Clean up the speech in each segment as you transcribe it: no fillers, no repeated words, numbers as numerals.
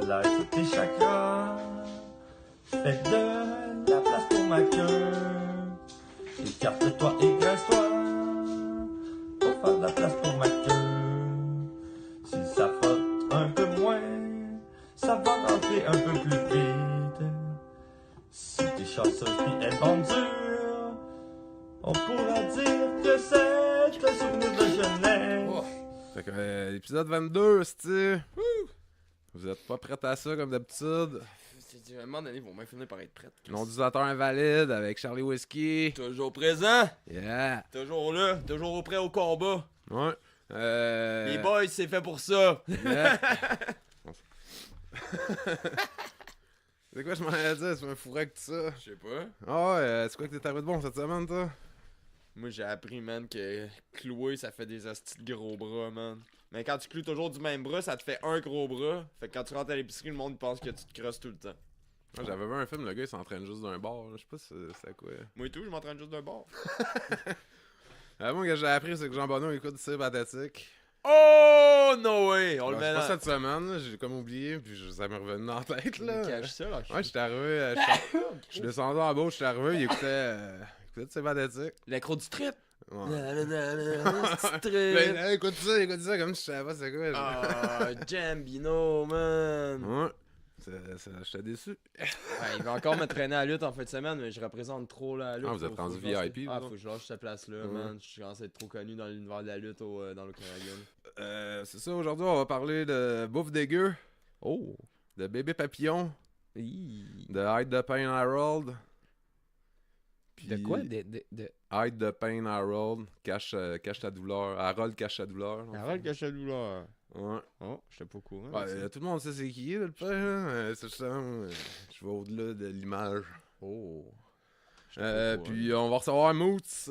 Relâche tes chakras. Fais de la place pour ma queue. Écarte-toi et graisse-toi. Pour faire de la place pour ma queue. Si ça frotte un peu moins, ça va rentrer un peu plus vite. Si t'es chanceuse pis elle bande dure, on pourra dire que c'est un souvenir de jeunesse. Oh. Fait que l'épisode 22, c'est vous êtes pas prêts à ça comme d'habitude. À un moment donné, ils vont même finir par être prêts. Nom d'utilisateur invalide avec Charlie Whiskey. Toujours présent, Yeah. toujours là, toujours prêt au combat. Ouais. Les boys, c'est fait pour ça. Yeah. C'est quoi je m'en ai dit? C'est un fourré que ça. Je sais pas. Ah ouais, c'est quoi que t'es arrivé de bon cette semaine, toi? Moi, j'ai appris, man, que clouer, ça fait des hosties de gros bras, man. Mais quand tu cloues toujours du même bras, ça te fait un gros bras. Fait que quand tu rentres à l'épicerie, le monde pense que tu te crosses tout le temps. Moi, j'avais vu un film, le gars il s'entraîne juste d'un bord. Je sais pas si c'est à quoi. Moi et tout, je m'entraîne juste d'un bord. Moi, ce que j'ai appris, c'est que Jean Bonneau écoute Tir Pathétique. Oh, no way! On le met Pas là. cette semaine, là, j'ai comme oublié, puis ça m'est revenu dans la tête, là. Cache ça, là. Ouais, j'étais arrivé, je suis descendu en bas, j'étais arrivé, il écoutait Tir Pathétique. L'écro du trip. Ouais. C'est Ben, écoute ça, comme si je savais pas c'est quoi. Ah, Jambino, man. Ouais. J'étais déçu. Il va encore me traîner à la lutte en fin de semaine, mais je représente trop la lutte. Ah, vous êtes rendu VIP, Ah, vous faut que je lâche cette place-là, man. Je commence à être trop connu dans l'univers de la lutte dans l'Okanagan. C'est ça, aujourd'hui, on va parler de Bouffe dégueu, Oh! de Bébé Papillon, Hi. de Hide the Pain Harold. De quoi? De... Hide the Pain Harold, cache ta douleur. Harold cache ta douleur. Arrête que je te douleur. Ouais. Oh, j'étais pas au courant. Ouais, tout le monde sait c'est qui, là, le père. Hein? C'est ça, je vais au-delà de l'image. Oh. Puis on va recevoir Moots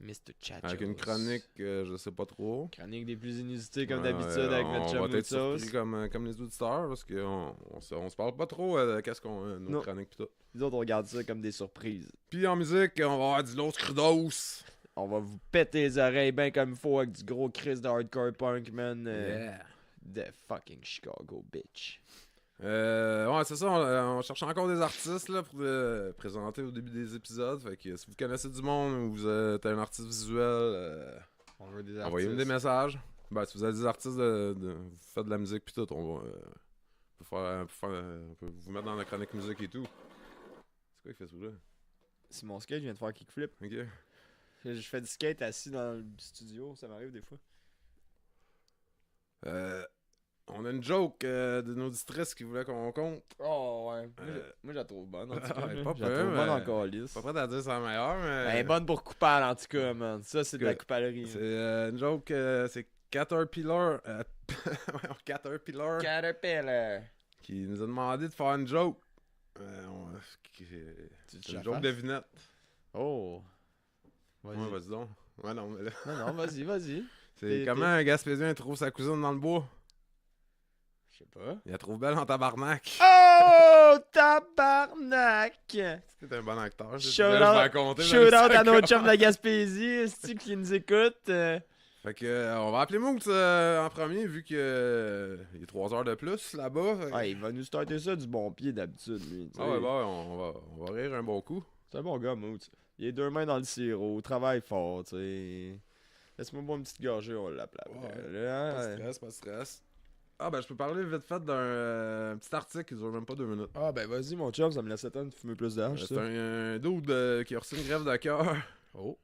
Mr. Chat. avec une chronique, je sais pas trop. Chronique des plus inusités comme Ouais, d'habitude avec notre on chum va être surpris Moutsos. comme les auditeurs parce qu'on on se parle pas trop qu'est-ce qu'on nos Non. chroniques pis tout. Les autres, on regarde ça comme des surprises. Puis en musique, on va avoir du Los Crudos. On va vous péter les oreilles bien comme il faut avec du gros Chris de hardcore punk, man. The fucking Chicago, bitch. Ouais, c'est ça, on cherche encore des artistes là, pour présenter au début des épisodes. Fait que si vous connaissez du monde ou vous êtes un artiste visuel, On veut des artistes. envoyez-nous des messages. Ben, si vous êtes des artistes, vous faites de la musique pis tout, on peut vous mettre dans la chronique musique et tout. C'est quoi il fait ça là? C'est mon skate, je viens de faire kickflip. Ok. Je fais du skate assis dans le studio, ça m'arrive des fois. On a une joke d'une auditrice qui voulait qu'on compte. Oh ouais. Moi, je la trouve bonne en tout cas. Ouais, là. pas Je la peur, trouve bonne mais- en calice. Pas prêt à dire c'est la meilleure, mais. Elle est bonne pour coupale en tout cas, man. Ça, c'est de la coupalerie. C'est une joke, c'est Caterpillar. Caterpillar Caterpillar. qui nous a demandé de faire une joke. Tu C'est te une la joke fasses? de vinette. Oh. Vas-y. Ouais, vas-y donc. Ouais, non, mais là. Non, vas-y. C'est T'es- comment un Gaspésien trouve sa cousine dans le bois? Je sais pas. Il la trouve belle en tabarnak. Oh, tabarnak! C'est un bon acteur. Shout Je vais out- raconter dans Shout le out à sac. nos chums de la Gaspésie, c'est qui nous écoute. Fait que, on va appeler Moots en premier, vu que il est 3 heures de plus là-bas. Fait que- Ouais, il va nous starter ça du bon pied d'habitude, lui. tu sais. Ah ouais, bah, on va rire un bon coup. C'est un bon gars, Moots. Il est deux mains dans le sirop, travaille fort, tu sais. Laisse-moi boire une petite gorgée, on l'appelle après. Ouais. Là, Pas de hein. stress, pas de stress. Ah ben je peux parler vite fait d'un petit article qui dure même pas 2 minutes. Ah ben vas-y mon chum, ça me laisse le temps de fumer plus d'âge, C'est ça. un dude qui a reçu une grève de cœur. Oh.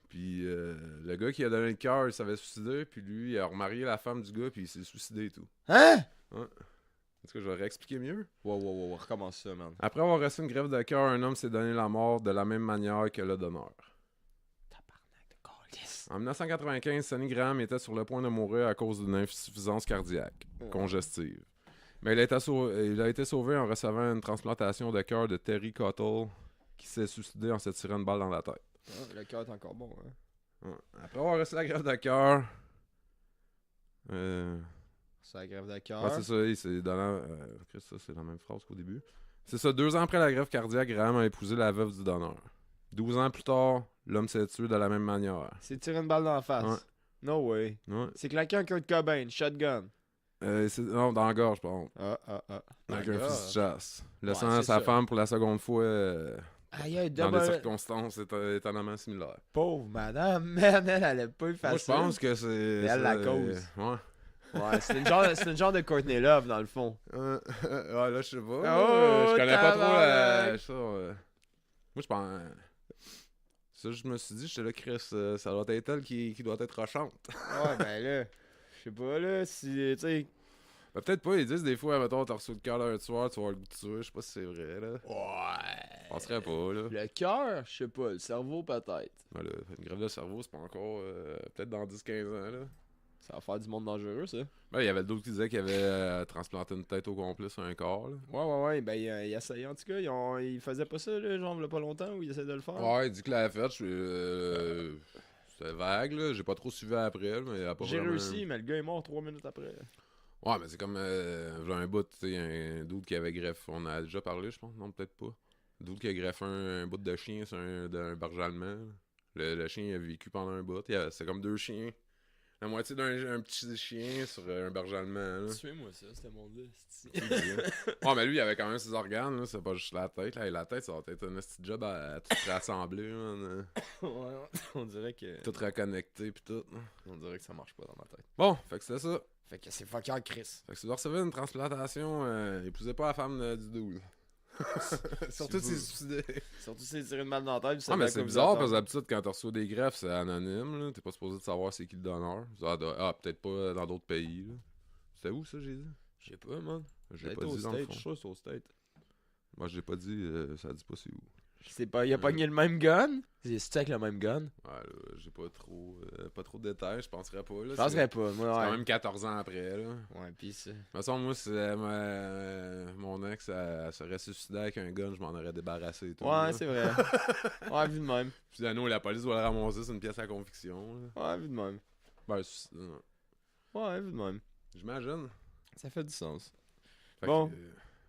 Puis le gars qui a donné le cœur, il s'avait suicidé. Puis lui, il a remarié la femme du gars, puis il s'est suicidé et tout. Hein? Est-ce que je vais réexpliquer mieux? Wow, recommence ça, man. Après avoir reçu une grève de cœur, un homme s'est donné la mort de la même manière que le donneur. Tabarnak de calice. En 1995, Sonny Graham était sur le point de mourir à cause d'une insuffisance cardiaque congestive. Mais il a été sauvé en recevant une transplantation de cœur de Terry Cottle qui s'est suicidé en se tirant une balle dans la tête. Ah, le cœur est encore bon, hein. Ouais. Après avoir reçu la grève de cœur, C'est la grève de cœur. ouais, c'est ça, c'est dans la... Chris, ça, c'est la même phrase qu'au début. C'est ça, 2 ans après la grève cardiaque, Graham a épousé la veuve du donneur. 12 ans plus tard, l'homme s'est tué de la même manière. C'est tirer une balle dans la face. Ouais. No way. Ouais. C'est claquer un Kurt Cobain, shotgun. Non, dans la gorge, par contre. Ah. Avec un fusil de chasse. Ouais, Laissant c'est sa ça. femme pour la seconde fois Aïe, dans des circonstances étonnamment similaires. Pauvre madame, man, elle allait pas eu Moi, je facile. pense que c'est... Mais elle la cause. Ouais. Ouais, c'est une genre de Courtney Love, dans le fond. Ouais, là, je sais pas. Oh, Je connais pas trop tabarnak. ça. Moi, je pense... Ça, je me suis dit, j'étais là, Chris, ça doit être elle qui doit être rochante. Ouais, ben là, je sais pas, là, si, tu sais... Ben, peut-être pas, ils disent des fois, mettons, t'as reçu le cœur d'un tueur, tu vas avoir le goût de tuer, je sais pas si c'est vrai, là. Ouais. Je penserais pas, là. Le cœur, je sais pas, le cerveau peut-être. Ben là, une grève de cerveau, c'est pas encore... peut-être dans 10-15 ans, là. Ça va faire du monde dangereux, ça. Ben, il y avait d'autres qui disaient qu'il avait transplanté une tête au complet sur un corps, là. Ouais, ben il essayait, en tout cas, il faisait pas ça, là, genre, il y a pas longtemps, où il essayait de le faire. Ouais, il dit que l'a fait, c'était vague, là. J'ai pas trop suivi après, mais il a pas J'ai vraiment... réussi, mais le gars est mort 3 minutes après. Ouais, mais c'est comme v'là un bout, tu sais, un dude qui avait greffé. On a déjà parlé, je pense. Non, peut-être pas. Un dude qui a greffé un bout de chien sur un berger allemand. Le chien il a vécu pendant un bout. C'est comme 2 chiens. La moitié d'un petit chien sur un berger allemand. Là. Tuez-moi ça, c'était mon gars. Ouais, mais lui, il avait quand même ses organes, là. C'est pas juste la tête. Là. Et la tête, ça va être un petit job à tout rassembler, man. Ouais, on dirait que. Tout reconnecter pis tout. Là. On dirait que ça marche pas dans ma tête. Bon, fait que c'était ça. Fait que c'est fucking Chris. Fait que si vous recevez une transplantation, épousez pas la femme du dude. Surtout si c'est suicidé. Surtout si c'est tiré une balle dans la tête. Ah, mais c'est bizarre parce que d'habitude, quand tu reçois des greffes, c'est anonyme. Là. T'es pas supposé de savoir c'est qui le donneur. Peut-être pas dans d'autres pays. Là. C'était où ça, j'ai dit? Je sais pas, man. J'ai pas dit dans le fond. Je suis sûr que c'est au state. Moi, j'ai pas dit, ça dit pas c'est où. Il a pogné le même gun? C'est avec le même gun? Ouais, là, j'ai pas trop de détails, je penserais pas. Là, Je penserais pas, c'est moi, quand ouais. même 14 ans après, là. Ouais, pis c'est. De toute façon, moi, si mon ex elle serait suicidée avec un gun, je m'en aurais débarrassé et tout. Ouais, là. c'est vrai. Ouais, vu de même. Puis nous, la police doit le ramasser, c'est une pièce à conviction. Là. Ouais, vu de même. Ben, suicide, non. Ouais, vu de même. J'imagine. Ça fait du sens. Fait Bon. que,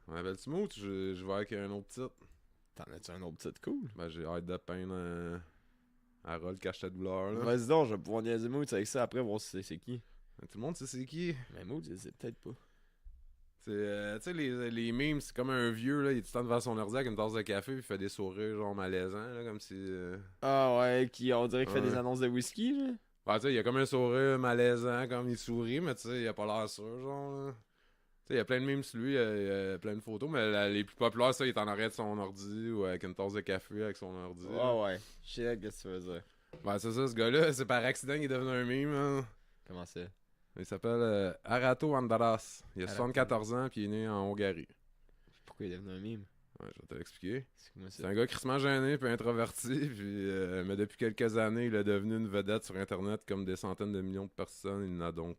on appelle-tu mot? Je vais avec un autre titre. T'en as-tu un autre petit cool? Ben, j'ai hâte de peindre à Roll cache ta douleur, là. Vas-y donc, je vais pouvoir niaiser Mood avec ça après, voir si c'est qui. Tout le monde sait c'est qui. Mais Mood, c'est peut-être pas. C'est, tu sais, les memes, c'est comme un vieux, là, il est tout le temps devant son ordi avec une tasse de café, puis il fait des sourires, genre, malaisants, là, comme si... Ah ouais, on dirait qu'il fait Ouais. des annonces de whisky, là. Ben, tu sais, il y a comme un sourire malaisant, comme il sourit, mais tu sais, il a pas l'air sûr, genre, là. Tu sais, il y a plein de memes sur lui, il y a plein de photos, mais les plus populaires, ça, il est en arrêt de son ordi, ou avec une tasse de café avec son ordi. là. Ah ouais. Je sais qu'est-ce que tu veux dire. Ben, c'est ça, ce gars-là, c'est par accident qu'il est devenu un meme, hein. Comment ça? Il s'appelle Arato Andaras. Il a Arato. 74 ans, puis il est né en Hongarie. Pourquoi il est devenu un meme? Ouais, je vais te l'expliquer. C'est comment C'est ça? un gars crissement gêné puis introverti, puis, mais depuis quelques années, il est devenu une vedette sur Internet comme des centaines de millions de personnes. Il n'a donc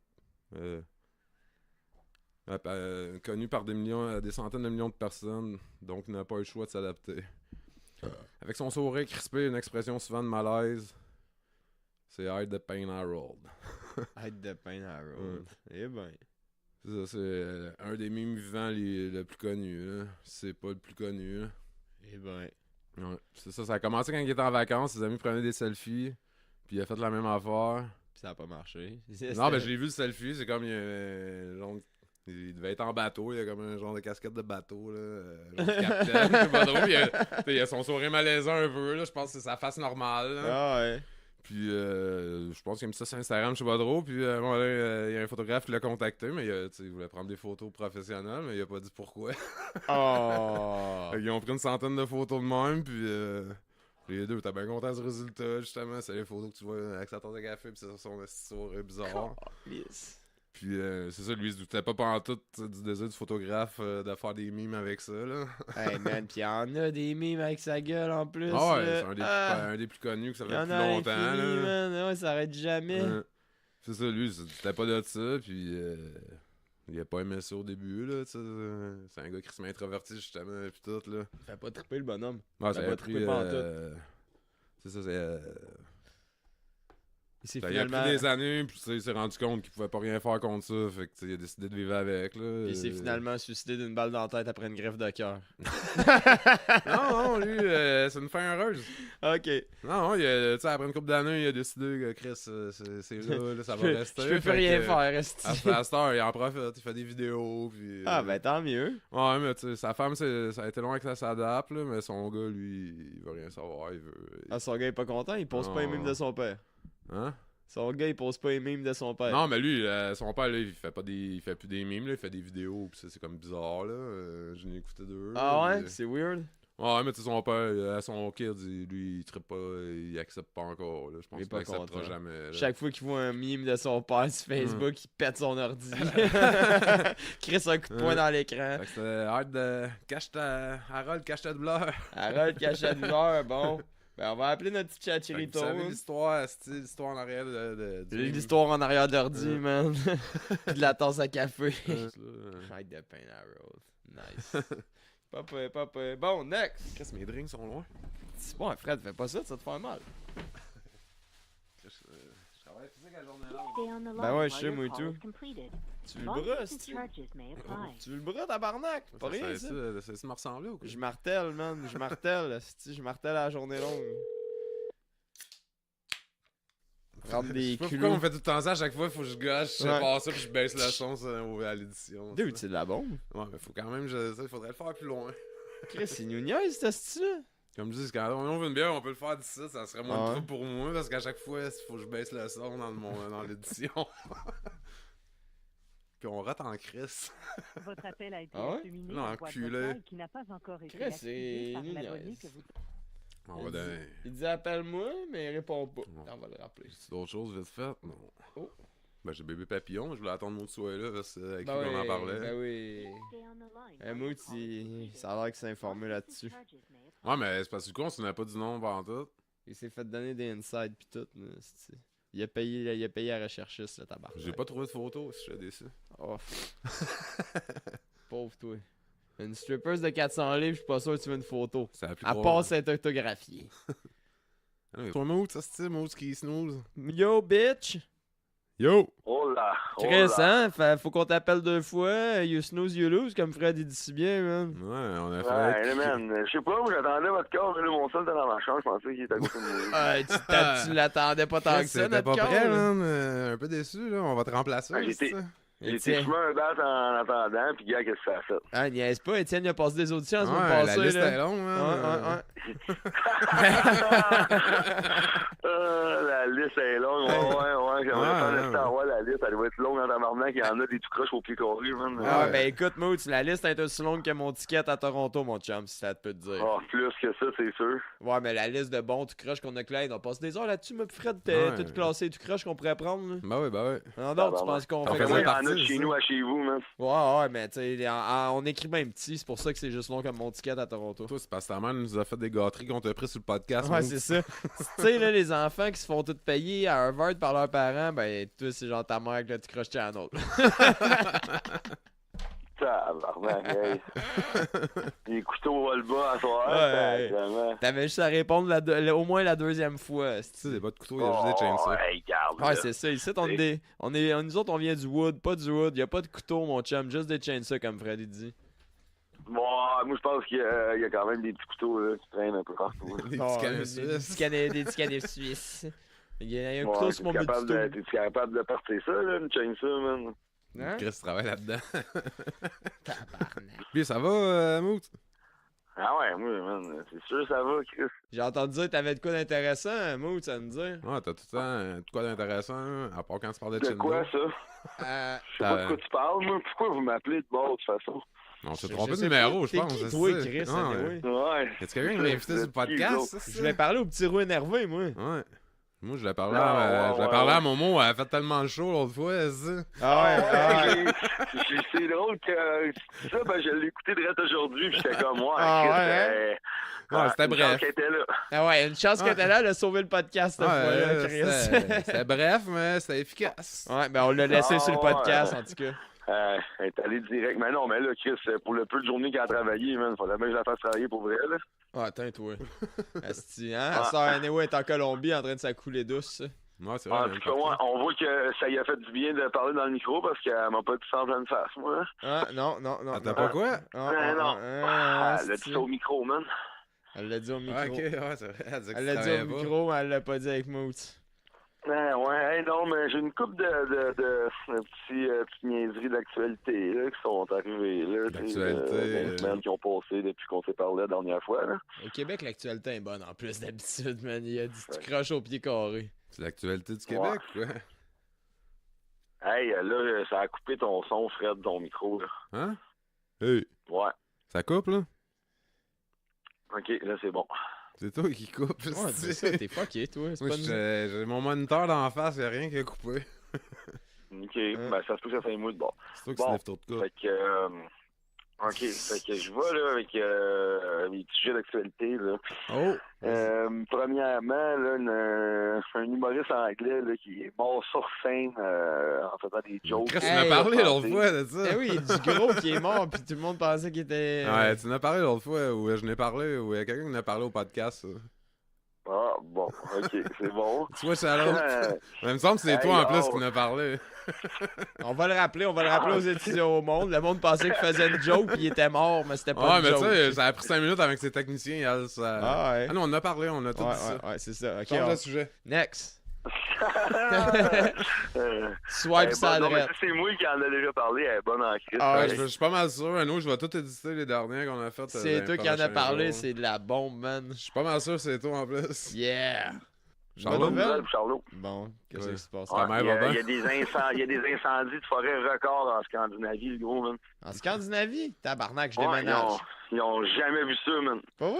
connu par des centaines de millions de personnes, donc il n'a pas eu le choix de s'adapter. Avec son sourire crispé, une expression souvent de malaise, c'est Hide the Pain Harold. Hide the pain Harold. Eh ben. C'est ça, c'est un des mimes vivants le plus connu, là. C'est pas le plus connu, là. Eh ben. Ouais, c'est ça, ça a commencé quand il était en vacances, ses amis prenaient des selfies, puis il a fait la même affaire. Pis ça a pas marché. Non, ben je l'ai vu le selfie, c'est comme il devait être en bateau, il a comme un genre de casquette de bateau, là, genre de capitaine, c'est pas drôle, il a son sourire malaisant un peu, là, je pense que c'est sa face normale, là. Ah ouais. Puis je pense qu'il a mis ça sur Instagram, je sais pas trop, puis à un moment donné, il y a un photographe qui l'a contacté, mais il voulait prendre des photos professionnelles, mais il a pas dit pourquoi. Oh. Ils ont pris une centaine de photos de même, puis les deux, t'es bien content du résultat, justement. C'est les photos que tu vois avec sa tasse de café, puis c'est son sourire bizarre. Yes. Puis c'est ça, lui, il se doutait pas pantoute du désir du photographe de faire des mimes avec ça, là. Hey man, pis y'en a des mimes avec sa gueule en plus. Ah ouais, là. c'est un des plus connus que ça fait Y'en depuis a longtemps, infini, là. man. Ouais, ça arrête jamais. C'est ça, lui, il se doutait pas de ça, puis il a pas aimé ça au début, là, tu sais. C'est un gars qui se met introverti, justement, puis tout, là. Il fait pas triper le bonhomme. Ouais, Ça ça va a triper pris... pantoute. c'est ça, c'est... Il s'est Il a finalement... pris des années, puis il s'est rendu compte qu'il pouvait pas rien faire contre ça. Fait que, il a décidé de vivre avec. Là. Il s'est finalement suicidé d'une balle dans la tête après une greffe de cœur. Non, lui, c'est une fin heureuse. Ok. Non, après une couple d'années, il a décidé que Chris, c'est là, ça va rester. Je peux plus Fait rien que, faire, esti. À cette heure, il en profite, il fait des vidéos. Puis, Ah, ben tant mieux. Ouais, mais tu sais, sa femme, ça a été loin que ça s'adapte, là, mais son gars, lui, il veut rien savoir. Il veut. Ah, son gars est pas content, il pose pas les mimes de son père. Hein? Son gars, il pose pas les mimes de son père. Non, mais lui, son père, là, il fait plus des mimes, là, il fait des vidéos, pis ça, c'est comme bizarre, là. J'en ai écouté deux. Ah ouais? Puis- C'est weird? Ouais, mais tu sais, son père, son kid, lui, il trippe pas, il accepte pas encore, là. Je pense Il est qu'il pas acceptera content. jamais. Là. Chaque fois qu'il voit un mime de son père sur Facebook, il pète son ordi. Crisse un coup de poing dans l'écran. Fait que c'était hâte de. Harold, cache ta douleur. Harold cache la douleur, bon. Ben, on va appeler notre petit Fait que Chachirito. vous savez l'histoire, c'est l'histoire en arrière du meme. L'histoire en arrière d'ordi, man. Puis de la tasse à café. Là. Mike de pain Harold. Nice. Papa, papa. Bon, next. Qu'est-ce que mes drinks sont loin? C'est bon, Fred, fais pas ça, ça te fait mal. Je travaille physique à la journée longue. Stay on the Ben line ouais, while je sais, your moi et call tout. is completed. Tu veux le Long bras, distance c'ti? charges may apply. Tu veux le bras, tabarnak? Pas rien, ça. C'est me ressembler ou quoi? Je martèle, man. Je martèle, c'ti. Je martèle à la journée longue. Prendre des Je sais pas pourquoi clous. on fait tout le temps ça à chaque fois, il faut que je gâche, je Ouais. passe ça puis je baisse le son à l'édition. Dude, c'est de la bombe. Ouais, mais faut quand même, il faudrait le faire plus loin. Chris, il nous niaise, ce style-là. Comme je dis, quand on veut une bière, on peut le faire d'ici, ça serait moins Ah de ouais? trouble pour moi parce qu'à chaque fois, il faut que je baisse le son dans l'édition. Puis on rate en crise. Votre appel a été Ah ouais? acheminé Non, à une boîte enculé. vocale qui n'a pas encore été Chris, activée par c'est l'abonné niaise. que vous... On va donner. Il dit appelle-moi, mais il répond pas. Non. On va le rappeler. C'est d'autres choses vite faites? Non. Oh. Ben j'ai bébé papillon, je voulais attendre mon soit là parce que avec Ben qui on en oui, parlait. ben oui. Stay on the line Un while mot, your call is ça a l'air qu'il s'est informé là-dessus. charges may apply. Ouais, mais c'est parce que du coup, on s'en a pas dit non pendant tout. Il s'est fait donner des insides pis tout. Là, c'ti. Il a payé à recherchiste, le tabac. J'ai pas trouvé de photo, si je suis déçu. Oh. Pauvre toi. Une strippeuse de 400 livres, je suis pas sûr que tu veux une photo. Ça a plus À part s'être autographiée. Toi, Mood, ça c'est Mood qui snooze. Yo, bitch! Yo! Oh là! Oh Chris, là. hein? Faut qu'on t'appelle deux fois. You snooze, you lose, comme Fred il dit si bien, man. Ouais, on a fait. Ouais, là, man, je sais pas, moi j'attendais votre corps, là, mon sol était dans ma chambre, je pensais qu'il était à côté de moi. Tu l'attendais pas tant que ça, T'es notre pas corps, prêt, là. man. Un peu déçu, là. On va te remplacer. Ah, j'étais- c'est ça? J'ai Étienne. été fumer un bat en attendant, pis gars, qu'est-ce que ça a fait? Ah, niaise pas, Étienne, il a passé des auditions la semaine Ouais, la passée, liste là. est longue, man. La liste est longue, ouais. J'aimerais Ouais, pas ouais, rester à voir la liste, elle doit être longue en tabarnak, il y en a des tout croches au pied carré, man. Ah, Ouais. ben écoute, Moots, la liste est aussi longue que mon ticket à Toronto, mon chum, si ça te peut te dire. Oh, plus que ça, c'est sûr. Ouais, mais la liste de bons tout croche qu'on a clair, on passe des heures là-dessus, mais Fred, Ouais. tout classé tout croche qu'on pourrait prendre, là. Bah ouais, bah ouais. Non, non, tu penses qu'on On fait faisait Moi, il y quoi? en a de partie, chez ça. nous à chez vous, man. Ouais, mais tu sais, on écrit même petit, c'est pour ça que c'est juste long comme mon ticket à Toronto. Toi, c'est parce que ta mère nous a fait des gâteries qu'on t'a pris sur le podcast. Ouais, Mood. c'est ça. Tu sais, là, les enfants qui se font tout payer à Harvard par leurs parents, ben, toi, c'est genre ta mère avec le petit croche channel. Tabarnak, hey. Les couteaux volent bas à soir, Ouais. vraiment. T'avais juste à répondre au moins la deuxième fois. Tu sais, des bas de couteau, il y Oh, a juste des chainsaws. hey, garde. Ouais, c'est ça. Ici, nous autres, on vient du wood, pas du wood. Y a pas de couteau, mon chum, juste des chainsaws, comme Freddy dit. Bon, moi, je pense qu'il y a quand même des petits couteaux là, qui traînent un peu partout. là. Des Oh, petits canons des suisses. petits canets suisses. Il y a un Ouais, couteau sur mon bout de t'es-tu capable de partir ça, là, une chainsaw, man? Hein? Chris travaille là-dedans. Tabarnak. Puis ça va, Mood? Ah ouais, moi, man, c'est sûr ça va, Chris. J'ai entendu dire que t'avais de quoi d'intéressant, Mood, ça me dire. Ouais, t'as tout le temps de quoi d'intéressant, à part quand tu parles de De Chindo. quoi, ça? Je sais pas de Euh, quoi tu parles, moi. Pourquoi vous m'appelez de bord, de toute façon? On s'est Je trompé de sais numéro, pas. je T'es pense. qui, c'est toi, ça. Chris, Ah, ouais. anyway? Ouais. Y'a-tu quelqu'un qui m'a invité sur le podcast? ça, Je c'est? voulais parler au petit roux énervé, moi. Ouais. Moi, je l'ai parlé, Non, à, ouais, je l'ai ouais, parlé ouais. à Momo, elle a fait tellement le show l'autre fois, ça. Ah ouais. C'est drôle que ça, ben, je l'ai écouté direct aujourd'hui, pis j'étais comme, ouais, Ah, Chris, ouais, Ouais, c'était une bref. chance qu'elle était là. Ah ouais, une chance que t'es là, elle a sauvé le podcast cette fois-là, Chris. C'était bref, mais c'était efficace. Ouais, ben on l'a laissé Ah, sur le ouais. podcast, en tout cas. Elle est allée direct. Mais non, mais là, Chris, pour le peu de journée qu'elle a travaillé, man, fallait bien que je la fasse travailler pour vrai, là. Ah, attends, toi. Asti, hein? La sœur Anyway est en Colombie en train de s'accouler douce. Ouais, c'est vrai. Ah, il y a une puis, ouais, partie. on voit que ça y a fait du bien de parler dans le micro parce qu'elle m'a pas dit ça en pleine face, moi. Ah, non, non, non. Ah, t'as non. pas quoi? Non. Elle l'a dit c'est- ça au micro, man. Elle l'a dit au micro. Ah, ok, ouais, c'est vrai. Elle disait que Elle tu l'a dit travaillais au pas. micro, mais elle l'a pas dit avec Moots. Ouais, hey, non, mais j'ai une couple de petites niaiseries d'actualité là, qui sont arrivées là, tu sais, D'actualité, dans les semaines qui ont passé depuis qu'on s'est parlé la dernière fois. Là. Au Québec, l'actualité est bonne en plus d'habitude, man. Il a dit tu croches au pied carré. C'est l'actualité du Québec, quoi. Hey, là, ça a coupé ton son, Fred, ton micro. Là. Hein? Hey, Ouais. ça coupe, là? OK, là, c'est bon. C'est toi qui coupe. Ouais, c'est ça, t'es fucké, toi. C'est Moi, pas nous. j'ai mon moniteur d'en face, y'a rien qui a coupé. OK, ben ça se peut que ça fait mou de bord. C'est toi qui se Bon, lève trop de coupe. fait que... OK, fait que je vais là avec les petits sujets d'actualité. Là. Oh! Premièrement, là, un humoriste anglais là, qui est mort sur scène en faisant des jokes. Chris, tu Hey, m'as parlé l'autre fois de ça. Eh oui, du gros qui est mort, puis tout le monde pensait qu'il était. Ouais, tu m'as parlé l'autre fois, où je n'ai parlé, où il y a quelqu'un qui en a parlé au podcast. Ça. Ah, bon, OK, c'est bon. Tu vois, c'est à l'autre. Mais il me semble que c'est Hey, toi en plus oh. qui en a parlé. On va le rappeler aux étudiants au monde. Le monde pensait qu'il faisait une joke, puis il était mort, mais c'était pas Ouais, une mais joke. tu sais, ça a pris 5 minutes avec ses techniciens. Elle, ça... Ah ouais. Ah non, on en a parlé, on a tout Ouais, dit ça. ouais, c'est ça. Ok, Change on- de sujet. Next. Elle Swipe est ça bonne. Non, mais droite. si c'est moi qui en a déjà parlé, elle est bonne en crise. Ah, Ouais, ouais, je suis pas mal sûr. Nous, je vais tout éditer les derniers qu'on a fait. C'est toi qui en as parlé, c'est de la bombe, man. Je suis pas mal sûr que c'est toi en plus. Yeah! Charlot? Bonne nouvelle? Charlot. Bon, qu'est-ce Ouais. qui se passe? Ta mère va bien? Il y a des incendies de forêt records en Scandinavie, le gros, man. En Scandinavie? Tabarnak, je Ouais, déménage. ils ont jamais vu ça, man. Pas vrai?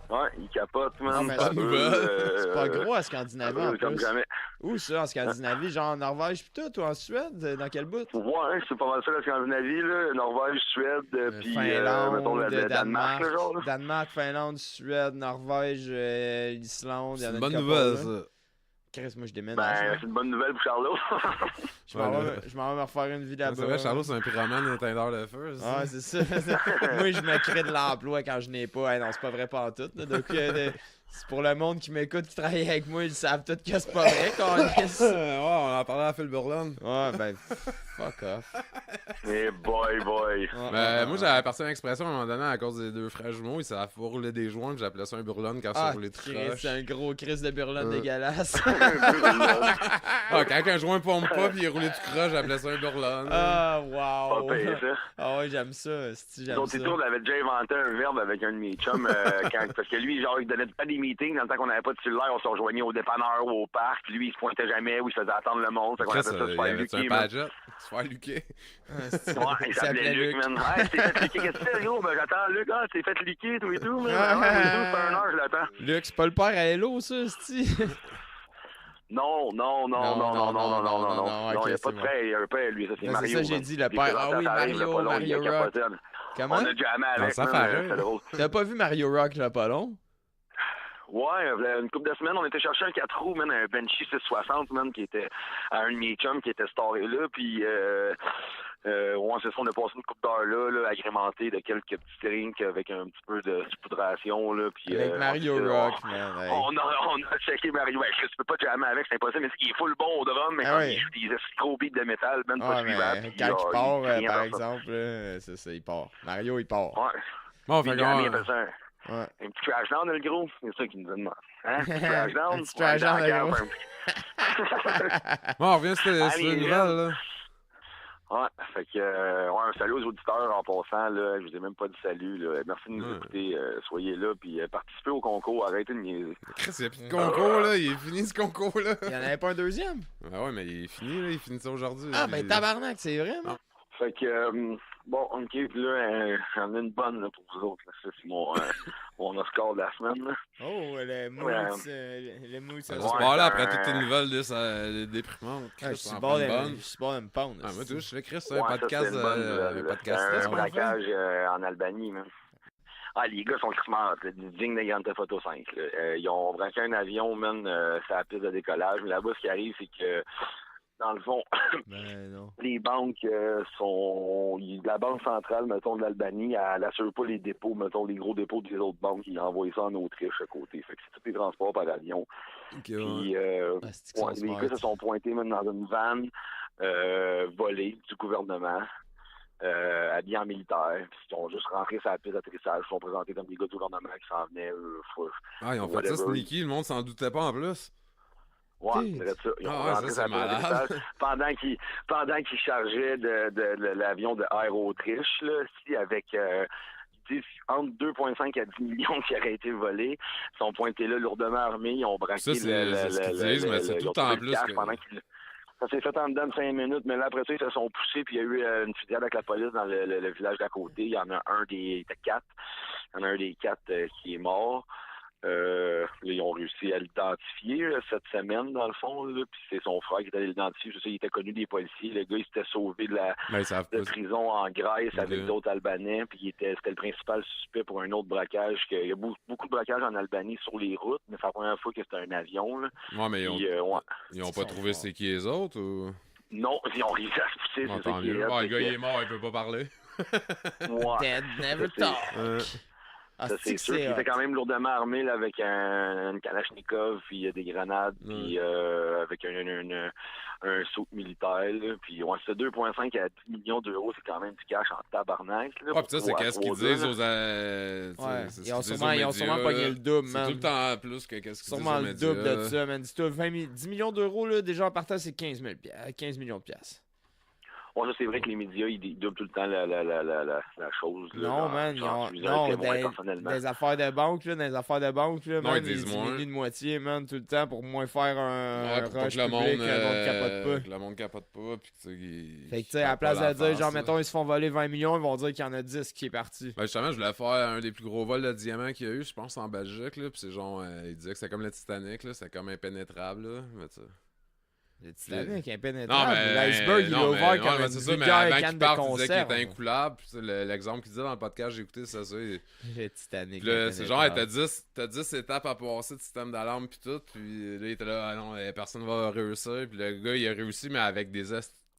Ouais, ils capotent, man. Non, mais Ça c'est brûle, nouvelle. C'est pas gros à Scandinavie en comme plus. jamais. Où ça, en Scandinavie? Genre en Norvège pis tout, ou en Suède? Dans quel bout? Ouais, c'est pas mal ça, la Scandinavie, là. Norvège, Suède, puis, mettons, Finlande, le Danemark, là, genre, là. Danemark, Finlande, Suède, Norvège, l'Islande. C'est y en a une bonne couple, nouvelle, là. ça. Chris, moi je déménage. Ben, c'est une bonne nouvelle pour Charlot. Je m'en Ouais, vais je m'en vais me refaire une vie C'est là-bas. vrai, Charlot, c'est un pyromane éteindeur de feu. ça. Ah, c'est ça. Moi, je me crée de l'emploi quand je n'ai pas. Hey, non, c'est pas vrai pas en tout. Là. Donc, c'est pour le monde qui m'écoute, qui travaille avec moi, ils savent tout que c'est pas vrai, câlisse. Ouais, on en parlait à Phil Burlon. Ouais, ben, fuck off. Eh boy. Ouais, Moi, j'avais parti une expression à un moment donné à cause des deux frères jumeaux. Ils savaient pas rouler des joints, puis j'appelais ça un burlon quand ça Ah, roulait de Chris, croche. c'est un gros Chris de burlone dégueulasse. Ah, quand un joint pompe pas, puis il roulait de croche, j'appelais ça un burlon. Ah, Pas wow. pire, ça. Ah ouais, j'aime ça. Si, j'aime Donc, ça. c'est on avait déjà inventé un verbe avec un de mes chums, parce que lui, genre, il donnait pas des meetings dans le temps qu'on n'avait pas de cellulaire, on se rejoignait au dépanneur ou au parc, puis lui, il se pointait jamais ou il se faisait attendre le monde, fait qu'on Chris, appelait ça se il y faire avait un luquer, man. Padgett. Se faire luquer. Ah, c'est- Ouais, il s'appelait Luc, man. Ouais, t'es fait luquer, qu'est-ce que tu fais, gros? Ben, j'attends Luc, ah, t'es fait luquer, tout et tout, man. Ah. Ouais, tout et tout, ça fait 1 heure, je l'attends. Luc, c'est pas le père à Hello, ça, c'ti? Non, il y a pas de frère, il y a un père, lui, ça, c'est Ben, Mario. c'est ça, j'ai man. dit, le Il père. présentait Ah oui, sa règle, Mario, pas long, il Mario Rock. capotait. Comment? On a jamais avec, ça man, paraît. c'est drôle. T'as pas vu Mario Rock, là, pas long? Ouais, une couple de semaines, on était chercher un 4 roues, man, un Banshee 660, man, qui était à un de mes chums qui était staré là, puis ouais, c'est ça, on a passé une couple d'heures là, agrémentée de quelques petits drinks avec un petit peu de saupoudration, là, puis... Avec Mario Rock, man. Hey. On a checké Mario, ouais, tu peux pas jammer avec, c'est impossible, mais il est full bon au drum, mais Ah quand ouais. il joue des gros beats de métal, man, Ah, pas suivable. mais puis, quand il part, fait rien par dans ça. exemple, là, c'est ça, il part. Mario, il part. Ouais, Bon, puis fait Grammy qu'on... appelle ça Ouais. un petit crash down, le gros, c'est ça qu'il nous demande. Hein, un petit crash down? Un petit crash down, Ouais, le gros. un petit- Bon, on revient sur les Allez, nouvelles, là. Ouais, fait que, ouais, un salut aux auditeurs en passant, là, je vous ai même pas dit salut, là. Merci de nous Ouais. écouter, soyez là, puis participez au concours, arrêtez de niaiser. Chris, il y a plus de concours, là. Il est fini, ce concours-là. Il y en avait pas un deuxième? Ah ouais, mais il est fini, là. Il finit ça aujourd'hui. Ah, puis- ben tabarnak, c'est vrai, man. Fait que, bon, ok, puis là, j'en ai une bonne, là, pour vous autres, là. Ça, c'est mon Oscar de la semaine, là. Oh, le mousse, le mousse. Ça Ouais, se part là après ben- toutes tes nouvelles déprimantes. Ah, je Chris, suis en sur le bord prends une de bonne. je suis sur le bord de me pendre. Ah, moi, tu vois, je fais Chris, c'est Ouais, un ça, podcast. c'est une bonne nouvelle, Un là. podcast. C'est là, un on fait. braquage en Albanie, man. Ah, les gars sont crissement hot, là, dignes de Grand Theft Auto 5. Là. Ils ont braqué un avion, man, sur la piste de décollage. Mais là-bas, ce qui arrive, c'est que dans le fond, Ben non. les banques la Banque centrale, mettons, de l'Albanie, elle n'assure pas les dépôts, mettons, les gros dépôts des autres banques, ils envoient ça en Autriche à côté. Fait que c'est tous les transports par avion. Ok, ouais. Puis, Asti qu'ils sont les smart. gars se sont pointés même dans une van volée du gouvernement, habillés en militaire. Puis ils sont juste rentrés sur la piste d'atterrissage, ils sont présentés comme des gars du gouvernement qui s'en venaient. Ah, ils ont fait ça whatever. sneaky, le monde s'en doutait pas en plus. Ouais, c'est ça. Ils ont Ah ouais, rentré ça, sur la c'est piste malade. d'atterrissage pendant qu'ils chargeaient de l'avion de Air Autriche, là, avec ils disent entre 2,5 à 10 millions qui auraient été volés. Ils sont pointés là lourdement armés, ils ont braqué Ça, c'est ce qu'ils disent, mais c'est tout le temps en plus que... Ça s'est fait en dedans de 5 minutes, mais là, après ça, ils se sont poussés, puis il y a eu une fusillade avec la police dans le village d'à côté. Il y en a il était 4. Il y en a un des 4 qui est mort. Là, ils ont réussi à l'identifier cette semaine, dans le fond, là, puis c'est son frère qui est allé l'identifier. Je sais, il était connu des policiers. Le gars, il s'était sauvé de Ben, ils savent pas. prison en Grèce avec Ok. d'autres Albanais, puis c'était le principal suspect pour un autre braquage. Il y a beaucoup de braquages en Albanie sur les routes, mais c'est la première fois que c'était un avion. Là. Ouais, mais Puis, ils ont Ils pas sont trouvé forts. c'est qui les autres ou... non, ils ont réussi à se pousser, Bon, c'est ça tant qui est mieux. hot, Ah, le c'est gars, que- il est mort, il peut pas parler. Ouais. Dead never C'est- talk. Ah, Ça, c'est sûr. Il était quand même lourdement armé là, avec une Kalachnikov, puis des grenades, puis avec un saut militaire. Là. Puis ouais, c'est 2,5 à 10 millions d'euros, c'est quand même du cash en tabarnak. Là, Ouais, pis ça, c'est pour qu'est-ce qu'ils trois gars, disent là. aux... Ouais, c'est ce ils ont qu'ils disent sûrement- aux ils ont médias, sûrement pogné là. le double, C'est man. tout le temps plus que qu'est-ce qu'ils disent Sûrement aux le médias. double de ça, man. Dis-toi, 10 millions d'euros, là, déjà en partant, c'est 15 millions de piastres. Ouais, ça, c'est vrai que les médias, ils doublent tout le temps la chose. Là, Non, man, ils ont. Non, personnellement. des affaires de banque, là, Non, man, ils disent moins. diminuent de moitié, man, tout le temps pour moins faire un Ouais, pour pas rush que le public, monde, capote pas. que le monde capote pas, pis que, tu sais, Fait que, tu sais, à la place de dire, genre, mettons, ils se font voler 20 millions, ils vont dire qu'il y en a 10 qui est parti. Ben justement, je voulais faire un des plus gros vols de diamants qu'il y a eu, je pense, en Belgique, là, pis c'est genre, il disait que c'était comme le Titanic, là, c'était comme impénétrable, là, mais tu sais. Le Titanic, Non, impénétrable. mais... L'iceberg, il est non, ouvert mais- comme ouais, mais une c'est ça, mais vulgaire avant canne qu'il de parte, il disait qu'il conserve. était incoulable, pis l'exemple qu'il disait dans le podcast, j'ai écouté, c'est ça, Le Titanic. Puis là, c'est genre, hey, impénétrable. t'as 10 étapes à passer de système d'alarme pis tout, puis là, il était là, ah non, personne va réussir, puis le gars, il a réussi, mais avec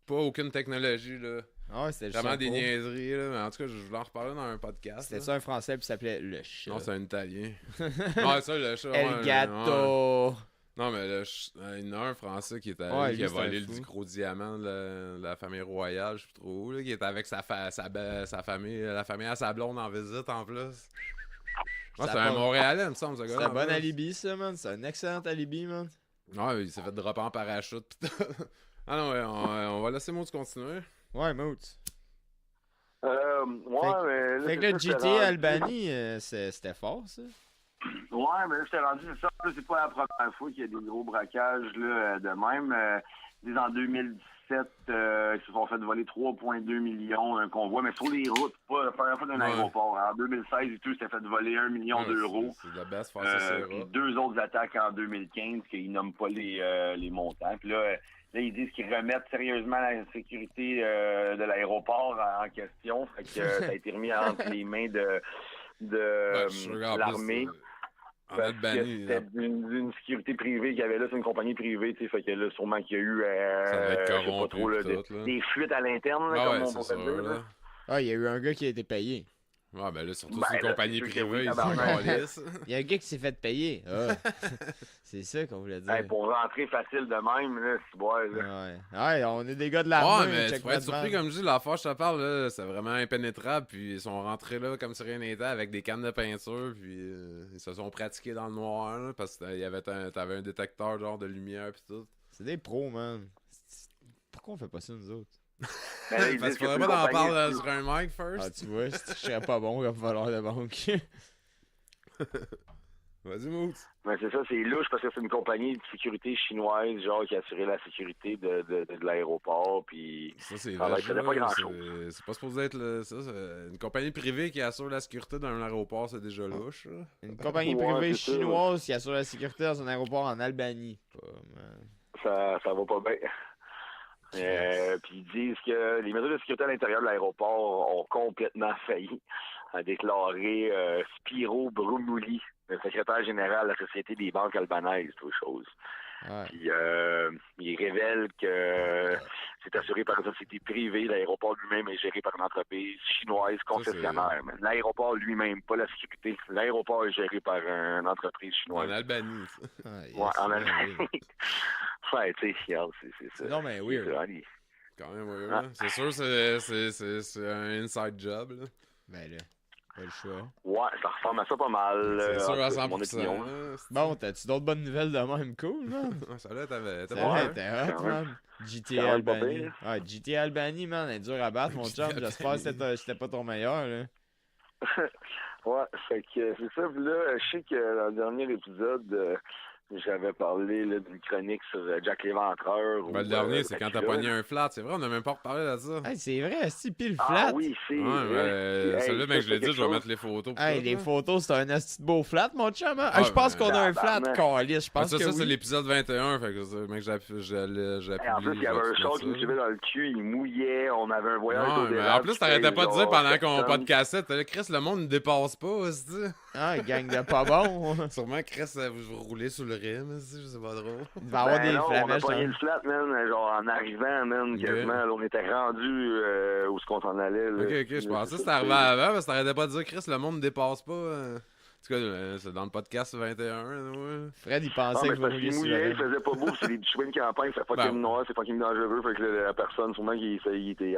pas aucune technologie, là. Ah ouais, c'était juste Vraiment un des pauvre. niaiseries, là, mais en tout cas, je voulais en reparler dans un podcast. C'était là. ça un français, puis ça s'appelait Le Chat. Non, c'est un italien. Ouais, ça, le chat. El ouais, Gato. ouais. Non, mais il y en a un français qui est allé, Ouais, qui a lui, c'est volé un le fou. gros diamant de la famille royale, je sais plus trop où, là, qui était avec sa famille, la famille à sa blonde en visite en plus. Ouais, Ça c'est a un pas- Montréalais, il me semble, ce C'est gars-là. un bon en plus. alibi, ça, man. C'est un excellent alibi, man. Ouais, il s'est fait dropper en parachute pis tout. Ah non, ouais, on va laisser Maud continuer. Ouais, Moots. Ouais, mais là, Fait que c'est le ça, c'est GTA rendu- Albanie, c'était fort, ça. Ouais, mais là, j'étais rendu, c'est ça. Là, c'est pas la première fois qu'il y a des gros braquages là, de même. En 2017, ils se sont fait voler 3,2 millions un convoi, mais sur les routes, pas la première fois d'un Ouais. aéroport. En 2016 et tout, c'était fait voler 1 million Ouais, d'euros. C'est de best faire ça, c'est Puis rare. 2 autres attaques en 2015 qu'ils nomment pas les montants. Puis là, ils disent qu'ils remettent sérieusement la sécurité de l'aéroport en question. Fait que ça a été remis entre les mains de Ouais, je suis sûr qu'en plus, l'armée. en Parce que Albanie, c'était une sécurité privée qu'il y avait là, c'est une compagnie privée, tu sais, fait que là, sûrement qu'il y a eu, ça devait être je sais pas corrompu trop, là, pis tout, là. des fuites à l'interne, là, Ah comme ouais, on c'est pourrait sûr, dire, là. là. Ah, il y a eu un gars qui a été payé. Ouais, ben là, surtout Ben c'est une là, compagnie c'est sûr que privée, oui, ils s'en tabarnak. calissent. Il y a un gars qui s'est fait payer. Ah. C'est ça qu'on voulait dire. Hey, pour rentrer facile de même, là, c'est boire, là. Ouais. Ouais, on est des gars de l'armée. Ouais, mais tu check pourrais être notre surpris, van. comme je dis, l'affaire, je te parle, là, c'est vraiment impénétrable, puis ils sont rentrés là comme si rien n'était avec des cannes de peinture, puis ils se sont pratiqués dans le noir, là, parce que t'avais un détecteur genre de lumière pis tout. C'est des pros, man. Pourquoi on fait pas ça, nous autres? Mais là, ils Parce disent qu'il que faudrait c'est pas une d'en compagnie- parler sur un mic Ah, first. tu vois, je serais pas bon comme voleur de banque. Vas-y, Moots. Mais c'est ça, c'est louche parce que c'est une compagnie de sécurité chinoise, genre, qui assurait la sécurité de l'aéroport, puis... Ça, c'est Ah, ben, vrai. ça faisait pas grand-chose. C'est pas supposé être ça. C'est une compagnie privée qui assure la sécurité d'un aéroport, c'est déjà louche, là. Une compagnie Ouais, privée c'est ça. chinoise qui assure la sécurité dans un aéroport en Albanie. Pas, man. Ça va pas bien. Puis ils disent que les mesures de sécurité à l'intérieur de l'aéroport ont complètement failli, a déclaré Spiro Brumouli, le secrétaire général de la Société des banques albanaises, toute chose. Ouais. Puis il révèle que c'est assuré par une société privée. L'aéroport lui-même est géré par une entreprise chinoise concessionnaire. Mais l'aéroport lui-même, pas la sécurité. L'aéroport est géré par une entreprise En chinoise. Albanie, ça. Ah, yes, Ouais, en ouais, Allemagne. oui. Ouais, tu sais, regarde, c'est ça. C'est non, mais weird. C'est vraiment- Quand même, oui, Ah. oui. C'est sûr, c'est un inside job, là. Ben là, pas le choix. Ouais, ça ressemble à ça pas mal. C'est sûr à en tout cas, 100%. mon opinion. là. Bon, t'as-tu d'autres bonnes nouvelles de même cool, man? Ah, ça là, t'avais Ça pas va, peur. t'es hot, Quand même. man. GTA Quand même pas Albany. pire. Ouais, GTA Albany, man, elle est dure à battre, mon chum. GTA J'espère que c'était pas ton meilleur, là. Ouais, fait que c'est ça. Puis là, je sais que dans le dernier épisode, j'avais parlé là, d'une chronique sur Jack l'Éventreur. Ben, le dernier, c'est quand t'as Dracula. pogné un flat. C'est vrai, on n'a même pas reparlé de ça. Hey, c'est vrai, si pile Ah flat. oui, c'est Ouais, vrai. mais celle-là, mec, ça, je l'ai c'est dit, je vais quelque mettre les photos. pis Hey, tout, les là. photos, c'est un asti de beau flat, mon chum. Hein? Ah, Je pense ben, qu'on a un flat, tabarnak. calice. Je pense ça, que c'est oui. l'épisode 21, fait que ça, mec, j'allais Hey, en plus, il y avait un char qui me suivait dans le cul, il mouillait, on avait un voyage Non, au mais en plus, t'arrêtais pas de dire pendant qu'on podcastait, t'as là, Chris, le monde ne dépasse pas, aussi. Ah, gang de pas bon. Sûrement, Chris, vous roulez sur le rim, aussi, je sais pas trop. Il va y avoir des non, on a flamèches. pogné dans- le flat, man, genre en arrivant, man, Ok. quasiment. Là, on était rendu où est-ce qu'on s'en allait. Là. Ok, je pensais que c'était arrivé avant, parce que t'arrêtais pas de dire, Chris, le monde ne dépasse pas. En tout cas, c'est dans le podcast 21, ouais. Fred, il Ah, pensait mais que vous parce rouliez qu'il sur le mouillait, il rim. faisait pas beau, c'est des chemins de campagne, c'est fucking Ben. noir, c'est fucking dangereux, fait que la personne, sûrement, il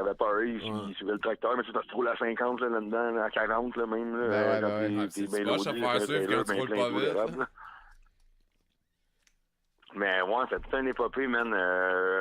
avait peur, il suivait le tracteur, mais tu sais, parce que tu roules à 50 là, là-dedans, à 40 là, même, là, Ben ouais, quand ben ouais. Ah, t'es c'est bien moche à loadé, faire là, suivre là, quand tu ben roules plein pas de d'eau vite. d'érable, là. Mais ouais, c'est tout un épopée, man.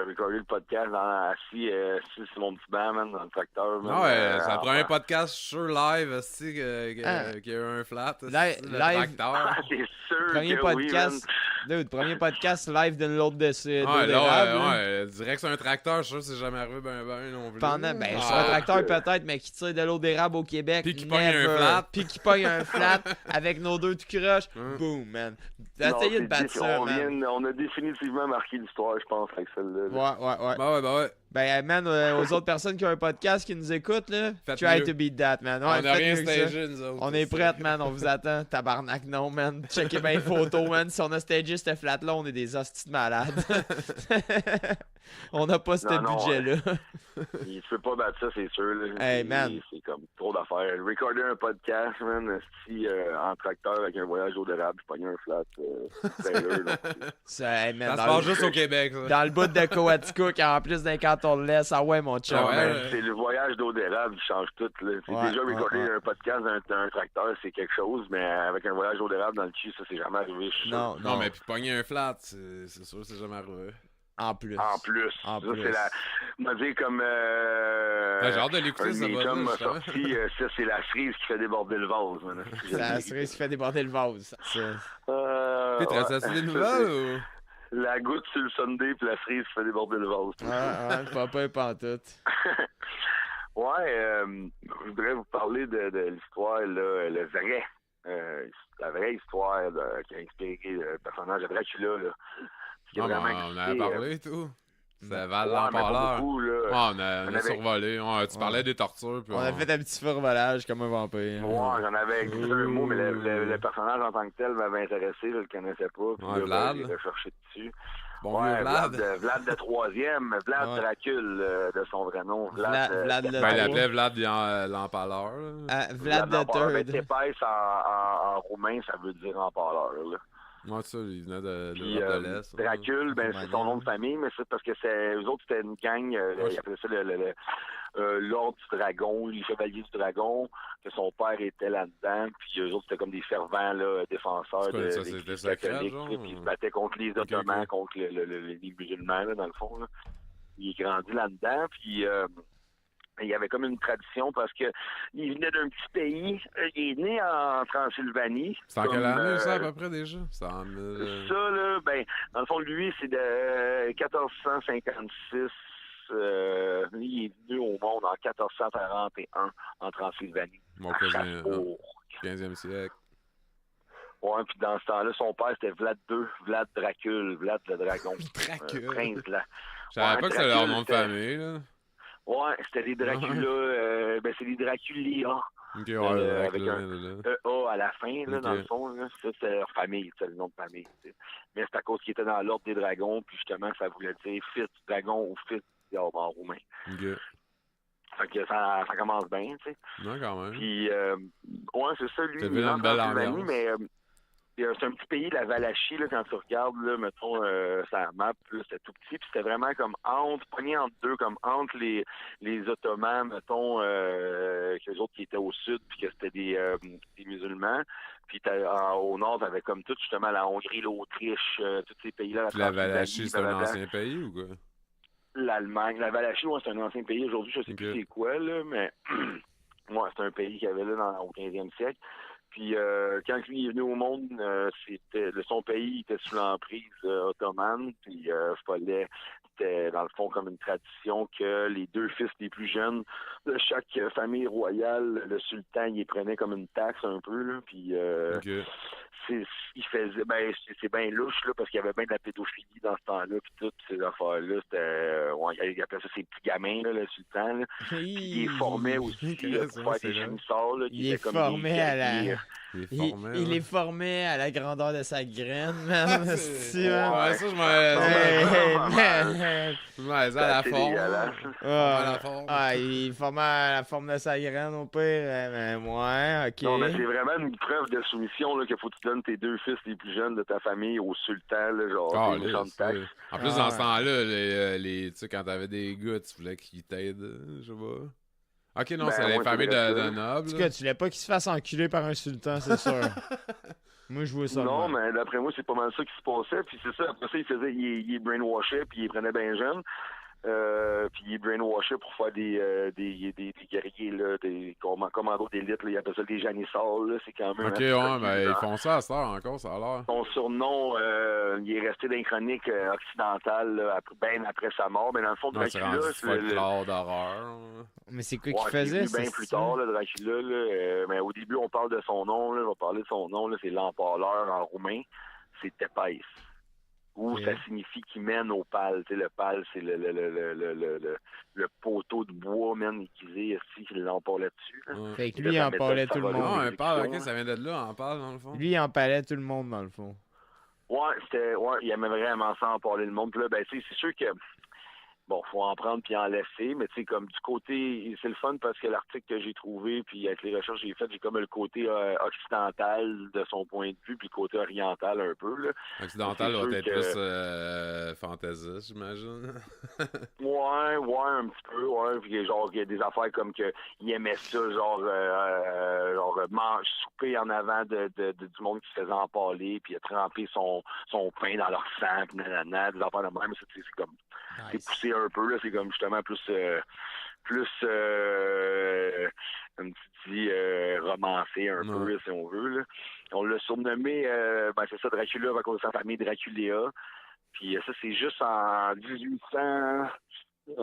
Recorder le podcast assis sur mon petit banc, man, dans le tracteur. Man, Non, ouais, c'est le en- premier podcast sur live, aussi, qu'il y a eu un flat. Live- le live- tracteur. C'est sûr Premier que podcast. Dude, premier podcast live d'une l'autre de ce. Ouais, d'érable, là, là. ouais, direct sur un tracteur, je suis sûr que c'est jamais arrivé ben non plus. Pendant, ben, Ah. sur un tracteur peut-être, mais qui tire de l'eau d'érable au Québec. Puis qui pogne never. un flat. Puis qui pogne un flat avec nos deux tout croches. Hein. Boom, man. Non, Essayez de c'est battre dit, ça, man. on a définitivement marqué l'histoire, je pense, avec celle-là. là. Ouais. Bah ouais. Ben, man, aux autres personnes qui ont un podcast qui nous écoutent, là, Faites try mieux. to beat that, man. Ouais, On a faites rien mieux que ça. stagé, nous autres. On est prêts, man. On vous attend. Tabarnak, non, man. Checkez bien les photos, man. Si on a stagé cette flat-là, on est des hosties de malades. On n'a pas ce Non, non, budget-là. Tu peux pas battre ça, c'est sûr. Là. Hey, C'est- man. C'est comme trop d'affaires. Recorder un podcast, man, en tracteur avec un voyage au d'érable, je pognais un flat trailer. là. Ça, hey, man, Ça se dans, passe le, juste au Québec, ça. dans le bout de Coaticook, en plus d'un canton de l'Est. Ah ouais, mon chum. Ah ouais, man. Ben, c'est le voyage d'eau d'érable qui change tout. Là. C'est Ouais, déjà ouais, recorder ouais. un podcast d'un tracteur, c'est quelque chose, mais avec un voyage d'eau d'érable dans le cul, ça, c'est jamais arrivé. je suis sûr. Non, Non, mais puis pogner un flat, c'est sûr que c'est jamais arrivé. En plus. En plus. En ça, plus. c'est la. M'a dit comme. Ben, j'ai hâte de un l'écouter, de ça mes va. chums m'a sorti, ça, c'est la cerise qui fait déborder le vase. man. C'est la cerise qui fait déborder le vase. C'est- Puis, t'as ouais. ça des Ça, nouvelles c'est La goutte sur le Sunday puis la cerise qui fait déborder le vase. Ouais, papa et pantoute. Ouais, je voudrais vous parler de l'histoire, là, la vraie histoire qui a inspiré le personnage de Dracula. Là. Qui a ou... vraiment on en a existé, parlé et tout. C'est Val ouais, mais pas l'Empaleur. beaucoup, là. Ouais, on a avait- survolé. Ouais, tu parlais des tortures. Puis On a fait un petit survolage comme un vampire. Ouais, j'en avais glissé un mot, mais le personnage en tant que tel m'avait intéressé, je le connaissais pas. Puis Ouais, là, Vlad, j'ai là. recherché dessus. Bon Ouais, vieux Vlad. Vlad de troisième, Vlad Ouais. Dracul de son vrai nom. Vlad le Ben, il Trois. l'appelait Vlad l'Empaleur. là. Ah, Vlad the l'Empaleur. Ben, Third. Tépès en roumain, ça veut dire empaleur. Là. Ouais, ça, il venait de Puis, l'Europe de l'Est. Dracul, ben, c'est son nom de famille, mais c'est parce que eux autres, c'était une gang, ils appelaient ça l'Ordre du Dragon, les Chevaliers du Dragon, que son père était là-dedans, puis eux autres, c'était comme des fervents là, défenseurs C'est quoi, de ça, l'Église c'était secret, catholique, genre, puis ils se ou- battaient contre les Ottomans, ok. contre les musulmans, là, dans le fond. Là. Il est grandi là-dedans, puis il y avait comme une tradition parce que il venait d'un petit pays, il est né en Transylvanie. C'est en quelle comme, année, ça, à peu près, déjà? C'est en... ça, là, ben, dans le fond, lui, c'est de 1456. Il est venu au monde en 1441 en Transylvanie. Mon à cousin, Strasbourg. 15e siècle. Ouais, puis dans ce temps-là, son père, c'était Vlad II, Vlad Dracul, Vlad le dragon. Dracul. Prince, là. Je savais Ouais, pas que c'était leur Dracul, nom de c'était- famille, là. Ouais, c'était les Dracula, ben c'est les Draculia. Ok, ouais, avec là, un là. EA à la fin, là, dans Ok. le fond. Là. Ça, c'est leur famille, c'est le nom de famille. T'sais. Mais c'est à cause qu'ils étaient dans l'ordre des dragons, puis justement, ça voulait dire fils du dragon ou fils du diable en roumain. Ok. Fait que ça commence bien, tu sais. Non, quand même. Puis, ouais, c'est ça, lui, T'as il vu est dans en une belle Transylvanie, ambiance. mais c'est un petit pays, la Valachie, là, quand tu regardes, là, mettons, sa map, là, c'était tout petit, puis c'était vraiment comme pogné entre deux, comme entre les Ottomans, mettons, que les autres qui étaient au sud, puis que c'était des musulmans, puis au nord, t'avais comme tout, justement, la Hongrie, l'Autriche, tous ces pays-là, Puis la Transylvanie, Valachie, c'est un blablabla. ancien pays ou quoi? L'Allemagne. La Valachie, ouais, c'est un ancien pays. Aujourd'hui, je sais Ok. plus c'est quoi, là, mais ouais, c'est un pays qu'il y avait là au 15e siècle. Puis quand lui est venu au monde, son pays était sous l'emprise ottomane. Puis c'était dans le fond comme une tradition que les deux fils les plus jeunes de chaque famille royale, le sultan, il les prenait comme une taxe un peu. Là, puis Ok. il faisait c'est bien louche là parce qu'il y avait bien de la pédophilie dans ce temps-là puis toutes ces affaires-là c'était il appelait ça ses petits gamins là, le sultan là. Puis il les formait aussi Chris, pour ouais, faire c'est des vrai. gémisseurs là, qui Il est étaient comme formé des à la... guerriers. Il est Il, formé. il ouais. est formé à la grandeur de sa graine, man. Ah, Esti, man. Ouais, ça, je m'en Hey, hey, Ouais, man. je m'en à C'est la assez forme. dégueulasse. À la forme. Il est formé à la forme de sa graine, au pire. Mais ouais, ok. Non, mais c'est vraiment une preuve de soumission là, qu'il faut que tu donnes tes deux fils les plus jeunes de ta famille au sultan, là, genre Ah, des méchantes là, taxes. en plus, Ah, dans ce ouais. temps-là, tu sais, quand t'avais des gars, tu voulais qu'ils t'aident, je sais pas. Ok, non, Ben, c'est les ouais, familles c'est vrai, de ça. En nobles. tout cas, tu voulais pas qu'il se fasse enculer par un sultan, c'est sûr. Moi, je vois ça. de Non, même. mais d'après moi, c'est pas mal ça qui se passait. Puis c'est ça, après ça, il brainwashait, puis il prenait bien jeune. Puis il brainwashait pour faire des guerriers, là, des commandos d'élite, là, ils appellent ça des janisseurs, là, c'est quand même... Ok, assez ouais, connu, mais ils genre. font ça à cette heure encore, ça a l'air. Son surnom, il est resté dans les chroniques occidentales, là, bien après sa mort, mais dans le fond, Non, c'est Dracula, rendu c'est folklore d'horreur. Mais c'est quoi Ouais, qu'il c'est faisait, venu bien c'est plus ça? tard, là, Dracula, là, mais au début, on parle de son nom, là, on va parler de son nom, là, c'est l'empaleur en roumain, c'est Tepes. Où Ok. ça signifie qu'il mène au pal. Tu sais, le pal, c'est le poteau de bois, man, aiguisé, ici, qui l'empalait dessus. Là. Ouais. Fait que Il lui, il était en la parlait méthode tout le Savoie Non, monde. un pal, ok, d'exécution, ça vient de là, en parle, dans le fond. Lui, il en parlait tout le monde, dans le fond. Ouais, il aimait vraiment ça en parler le monde. Puis là, ben, tu sais, c'est sûr que, bon, faut en prendre puis en laisser, mais tu sais, comme du côté, c'est le fun parce que l'article que j'ai trouvé, puis avec les recherches que j'ai faites, j'ai comme le côté occidental de son point de vue, puis le côté oriental un peu, là. Occidental C'est doit sûr être que- plus fantaisiste, j'imagine. Ouais, un petit peu, ouais. Puis genre, il y a des affaires comme que il aimait ça, genre souper en avant du monde qui se faisait empaler, puis il a trempé son pain dans leur sang, puis nanana, des affaires de même. C'est comme, c'est poussé un peu, là. C'est comme justement plus un petit dit romancé un peu, là, si on veut, là. On l'a surnommé, c'est ça, Dracula, à cause de sa famille Draculéa. Puis ça, c'est juste en 1800...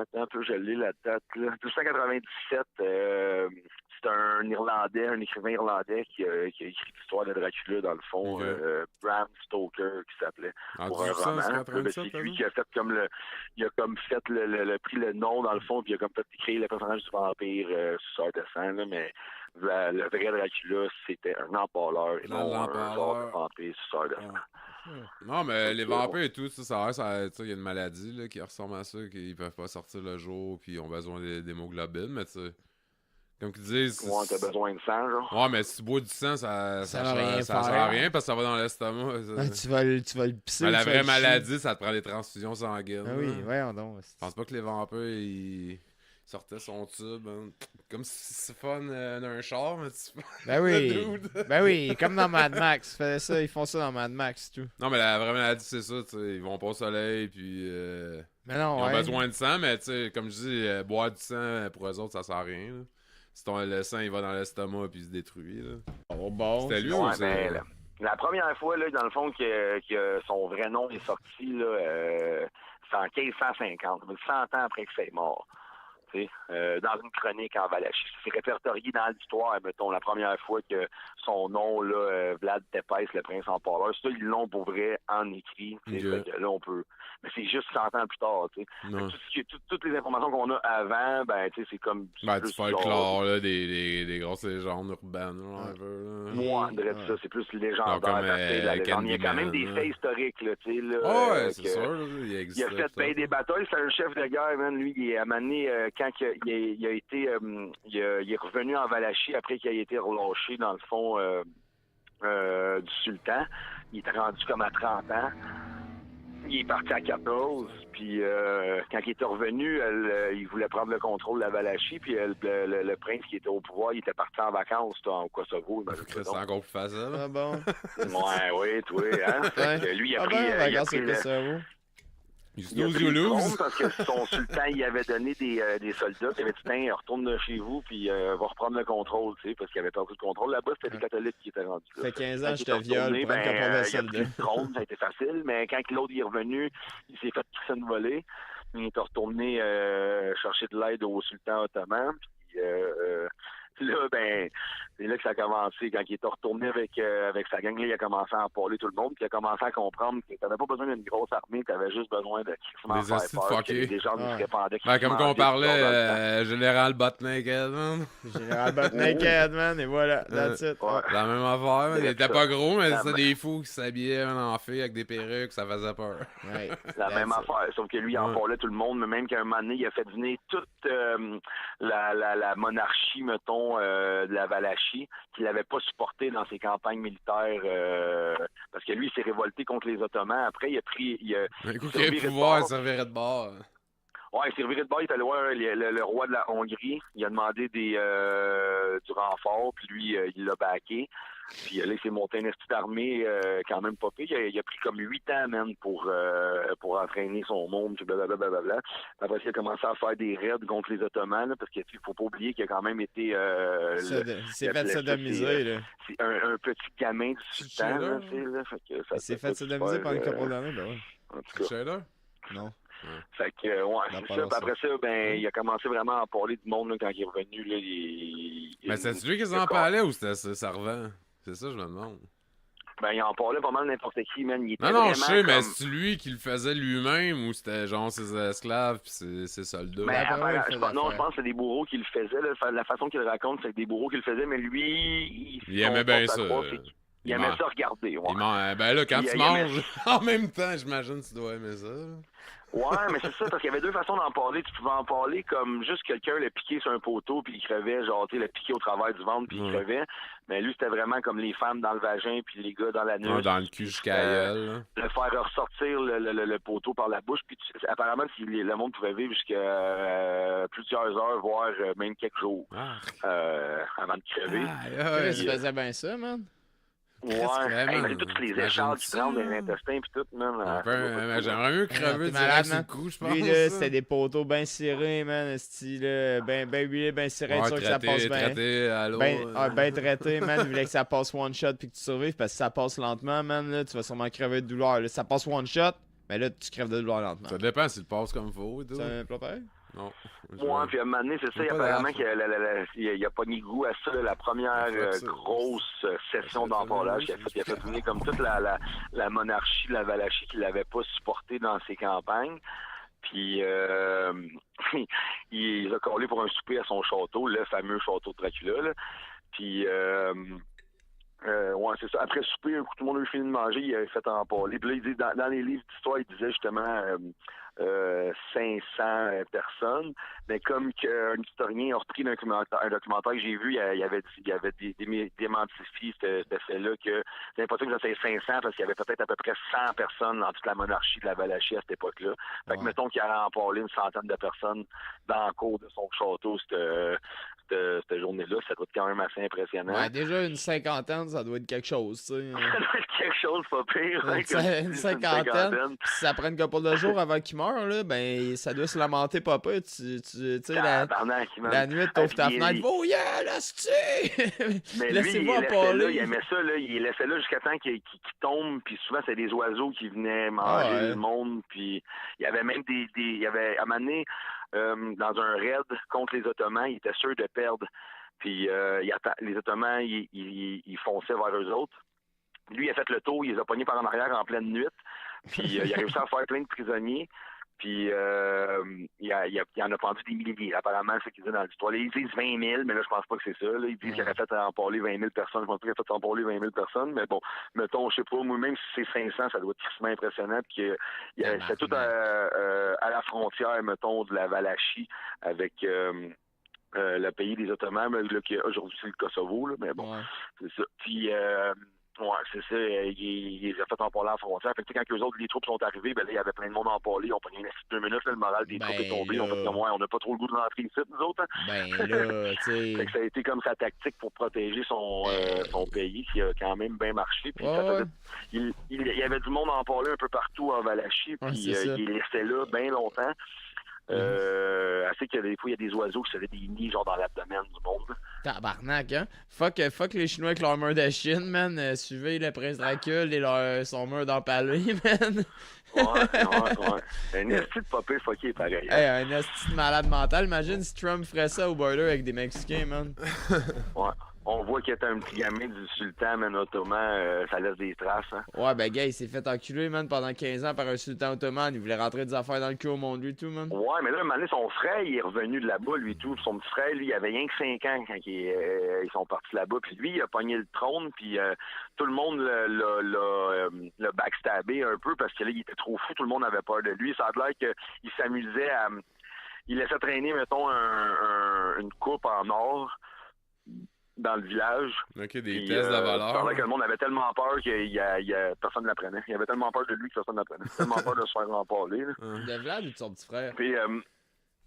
Attends un peu, je l'ai la date, là. 1897, c'est un Irlandais, un écrivain irlandais qui a écrit l'histoire de Dracula, dans le fond, Ok. Bram Stoker, qui s'appelait, En pour un roman. Là, 1897, c'est lui qui a fait comme il a comme fait pris le nom, dans le fond, puis il a comme fait écrire le personnage du vampire suceur de sang, là, mais le vrai Dracula, c'était un empaleur et non un genre de vampire suceur de sang. Non, mais les vampires et tout, ça il y a une maladie là, qui ressemble à ça, qu'ils peuvent pas sortir le jour, puis ils ont besoin d'hémoglobine, mais tu sais, comme qu'ils disent... Ouais, t'as besoin de sang, genre. Ouais, mais si tu bois du sang, ça va rien sert faire. à rien parce que ça va dans l'estomac. Ah, tu vas le pisser. Mais la tu vas vraie le chier. maladie, ça te prend des transfusions sanguines. Ah oui, là. voyons donc. Je pense pas que les vampires, ils sortaient son tube. Hein. Comme si c'est fun d'un char, mais tu Ben oui. Ben oui, comme dans Mad Max. Ils font ça dans Mad Max, tout. Non, mais la vraie maladie, c'est ça, tu sais. Ils vont pas au soleil, puis Mais non, ils ont ouais. besoin de sang, mais tu sais, comme je dis, boire du sang, pour eux autres, ça sert à rien. Là. Si le sang, il va dans l'estomac, puis il se détruit. Là. Oh, bon. C'était lui Ouais, ou c'est... ben, la première fois, là, dans le fond, que son vrai nom est sorti, là, c'est en 1550, 100 ans après que c'est mort. tu sais, dans une chronique en Valachie. C'est répertorié dans l'histoire, mettons, la première fois que son nom, là, Vlad Tepes, le prince empereur, ça, ils l'ont pour vrai en écrit. Tu sais, fait que là, on peut... Mais c'est juste 100 ans plus tard, tu sais. Toutes les informations qu'on a avant, ben, tu sais, c'est comme... Ben, tu fais le clore, là, des grosses légendes urbaines, là, un peu, là. Moi, c'est ça, c'est plus légendaire. Comme, la légende. Il y a quand même des Candyman, faits historiques, là, tu sais, là. Oh, ouais, c'est que- sûr, là, il Il existe. a fait bien des batailles, c'est un chef de guerre, man. Lui, il a mené, quand il a été, il est revenu en Valachie après qu'il ait été relâché, dans le fond, du sultan. Il était rendu comme à 30 ans. Il est parti à 14, puis quand il était revenu, il voulait prendre le contrôle de la Valachie, puis le prince qui était au pouvoir, il était parti en vacances, en Kosovo. C'est encore plus facile. Ah bon? Ouais, oui, toi, hein? Fait que lui, il a Ah pris, ben, il a regarde, pris c'est le- que ça vaut. il a pris le trône parce que son sultan, il avait donné des soldats. Il avait dit, tiens, retourne chez vous, puis va reprendre le contrôle, tu sais, parce qu'il avait perdu le contrôle. Là-bas, c'était des catholiques qui étaient rendus là. Ça fait 15 ans, Quand je il te est viole retourné, pour être capable de il a soldat. pris le trône, ça a été facile, mais quand l'autre est revenu, il s'est fait pousser une volée. Il est retourné chercher de l'aide au sultan ottoman, puis là, ben, c'est là que ça a commencé. Quand il est retourné avec sa gang, là, il a commencé à en parler tout le monde, puis il a commencé à comprendre que t'avais pas besoin d'une grosse armée, t'avais juste besoin de crissement Des faire hosties de peur, que fuckés. les gens Ouais. se répandaient. Ben, comme crissement qu'on vite parlait, dans le temps. Général Butt-Naked, man. Général Butt Naked, man, et voilà, that's it. Ouais. C'est la même affaire, man. Il était ça. pas gros, mais La c'était même- des fous qui s'habillaient en fée avec des perruques, ça faisait peur. Ouais, La that's même it. affaire, sauf que lui, il en Ouais. parlait tout le monde, mais même qu'à un moment donné, il a fait venir toute la monarchie, mettons, de la Valachie, qu'il n'avait pas supporté dans ses campagnes militaires, parce que lui, il s'est révolté contre les Ottomans. Après, il a pris... Un coup s'est qu'il y ait reviré de pouvoir, il bord. servirait de bord. Ouais, il s'est reviré de bord, il est allé voir le roi de la Hongrie. Il a demandé du renfort, puis lui, il l'a backé. Puis là, il s'est monté un esti d'armée quand même pas pire. Il a pris comme 8 ans, même, pour entraîner son monde, puis blablabla. Après, il a commencé à faire des raids contre les Ottomans, là, parce qu'il faut pas oublier qu'il a quand même été... Il s'est fait sodomiser, là. c'est un petit gamin du sultan, là, Cheddar, tu sais, là. Fait que ça Il s'est peut fait pas sodomiser super, pendant une couple d'années, ben ouais. en tout cas. Shader? Non. Fait que, ouais, Dans c'est pas ça. Puis longtemps. après ça, ben, il a commencé vraiment à parler du monde, là, quand il est revenu, là, Mais c'est lui qui il a s'en parlait ou c'était Servant? C'est ça, je me demande. Ben, il en parlait pas mal n'importe qui, man. Il était Non, je vraiment sais, mais comme- c'est lui qui le faisait lui-même ou c'était genre ses esclaves pis ses soldats? Ben, après, apparemment, il fait non, je l'affaire. pense que c'est des bourreaux qui le faisaient. Là. La façon qu'il le raconte, c'est des bourreaux qui le faisaient, mais lui, Il aimait bien ça. Il aimait ça regarder. Ouais, Ben là, quand Il tu aimait- manges en même temps, j'imagine que tu dois aimer ça. là. ouais, mais c'est ça, parce qu'il y avait deux façons d'en parler. Tu pouvais en parler comme juste quelqu'un le piqué sur un poteau, puis il crevait, genre, tu sais, le piqué au travers du ventre, puis il Ouais. crevait. Mais lui, c'était vraiment comme les femmes dans le vagin, puis les gars dans la nuque. Ouais, dans le cul jusqu'à elle. là. Le faire ressortir le poteau par la bouche. Puis apparemment, le monde pouvait vivre jusqu'à plusieurs heures, voire même quelques jours Ah, avant de crever. aïe, Chris, il aïe. faisait bien ça, man. Ouais, vraiment, hey, imagine toutes les imagine écharpes qui ça. prennent dans l'intestin puis tout, man. Un peu, J'aimerais mieux crever T'es direct malade, sur le man. coup, je pense. Lui, là, ça. c'était des poteaux bien serrés, man. Style, ben huilé, ben serré, Ouais, sûr que ça passe bien. traité à l'eau. Ben traité, man. Il voulait que ça passe one shot puis que tu survives parce que ça passe lentement, man. Là, tu vas sûrement crever de douleur. Là, ça passe one shot, mais là, tu crèves de douleur lentement. Ça dépend s'il passe comme faut et tout. C'est un plat pareil? Non. Ouais, puis à un moment donné, c'est ça, J'ai pas apparemment d'arche. qu'il a pas ni goût à ça, la première Il a fait ça. grosse session Il a fait d'emparlage ça, qu'il a fait venir comme toute la monarchie de la Valachie qu'il l'avait pas supporté dans ses campagnes. Puis il a collé pour un souper à son château, le fameux château de Dracula. Là. Puis ouais, c'est ça. Après souper, tout le monde a eu fini de manger, il avait fait en parler. Puis là, il dit, dans les livres d'histoire, il disait justement 500 personnes. Mais comme qu'un historien a repris un documentaire que j'ai vu, il avait démentifié ce fait-là que c'est impossible que ça soit 500 parce qu'il y avait peut-être à peu près 100 personnes dans toute la monarchie de la Valachie à cette époque-là. Fait que Ouais. mettons qu'il y aurait en parlé une centaine de personnes dans la cour de son château cette journée-là, ça doit être quand même assez impressionnant. Ouais, déjà une cinquantaine, ça doit être quelque chose, tu sais. Ça doit être quelque chose pas pire. hein, Une comme tu dis, une c'est cinquantaine. Si ça prend une couple de jours avant qu'il meure, là, ben ça doit se lamenter pas peu. Tu sais, Tabarnak, man. la nuit, t'ouvres ta puis fenêtre, il- oh yeah, là, c'est Mais lui, laissez-vous en il laissait là, il parler. aimait ça, là, il laissait là jusqu'à temps qu'il tombe, puis souvent, c'est des oiseaux qui venaient manger Ah ouais. le monde, puis il y avait même il y avait, à un moment donné, dans un raid contre les Ottomans. Il était sûr de perdre. Puis les Ottomans, ils fonçaient vers eux autres. Lui, il a fait le tour, il les a pognés par en arrière en pleine nuit. Puis il a réussi à faire plein de prisonniers. Puis il en a pendu des milliers. Apparemment, c'est ce qu'ils disent dans l'histoire. Ils disent 20 000, mais là, je pense pas que c'est ça. Là. Ils disent qu'il aurait fait empaler 20 000 personnes. Je pense pas qu'il a fait empaler 20 000 personnes. Mais bon, mettons, je sais pas, moi, même si c'est 500, ça doit être tristement impressionnant. Puis c'est tout à la frontière, mettons, de la Valachie avec le pays des Ottomans, là, qui aujourd'hui c'est le Kosovo. Là, mais bon, c'est ça. Puis c'est ça, ils ont fait empaler à la frontière. Fait que quand eux autres, les troupes sont arrivées, ben là, il y avait plein de monde empalé. On prenait 2 minutes, là, le moral des troupes est tombé. On fait comme on n'a pas trop le goût de rentrer ici, nous autres. Hein? Ben là, tu sais. Fait que ça a été comme sa tactique pour protéger son pays, qui a quand même bien marché. Puis il y avait du monde empalé un peu partout en Valachie, puis il restait là bien longtemps. Assez que des fois, il y a des oiseaux qui se faisaient des nids genre dans l'abdomen du monde. Tabarnak, hein? Fuck les Chinois avec leur mur de Chine, man. Suivez le prince Dracul et son mur d'empalé, man. Ouais. Un esti de popé fucké, pareil. Hey, un esti de malade mental. Imagine si Trump ferait ça au border avec des Mexicains, man. Ouais. On voit qu'il était un petit gamin du sultan, man, ottoman, ça laisse des traces, hein. Ouais, ben, gars, il s'est fait enculer, man, pendant 15 ans par un sultan ottoman. Il voulait rentrer des affaires dans le cul au monde, lui, tout, man. Ouais, mais là, un moment donné, son frère, il est revenu de là-bas, lui, tout. Son petit frère, lui, il avait rien que 5 ans quand ils sont partis là-bas. Puis lui, il a pogné le trône, puis tout le monde l'a backstabé un peu parce que là, il était trop fou, tout le monde avait peur de lui. Ça a l'air qu'il s'amusait à... Il laissait traîner, mettons, une coupe en or dans le village. Ok, des tests de la valeur. Que le monde avait tellement peur que personne ne l'apprenait. Il avait tellement peur de lui que personne ne l'apprenait. Tellement peur de se faire empaler. De Vlad ou de son petit frère? Puis,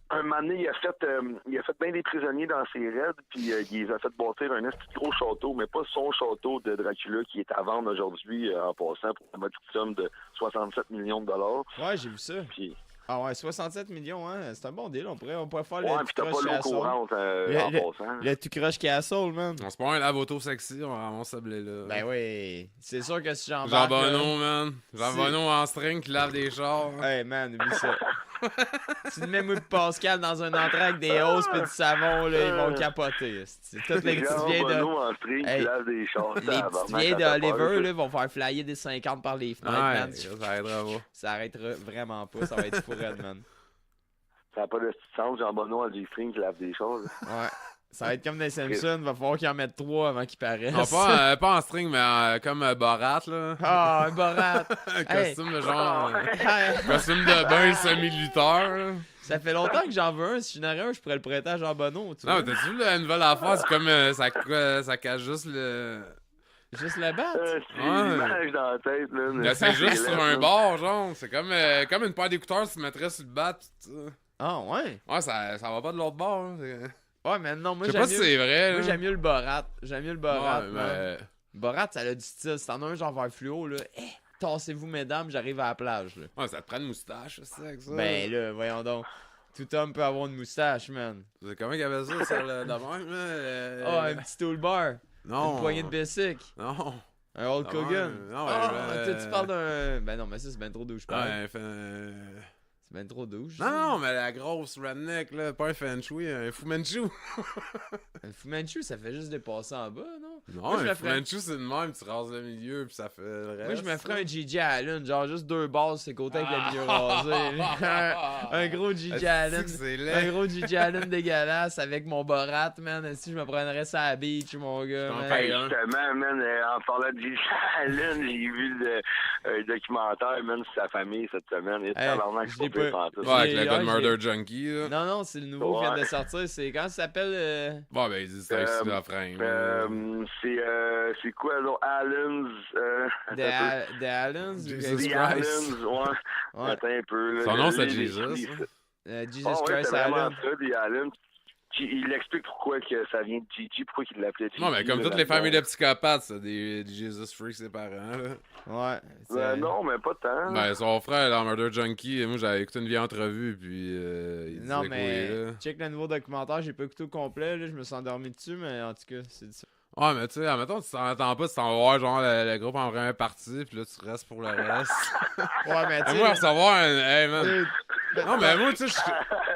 un moment donné, il a fait bien des prisonniers dans ses raids, puis il les a fait bâtir un petit gros château, mais pas son château de Dracula qui est à vendre aujourd'hui en passant pour une modique somme de 67 millions de dollars. Ouais, j'ai vu ça. Puis, ah ouais, 67 millions, hein? C'est un bon deal. On pourrait faire le puis t'as pas l'eau courante en passant. Le tout crush Castle, man. On se prend un lave auto sexy, on ramasse ce blé-là. Ben oui. C'est sûr que si Jean j'embarque... Bonneau, man. Jean Bonneau en string qui lave des chars. Hey, man, oublie ça. Tu te mets moi et Pascal dans un entrée avec des hausses pis du savon, là, ils vont capoter. C'est toutes les petites vieilles de... Hey, les petites vieilles d'Oliver, là, vont faire flyer des 50 par les fenêtres, man. Ça aidera pas. Ça arrêtera vraiment pas, ça va être fou raide, man. Ça n'a pas de sens, Jean Bonneau en G-string qui lave des choses. Ouais. Ça va être comme des Simpsons, va falloir qu'ils en mettent 3 avant qu'ils paraissent. Non, pas en string, mais comme Borat, là. Ah, un Borat! Un costume de genre... costume de bain semi-lutteur, là. Ça fait longtemps que j'en veux un. Si j'en aurais un, je pourrais le prêter à Jean Bonneau. Non, t'as-tu vu la nouvelle affaire? C'est comme ça cache juste le... Juste le bat? C'est une image dans la tête, là. Là, c'est juste sur un bord, genre. C'est comme une paire d'écouteurs que tu mettrais sur le bat. Ah, ouais? Ouais, ça va pas de l'autre bord. Hein. Ouais, mais non, moi je sais pas si c'est vrai. Moi, j'aime mieux le Borat. J'aime mieux le Borat. Ouais, mais... Borat, ça a du style. Si t'en as un genre vert fluo, là, tassez-vous, mesdames, j'arrive à la plage, là. Ouais, ça te prend une moustache, ça, avec ça. Ben là, voyons donc. Tout homme peut avoir une moustache, man. C'est comment qu'il y avait ça sur le de même, là? Un petit toolbar. Non. Une poignée de Bessic. Non. Un Hulk Hogan. Non, tu parles d'un... Ben non, mais ça, c'est ben trop douche. Ouais, c'est ben trop douche. Non, mais la grosse redneck, là, pas un Feng Shui, un Fu Manchu. Un Fu Manchu, ça fait juste dépasser en bas, non? Non, un Fu Manchu, c'est de même, tu rases le milieu, puis ça fait le reste. Moi, je me ferais un Gigi Allen, genre juste 2 bases, c'est côté avec le milieu rasé. Un gros Gigi Allen. Un gros Gigi Allen dégueulasse avec mon Borat, man. Si je me prendrais ça à la beach, mon gars. Justement, man, en parlant de Gigi Allen, j'ai vu le documentaire, man, sur sa famille cette semaine. Il était vraiment ouais, avec le gars de Murder Junkie, là. Non, c'est le nouveau qui vient de sortir. C'est quand ça s'appelle... Bon, ben, ils disent c'est ici la freine. C'est quoi, là? Allens... The Allens? Jesus The Allens, ouais. Attends un peu, là. Son nom, c'est Jesus. Jesus Christ Allen. The Allens. Il explique pourquoi que ça vient de Gigi, pourquoi il l'appelait Gigi. Non, mais comme toutes les familles de psychopathes, c'est des Jesus Freaks, ses parents, là. Ouais. Non, mais pas tant. Ben, son frère, dans Murder Junkie, moi, j'avais écouté une vieille entrevue, puis il non, disait mais quoi, là. Check le nouveau documentaire, j'ai pas écouté au complet, là, je me suis endormi dessus, mais en tout cas, c'est ça. Ouais, mais tu sais, admettons, tu t'entends pas, tu t'en vas voir, genre, le groupe en première partie, puis là, tu restes pour le reste. Ouais, mais tu sais... Moi, recevoir un... Hey, man... Non, mais moi, tu sais,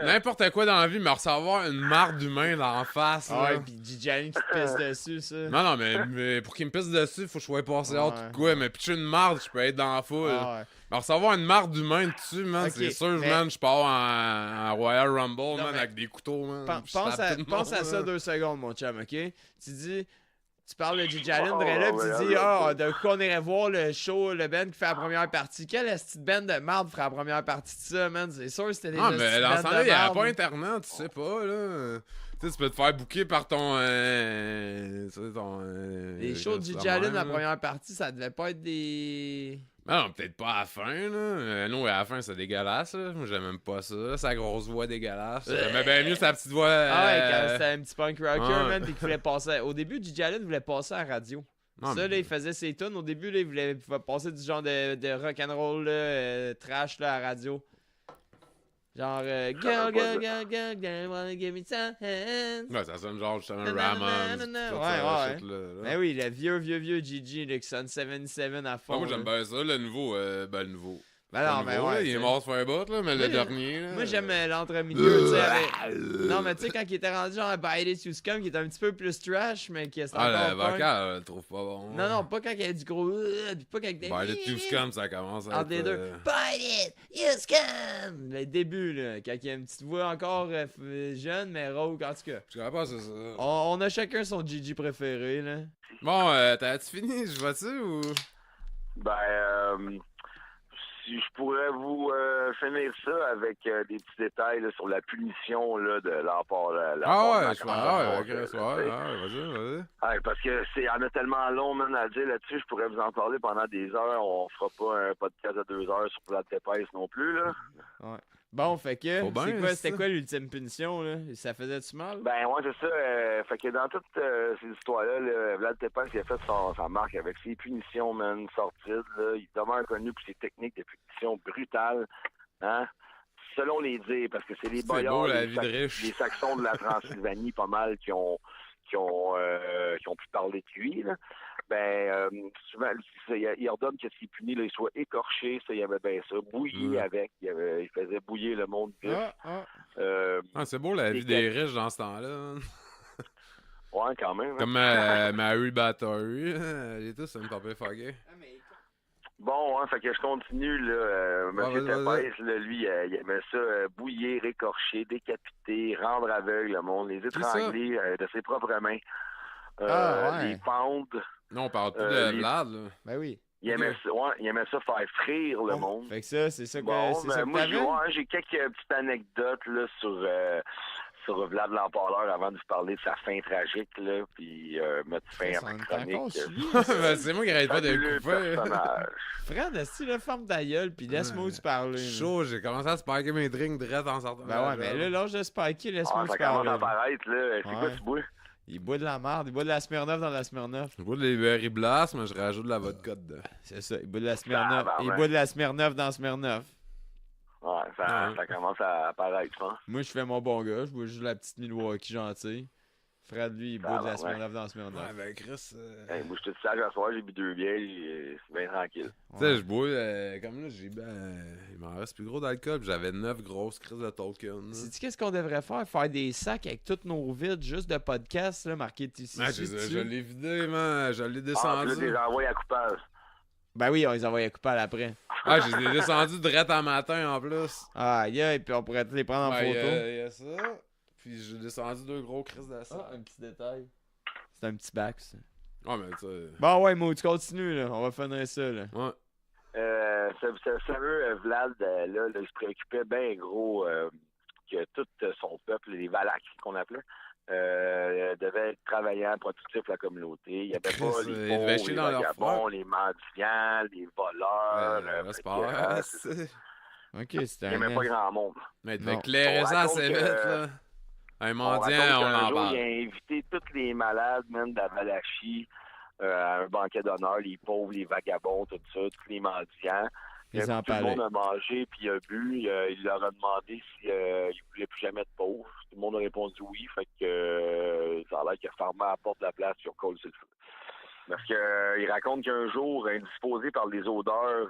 n'importe quoi dans la vie, mais recevoir une marde d'humain d'en face, Ah là. ouais, pis Gigi Allen qui te pisse dessus, ça. Non, mais pour qu'il me pisse dessus, faut que je sois passé hâte Ouais. de quoi. Mais pitcher une marde, je peux être dans la foule. Ah ouais. Mais recevoir une marde d'humain dessus, man, Ok, c'est sûr, mais- man, je pars en Royal Rumble, Non, man, mais- avec des couteaux, man. Je Pense tape tout le à monde, ça là. 2 secondes, mon chum, ok? Tu parles de Gigi Allen, Oh, là, pis ouais, tu dis, ouais. de quoi on irait voir le show, le band qui fait la première partie. Quelle petite band de marde ferait la première partie de ça, man? C'est sûr que c'était des Ah, mais estis dans bands ce de temps-là, il n'y avait marde. pas Internet, tu sais pas, là. Tu sais, tu peux te faire booker par ton. Tu sais, ton. Les shows de Gigi Allen, la première partie, ça devait pas être des. Non, peut-être pas à la fin, là. Non, à la fin, c'est dégueulasse, là. Moi, j'aime même pas ça. Sa grosse voix dégueulasse. J'aimais bien mieux sa petite voix. Ah ouais, quand c'était un petit punk rocker, ouais. man, pis qu'il voulait passer. Au début, Gigi Allen voulait passer à la radio. Non, Ça, mais- là, il faisait ses tunes. Au début, là, il voulait passer du genre de rock'n'roll, là, trash, là, à la radio. Genre, girl, girl, girl, girl, girl, wanna give me some hands. Ouais, ça sonne genre justement Nanana, Ramones. nanana. tout Ouais, ça, ouais. shit-là, là. Ben oui, le vieux Gigi, là, qui sonne 77 à fond. Ah, moi, j'aime là. bien ça, le nouveau. Le nouveau. Ben non, Le mais nouveau, là, ouais. il est t'sais. mort sur un bout, là, mais Moi, le dernier. Là, Moi, j'aime l'entre-milieu, tu sais. Non, mais tu sais, quand il était rendu genre à Bite It, You Scum, qui était un petit peu plus trash, mais qui était Ah, le encore punk. vocal, je le trouve pas bon. Non, non, pas quand il y a du gros. Puis pas quand il y a des. Ben, le Two Scum, ça commence à Entre les être. deux. Bite it, you scum! Le début, là, quand il y a une petite voix encore jeune, mais rauque, en tout cas. Je connais pas ça. On a chacun son Gigi préféré, là. Bon, t'as-tu fini? Je vois-tu ou. Ben, si je pourrais vous finir ça avec des petits détails là, sur la punition là, de l'emport. Ah ouais, je vas-y. Ouais, parce que c'est en a tellement long, man, à dire là-dessus, je pourrais vous en parler pendant des heures. On fera pas un podcast de 2 heures sur Plat de Tépesse non plus, là. Bon, fait que, Faut bien, c'était ça. quoi l'ultime punition, là? Ça faisait-tu mal? Ben ouais, c'est ça. Fait que dans toutes ces histoires-là, là, Vlad Tepes, il a fait sa marque avec ses punitions, man, sortides. Là. Il demeure connu pour ses techniques de punition brutales. Hein? Selon les dires, parce que c'est les C'est boyards, beau, la les, vie de riche. les Saxons de la Transylvanie, pas mal, qui ont pu parler de lui. Là. Ben, souvent, il ordonne que s'il punit, là, il soit écorché, ça, il y avait bien ça. Bouillé avec, il faisait bouillir le monde vif. Ah, c'est beau la vie des riches dans ce temps-là. Ouais, quand même. Comme Mary Bathory. Elle est tous une papier fucké. Bon, hein, fait que je continue, là. Monsieur Tepes, là, lui, il aimait ça bouillir, écorcher, décapiter, rendre aveugle le monde, les étrangler de ses propres mains. Les pendre. Non, on parle plus de Vlad, là. Ben oui. Il aimait ça faire frire le monde. Fait que ça, c'est ça que Bon, c'est ça que moi, t'avais? j'ai quelques petites anecdotes là, sur Vlad l'Empaleur avant de vous parler de sa fin tragique, là, puis mettre fin à ma chronique. Ben, c'est moi qui arrête pas de Fabuleux couper. personnage. Fred, est-ce que ferme ta gueule pis laisse-moi te parler. là. Chaud, j'ai commencé à spiker mes drinks direct en sortant. Ben ouais, mais là, lâche de spiker, laisse-moi Ça te commence parler. à apparaître, là. C'est quoi Ouais. tu bois? Il boit de la merde, il boit de la Smirnoff dans la Smirnoff. Je bois des Berry Blast, mais je rajoute de la vodka dedans. C'est ça, il boit de la Smirnoff. Ah, ben, Il ouais. boit de la Smirnoff dans Smirnoff. Ouais, ça commence à apparaître, je pense. Moi, je fais mon bon gars, je bois juste la petite Milwaukee gentille. Fred, lui, il boit de la Smirnoff dans Smirnoff. Ouais, ben Chris. Hey, moi, je suis tout sage à soir, j'ai bu 2 bières, c'est bien tranquille. Tu sais, je bois, comme là, il m'en reste plus gros d'alcool, puis j'avais 9 grosses crises de Tolkien. là. Sais-tu qu'est-ce qu'on devrait faire? Faire des sacs avec tous nos vides, juste de podcasts, là, marqués TCC Ouais, je l'ai vidé, man. Je l'ai Ah, puis descendu. là, des envois à coupage. Ben oui, on les envoie à couper après. Ah, je les ai descendus direct en matin en plus. Ah, yeah, et puis on pourrait te les prendre en Ouais, photo. il y a ça. Puis j'ai descendu 2 gros crises d'acide. Ah, un petit détail. C'est un petit bac, ça. Ouais, mais tu sais. Bon, ouais, Mo, tu continues, là. On va finir ça, là. Ouais. Ce fameux Vlad, là, il se préoccupait bien gros que tout son peuple, les Valaques qu'on appelait, devait être travaillant, productif pour la communauté. Il n'y avait Chris, pas ils les devaient pauvres, chier les dans leur vagabonds, froc. les mendiants, les voleurs. C'est fait pas que, vrai. c'est- Ok, il c'était n'y avait pas grand monde. Mais il devait Non. éclairer On ça raconte assez que- vite, là. Un On mendiant, raconte on qu'un en jour, parle. il a invité tous les malades, même de la Valachie, à un banquet d'honneur, les pauvres, les vagabonds, tout ça, tous les mendiants. Ils en Tout le parlaient. monde a mangé, puis il a bu. Il leur a demandé s'il ne voulait plus jamais être pauvre. Tout le monde a répondu oui. Fait que ça a l'air qu'il a fermé la porte de la place, puis ils ont collé sur le feu. Parce que il raconte qu'un jour, indisposé par les odeurs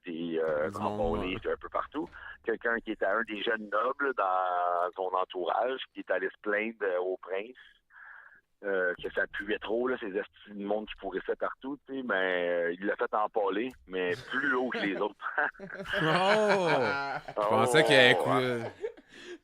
des empalés un peu partout, quelqu'un qui était un des jeunes nobles dans son entourage, qui est allé se plaindre au prince, que ça puait trop, là, ces estis de monde qui pourrissaient partout, tu sais, ben, il l'a fait empaler, mais plus haut que les autres. Oh! Je pensais qu'il allait couler.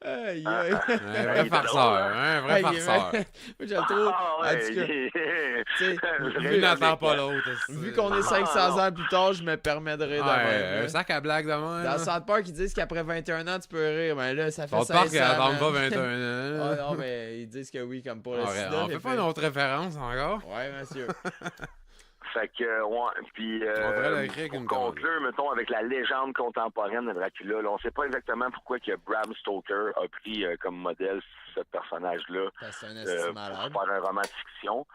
Aïe, Ah, aïe. Un vrai farceur, un vrai Aïe, farceur. Moi, je le trouve. Ah, En ouais, tout cas, il est- tu sais, Lui n'attend pas l'autre. vu qu'on est 500 ans plus tard, je me permettrais de Un même. sac à blague de même. Dans South Park, ils disent qu'après 21 ans, tu peux rire. Mais là, ça fait South Park, 500 il attend man. pas 21 ans. Ah non, mais ils disent que oui, comme pour le Ouais, sida. on fait pas une autre référence encore. Ouais, monsieur. Fait que, ouais, puis On devrait l'écrire avec une pour conclure, mettons, avec la légende contemporaine de Dracula, là, on sait pas exactement pourquoi que Bram Stoker a pris comme modèle ce personnage-là C'est un esti malade. pour faire un roman de fiction.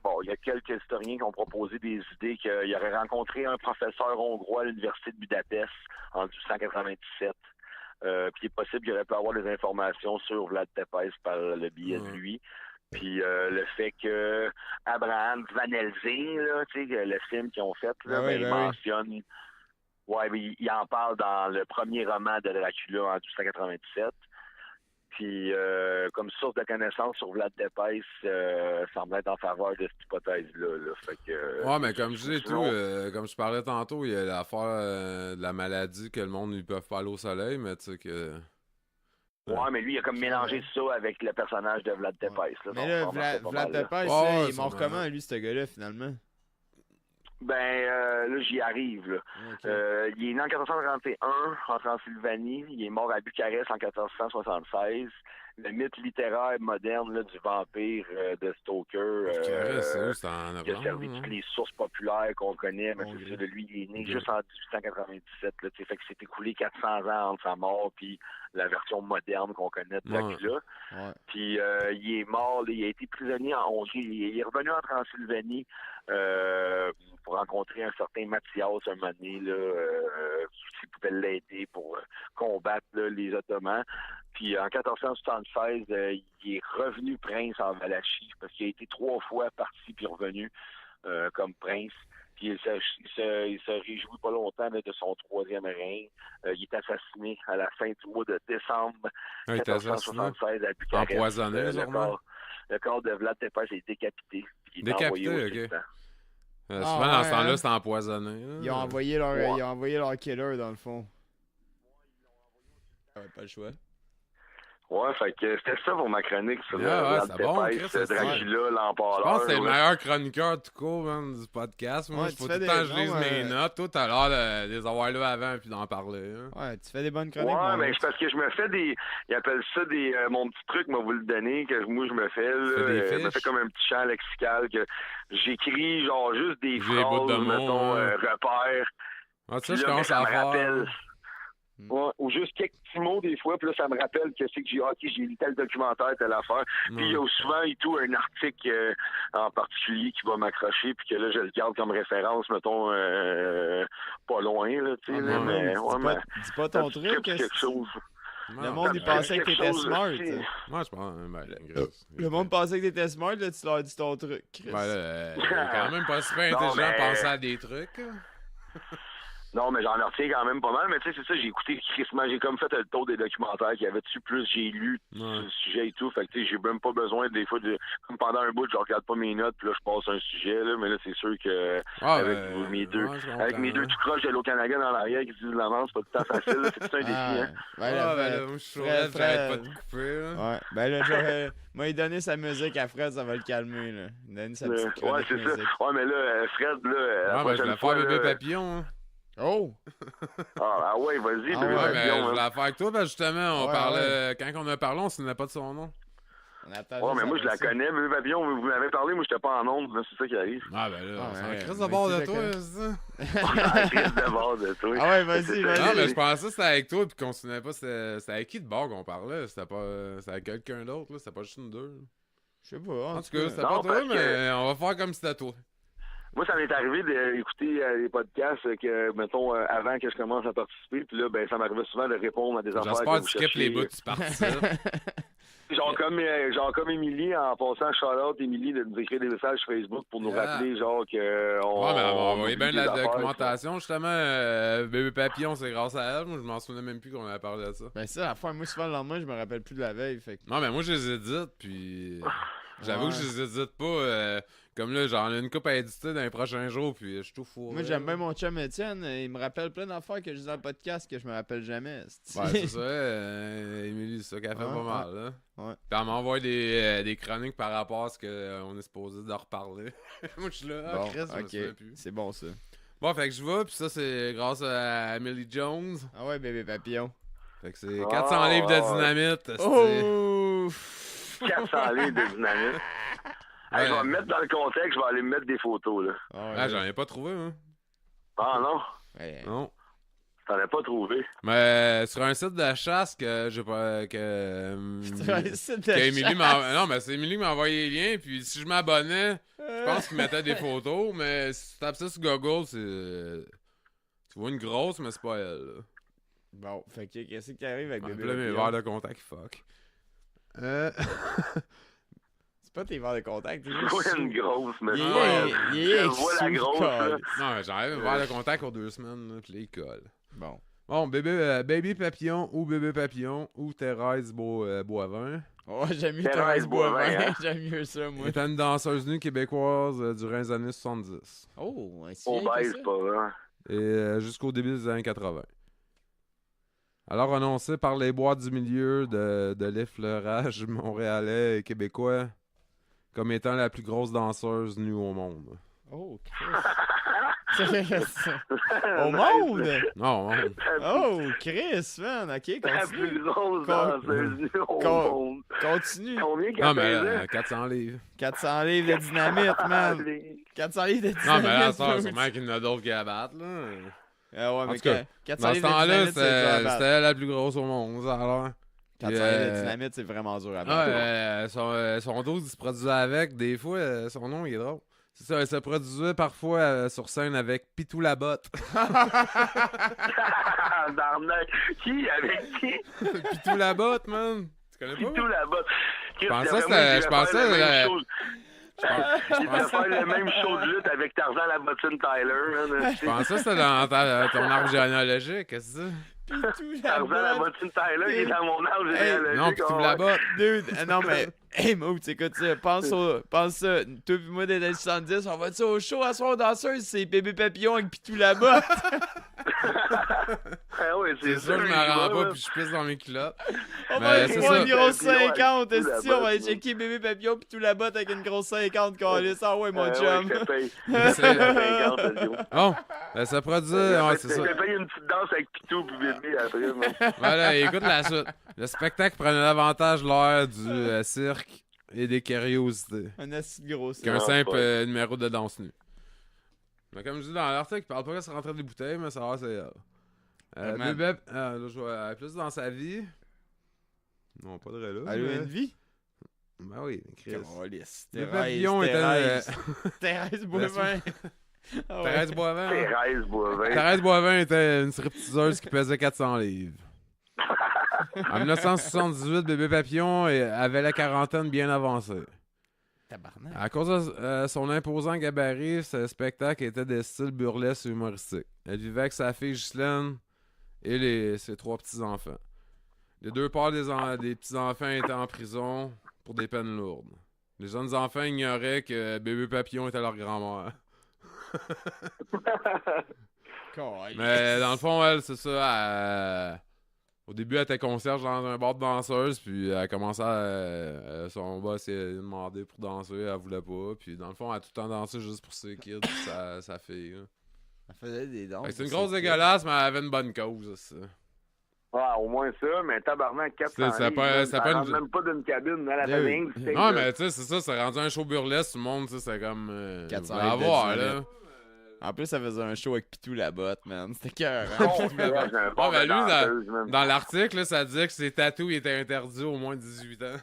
Bon, il y a quelques historiens qui ont proposé des idées qu'il aurait rencontré un professeur hongrois à l'université de Budapest en 1897. Puis il est possible qu'il aurait pu avoir des informations sur Vlad Tepes par le biais de lui. Puis le fait que Abraham Van Helsing, là, tu sais, le film qu'ils ont fait, là, il mentionne... Ouais, mais il en parle dans le premier roman de Dracula en 1897. Puis, comme source de connaissance sur Vlad Tepes, semble être en faveur de cette hypothèse-là. Là. Fait que, Ouais, mais comme je dis et tout, sinon- comme je parlais tantôt, il y a l'affaire de la maladie que le monde ne peut pas aller au soleil, mais tu sais que... Ouais, mais lui, il a comme mélangé ça avec le personnage de Vlad Tepes. Là, Mais donc, là, vraiment, c'est pas Vlad mal, là. Tepes, Oh, il est c'est mort vraiment- comment, lui, ce gars-là, finalement? Ben, là, j'y arrive. Là. Ok. Il est né en 1431 en Transylvanie. Il est mort à Bucarest en 1476. Le mythe littéraire moderne là, du vampire de Stoker c'est en qui a servi Irlande, toutes les sources populaires qu'on connaît. Mais Hongrie. c'est ça, de lui, il est né juste en 1897. Là, fait que c'est écoulé 400 ans entre sa mort puis la version moderne qu'on connaît de Dracula. Ouais. Puis il est mort, là, il a été prisonnier en Hongrie. Il est revenu en Transylvanie pour rencontrer un certain Mathias un moment donné, qui pouvait l'aider pour combattre là, les Ottomans. Puis en 1476, il est revenu prince en Valachie parce qu'il a été 3 fois parti puis revenu comme prince. Puis il se réjouit pas longtemps là, de son 3e règne. Il est assassiné à la fin du mois de décembre il était assassiné. 1476 à Bucarest. Empoisonné, sûrement. Le corps de Vlad Tepes est décapité. Puis il est Décapité, envoyé au ok. sultan. Souvent, dans ce temps-là, c'est empoisonné. là. Ils ont envoyé leur killer, dans le fond. Pas le choix. Ouais, fait que c'était ça pour ma chronique sur Ouais, Vlad c'est bon, Tepes, Chris, c'est Dracula, Je l'Empaleur. pense que c'est le là. meilleur chroniqueur tout court, man, du podcast. Moi, Ouais, il tu faut fais tout le des- temps que je lise non, mes notes. Toi, t'as l'air de les avoir lues avant puis d'en parler. hein. Ouais, tu fais des bonnes chroniques. Ouais, mon mais gars. c'est parce que je me fais des. Ils appellent ça des. Mon petit truc, moi, vous le donner, que moi, je me fais. Là, fais des je me fiches? fais comme un petit champ lexical que j'écris, genre, juste des Des bouts de phrases, mots, mettons, hein. repères. Ah, ça, Puis je là, commence mais ça à me faire. rappelle. Ouais, ou juste quelques petits mots des fois, puis là, ça me rappelle que c'est que j'ai lu tel documentaire, telle affaire. Puis il y a souvent et tout un article en particulier qui va m'accrocher, puis que là, je le garde comme référence, mettons, pas loin, là, tu sais, Ah, là, mais dis, ouais, pas, mais dis pas ça ton me truc. tripe qu'est-ce- quelque chose. Le monde, il Ça me pensait que tripe t'étais quelque chose smart. aussi. Moi, je pense. Grosse. Le monde pensait que t'étais smart, là, tu leur dis ton truc. Chris. Ben, là, il est quand même pas super Non, intelligent à mais- penser à des trucs. hein. Non, mais j'en retiens quand même pas mal. Mais tu sais, c'est ça, j'ai écouté crissement. J'ai comme fait le tour des documentaires qu'il y avait dessus. Plus j'ai lu sur le sujet et tout. Fait que tu sais, j'ai même pas besoin des fois de. Comme pendant un bout, je regarde pas mes notes, puis là, je passe un sujet, là. Mais là, c'est sûr que. avec mes deux. Avec mes deux tout croches de l'Okanagan dans l'arrière qui se disent la manche, c'est pas tout le temps facile. là. C'est tout un défi, hein. Ben là, là, moi, je suis Fred, j'arrête pas de couper. là. Ouais, ben là, genre, moi, il donné sa musique à Fred, ça va le calmer, là. Il donne sa petite Ouais, chronique c'est ça. musique. Ouais, mais là, Fred, là, la Ah, ben, je prochaine voulais fois, faire bébé là- papillon. hein. Oh! Ah ouais, vas-y, Ah bébé ouais, Ouais, mais papillon, je hein. voulais la faire avec toi, parce que justement, on Ouais, parlait. Quand on a parlé, on se souvenait pas de son nom. On attend Ouais, juste mais moi, je la après ça. connais, bébé papillon. Vous m'avez parlé, moi, j'étais pas en onde, là, c'est ça qui arrive. Ah, ben là, Ah, on s'en ouais, crisse mais de bord tu de sais toi, que- c'est ça. Ah, Chris de base de toi. Ah ouais, vas-y, C'est vas-y. ça. Non, mais je pensais que c'était avec toi, puis qu'on se souvenait pas, c'était avec qui de bord qu'on parlait. C'était pas. C'était avec quelqu'un d'autre, là. C'était pas juste nous deux. là. Je sais pas. En tout cas, c'était Non, pas toi, parce que- mais on va faire comme si c'était toi. Moi, ça m'est arrivé d'écouter des podcasts que, mettons, avant que je commence à participer. Puis là, ben, ça m'arrivait souvent de répondre à des affaires que J'espère que vous tu skippes les cherchiez. bouts, tu participes. Genre comme Émilie, en passant shout-out Émilie de nous écrire des messages Facebook pour nous rappeler genre que Ouais, mais on oublie voyait bien de des la affaires, documentation, justement. Bébé Papillon, c'est grâce à elle. Moi, je m'en souvenais même plus qu'on avait parlé de ça. Ben ça, à la fois, moi, souvent, le lendemain, je me rappelle plus de la veille, fait que... Non, mais moi, je les édite, puis... J'avoue que je les édite pas... Comme là, j'en ai une coupe à éditer dans les prochains jours, puis je suis tout fou. Moi, j'aime bien mon chum Étienne. Il me rappelle plein d'affaires que je dis dans le podcast que je me rappelle jamais. Ouais, c'est ça. Émilie, c'est ça qu'elle fait Ouais, pas mal, là. ouais. Puis elle m'envoie des chroniques par rapport à ce qu'on est supposé de reparler. Moi, je suis là, Bon, Chris, je me souviens ok, plus. c'est bon ça. Bon, fait que je vais, puis ça, c'est grâce à Emily Jones. Ah ouais, bébé papillon. Fait que c'est 400 livres de dynamite. Oh! 400 livres de dynamite. Hey, je vais me mettre dans le contexte, je vais aller me mettre des photos, là. Ah, j'en ai pas trouvé, hein. Ah non? Ouais. Non. T'en as pas trouvé. Mais sur un site de chasse que j'ai pas. Émilie m'a. Non, mais c'est Émilie qui m'a envoyé les liens, puis si je m'abonnais, je pense qu'il mettait des photos, mais si tu tapes ça sur Google, c'est. Tu vois une grosse, mais c'est pas elle, là. Bon, fait que qu'est-ce qui arrive avec Ah, bébé puis là, mes papillon? verres de contact, fuck. C'est pas tes verres de contact, t'es Je juste... vois une grosse, mais Il je est vois la sous grosse, colle. là. Non, mais j'enlève mes verres de contact pour 2 semaines, là, puis là, il colle. Bon. Bon, baby papillon ou Thérèse Boivin. Oh, j'aime mieux Thérèse Thérèse Boivin. Boivin, hein? J'aime mieux ça, moi. Était une danseuse nue québécoise durant les années 70. Oh, un si On vieille que baise ça? pas, hein. Et jusqu'au début des années 80. Alors annoncé par les boîtes du milieu de l'effleurage montréalais et québécois comme étant la plus grosse danseuse nue au monde. Oh, Chris. Au monde? Non, au monde. Oh, Chris, man. Ok, La continue. plus grosse Con- danseuse au Con- monde. Continue. Combien Non, qu'elle mais pesait? 400 livres. 400 livres de dynamite, man. 400 livres de dynamite. Non, mais là, ça, dude. sûrement qu'il y en a d'autres qui abattent, là. Ah ouais, En mais tout cas, 400 Dans ce livres de temps-là, dynamite, c'est dur à battre. c'était la plus grosse au monde, ça a l'air. 400 Puis, livres de dynamite, c'est vraiment dur à Ouais, battre. son dos, il se produisait avec. Des fois, son nom, il est drôle. C'est ça, elle se produisait parfois sur scène avec Pitou Labotte. Darnac. Qui? Avec qui? Pitou Labotte, man. Tu connais pas? Tout là-bas. Je pensais, Il devait faire le même show de lutte avec Tarzan la bottine Tyler. Man. Je pensais que c'était dans ton arbre généalogique, qu'est-ce que c'est? Pitou Tarzan la Labotte. bottine Tyler, il est dans mon âge Hey, généalogique. Non, Pitou oh, Labotte. Dude, non mais, hey Mo, tu écoutes ça, pense ça, toi pis moi des années 70, on va-tu au show à soir danseuse, c'est bébé papillon avec Pitou là-bas. Ah ouais, C'est sûr que je m'en rends pas puis je pisse dans mes culottes. On Mais va aller c'est voir ça. une grosse Papillon avec 50, Pitou esti, on va aller Labotte, checker bébé papillon pis tout là-bas avec une grosse 50, câlisse. Ah ouais, mon chum. Ouais, je te paye. C'est- 50, let's go. Bon, ça produisait... Ouais, c'est ça. Je te paye une petite danse avec Pitou puis bébé après. man. Voilà, écoute la suite. Le spectacle prenait davantage l'air du cirque et des curiosités Un esti de gros qu'un Ah, simple ouais. numéro de danse nue. Mais comme je dis dans l'article, il parle pas que ça rentrait des bouteilles, mais ça va, c'est... Man. Bébé, là, je vois plus dans sa vie. Non, pas de là. Elle a eu mais- une vie? Ben oui, Chris. Câlisse. Le Thérèse, papillon était... Thérèse Boivin. Ah ouais. Thérèse Boivin. Thérèse Boivin. Thérèse Boivin était une stripteaseuse qui pesait 400 livres. En 1978, Bébé Papillon avait la quarantaine bien avancée. Tabarnak. À cause de son imposant gabarit, ce spectacle était de style burlesque et humoristique. Elle vivait avec sa fille Ghislaine et ses 3 petits-enfants. Les 2 parts des petits-enfants étaient en prison pour des peines lourdes. Les jeunes enfants ignoraient que Bébé Papillon était leur grand-mère. Mais dans le fond, elle, c'est ça. Au début, elle était concierge dans un bar de danseuse, puis elle commençait à. Son boss lui a demandé pour danser, elle voulait pas. Puis dans le fond, elle a tout le temps dansé juste pour ses kids, puis sa fille. Là. Elle faisait des dons. Fait que c'est une grosse dégueulasse, mais elle avait une bonne cause, ça. Ouais, au moins ça, mais tabarnak, 400 C'est pas- livres, c'est ça pas une- rentre même pas d'une cabine, elle a Dude. fait rien que steak, Non, là. mais tu sais, c'est ça, c'est rendu un show burlesque, tout le monde, tu sais, c'est comme. 400 à livres de voir, là. dynamite. En plus, ça faisait un show avec Pitou Labotte, man. C'était cœur. Oh, j'ai un bar ben de lui, danseuse, man. Dans l'article, là, ça disait que ses tatous étaient interdits au moins de 18 ans.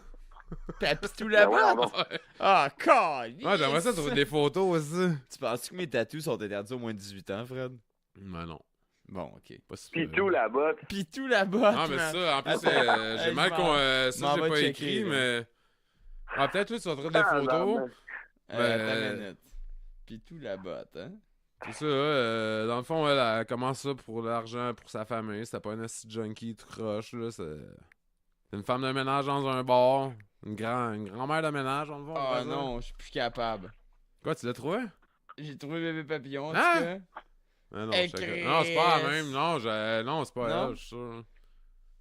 Pitou Ben ouais, Labotte? Ouais, Ah, calisse! j'aimerais ça trouver des photos aussi. Tu penses que mes tatous sont interdits au moins de 18 ans, Fred? Ben non. Bon, ok. Pas si Pis pire. tout la botte. Pitou la botte, Non, mais man. ça, en plus, Attends, j'ai mal je qu'on. m'en Ça, j'ai vais pas checker, écrit, là. mais. Ah, peut-être, toi, tu vas te des photos. Tabarnak. Attends Ben, une minute. Pitou la botte, hein. C'est ça, dans le fond, elle commence ça pour l'argent, pour sa famille. C'était pas un esti junkie tout croche, là. C'est une femme de ménage dans un bar. Une grand-mère de ménage, on le voit. Ah non, je suis plus capable. Quoi, tu l'as trouvé? J'ai trouvé bébé papillon, en tout Hein? cas. Ah non, Hey, non, c'est pas la Chris. même. Non, c'est pas Non? elle, je suis sûr.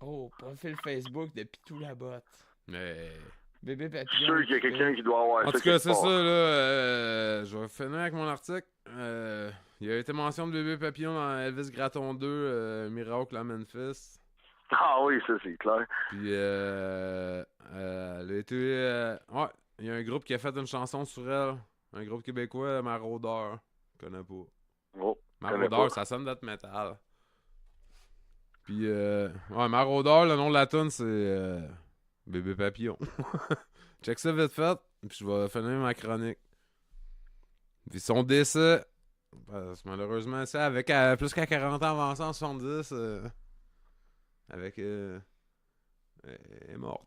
Oh, profil Facebook de Pitou la botte. Mais. Bébé Je suis papillon. sûr qu'il y a quelqu'un qui doit avoir En ça. tout cas, quelque c'est part. ça, là. Je vais finir avec mon article. Il y a été mention de bébé papillon dans Elvis Gratton 2, Miracle à Memphis. Ah oui, ça, c'est clair. Puis, elle a été. Ouais, il y a un groupe qui a fait une chanson sur elle. Un groupe québécois, Maraudeur. Je connais pas. Oh, connais Maraudeur, pas. ça sonne d'être métal. Puis, ouais, Maraudeur, le nom de la tune c'est Bébé Papillon. Check ça vite fait, puis je vais finir ma chronique. Puis son décès, parce que malheureusement, ça, avec plus qu'à 40 ans avancé en 70, avec. Elle est morte.